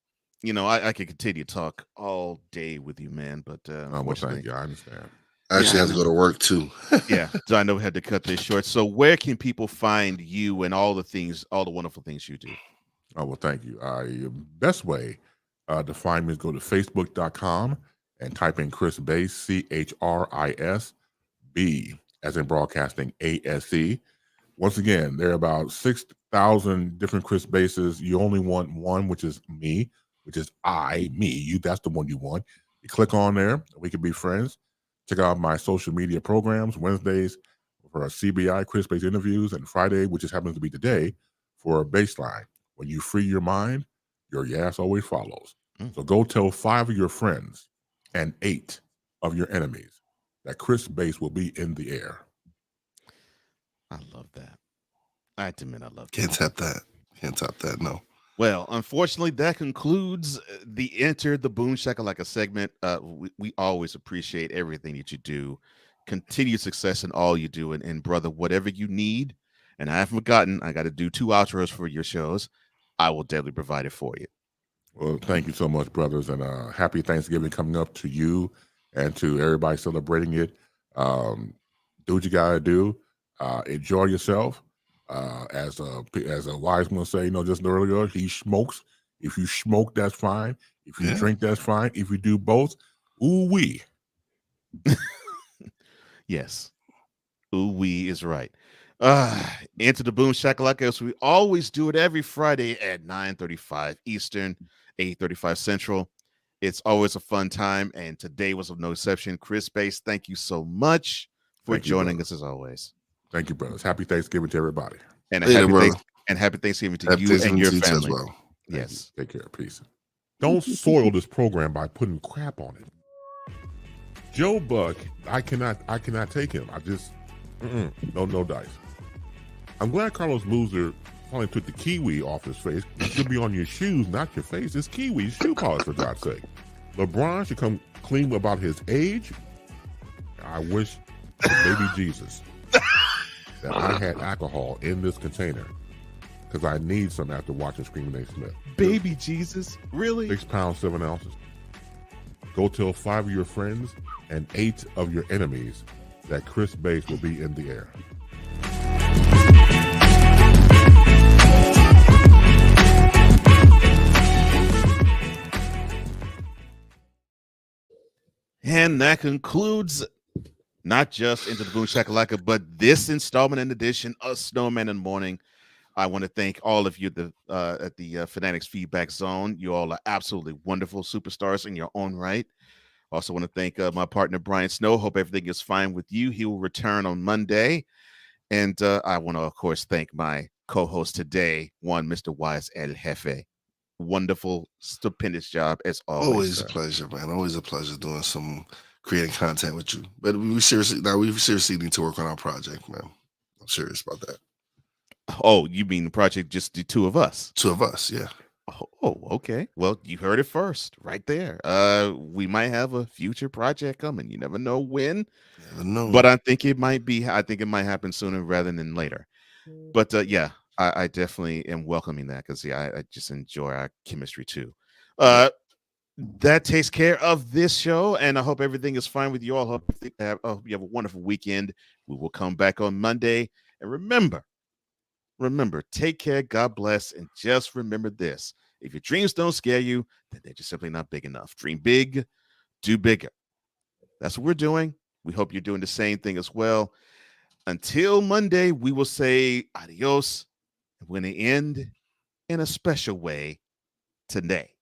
I could continue to talk all day with you, man. But well, thank you. I understand. I actually have to go to work too. Yeah, so I know we had to cut this short. So where can people find you and all the wonderful things you do? Oh, well, thank you. Best way to find me is go to facebook.com and type in Chris Bass, CHRISB, as in broadcasting, ASE. Once again, there are about 6,000 different Chris Basses. You only want one, which is me, which is me, you. That's the one you want. You click on there. We can be friends. Check out my social media programs, Wednesdays for our CBI Chris Bass interviews, and Friday, which just happens to be today, for a baseline. When you free your mind, your yes always follows. So go tell 5 of your friends and 8 of your enemies that Chris Bass will be in the air. I love that. I have to admit, I love that. Can't tap that, no. Well, unfortunately, that concludes the Enter the BoomSHOCKalaka segment. We always appreciate everything that you do. Continued success in all you do. And brother, whatever you need, and I haven't forgotten, I got to do 2 outros for your shows. I will definitely provide it for you. Well, thank you so much, brothers, and happy Thanksgiving coming up to you and to everybody celebrating it. Do what you gotta do. Enjoy yourself. As a wise man say, just earlier, he smokes. If you smoke, that's fine. If you drink, that's fine. If you do both, ooh-wee. Yes. Ooh-wee is right. Enter the BoomSHOCKalaka, as we always do it every Friday at 9:35 Eastern, 8:35 Central. It's always a fun time, and today was of no exception. Chris Bass, thank you so much for joining us as always. Thank you, brothers. Happy Thanksgiving to everybody. And happy Thanksgiving to you and your family. As well. Yes. Take care. Peace. Don't soil this program by putting crap on it. Joe Buck, I cannot take him. I just no dice. I'm glad Carlos Boozer finally took the kiwi off his face. It should be on your shoes, not your face. It's kiwi shoe polish, for God's sake. LeBron should come clean about his age. I wish to baby Jesus that I had alcohol in this container because I need some after watching Screaming A. Smith. Baby Jesus? Really? 6 pounds, 7 ounces. Go tell 5 of your friends and 8 of your enemies that Chris Bates will be in the air. And that concludes not just Into the BoomSHOCKalaka, but this installment and edition of Snowman in the Morning. I want to thank all of you at the Fanatics Feedback Zone. You all are absolutely wonderful superstars in your own right. Also want to thank my partner, Brian Snow. Hope everything is fine with you. He will return on Monday. And I want to, of course, thank my co-host today, Mr. Wise El Jefe. Wonderful, stupendous job as always. Always a pleasure, man. Always a pleasure doing some creating content with you. But we seriously need to work on our project, man. I'm serious about that. Oh, you mean the project just the two of us? 2 of us, yeah. Oh, okay. Well, you heard it first, right there. We might have a future project coming. You never know when. Never know. But I think it might happen sooner rather than later. But yeah, I definitely am welcoming that because I just enjoy our chemistry too. That takes care of this show, and I hope everything is fine with you all. Hope you have a wonderful weekend. We will come back on Monday, and remember, take care, God bless, and just remember this: if your dreams don't scare you, then they're just simply not big enough. Dream big, do bigger. That's what we're doing. We hope you're doing the same thing as well. Until Monday, we will say adios. We're going to end in a special way today.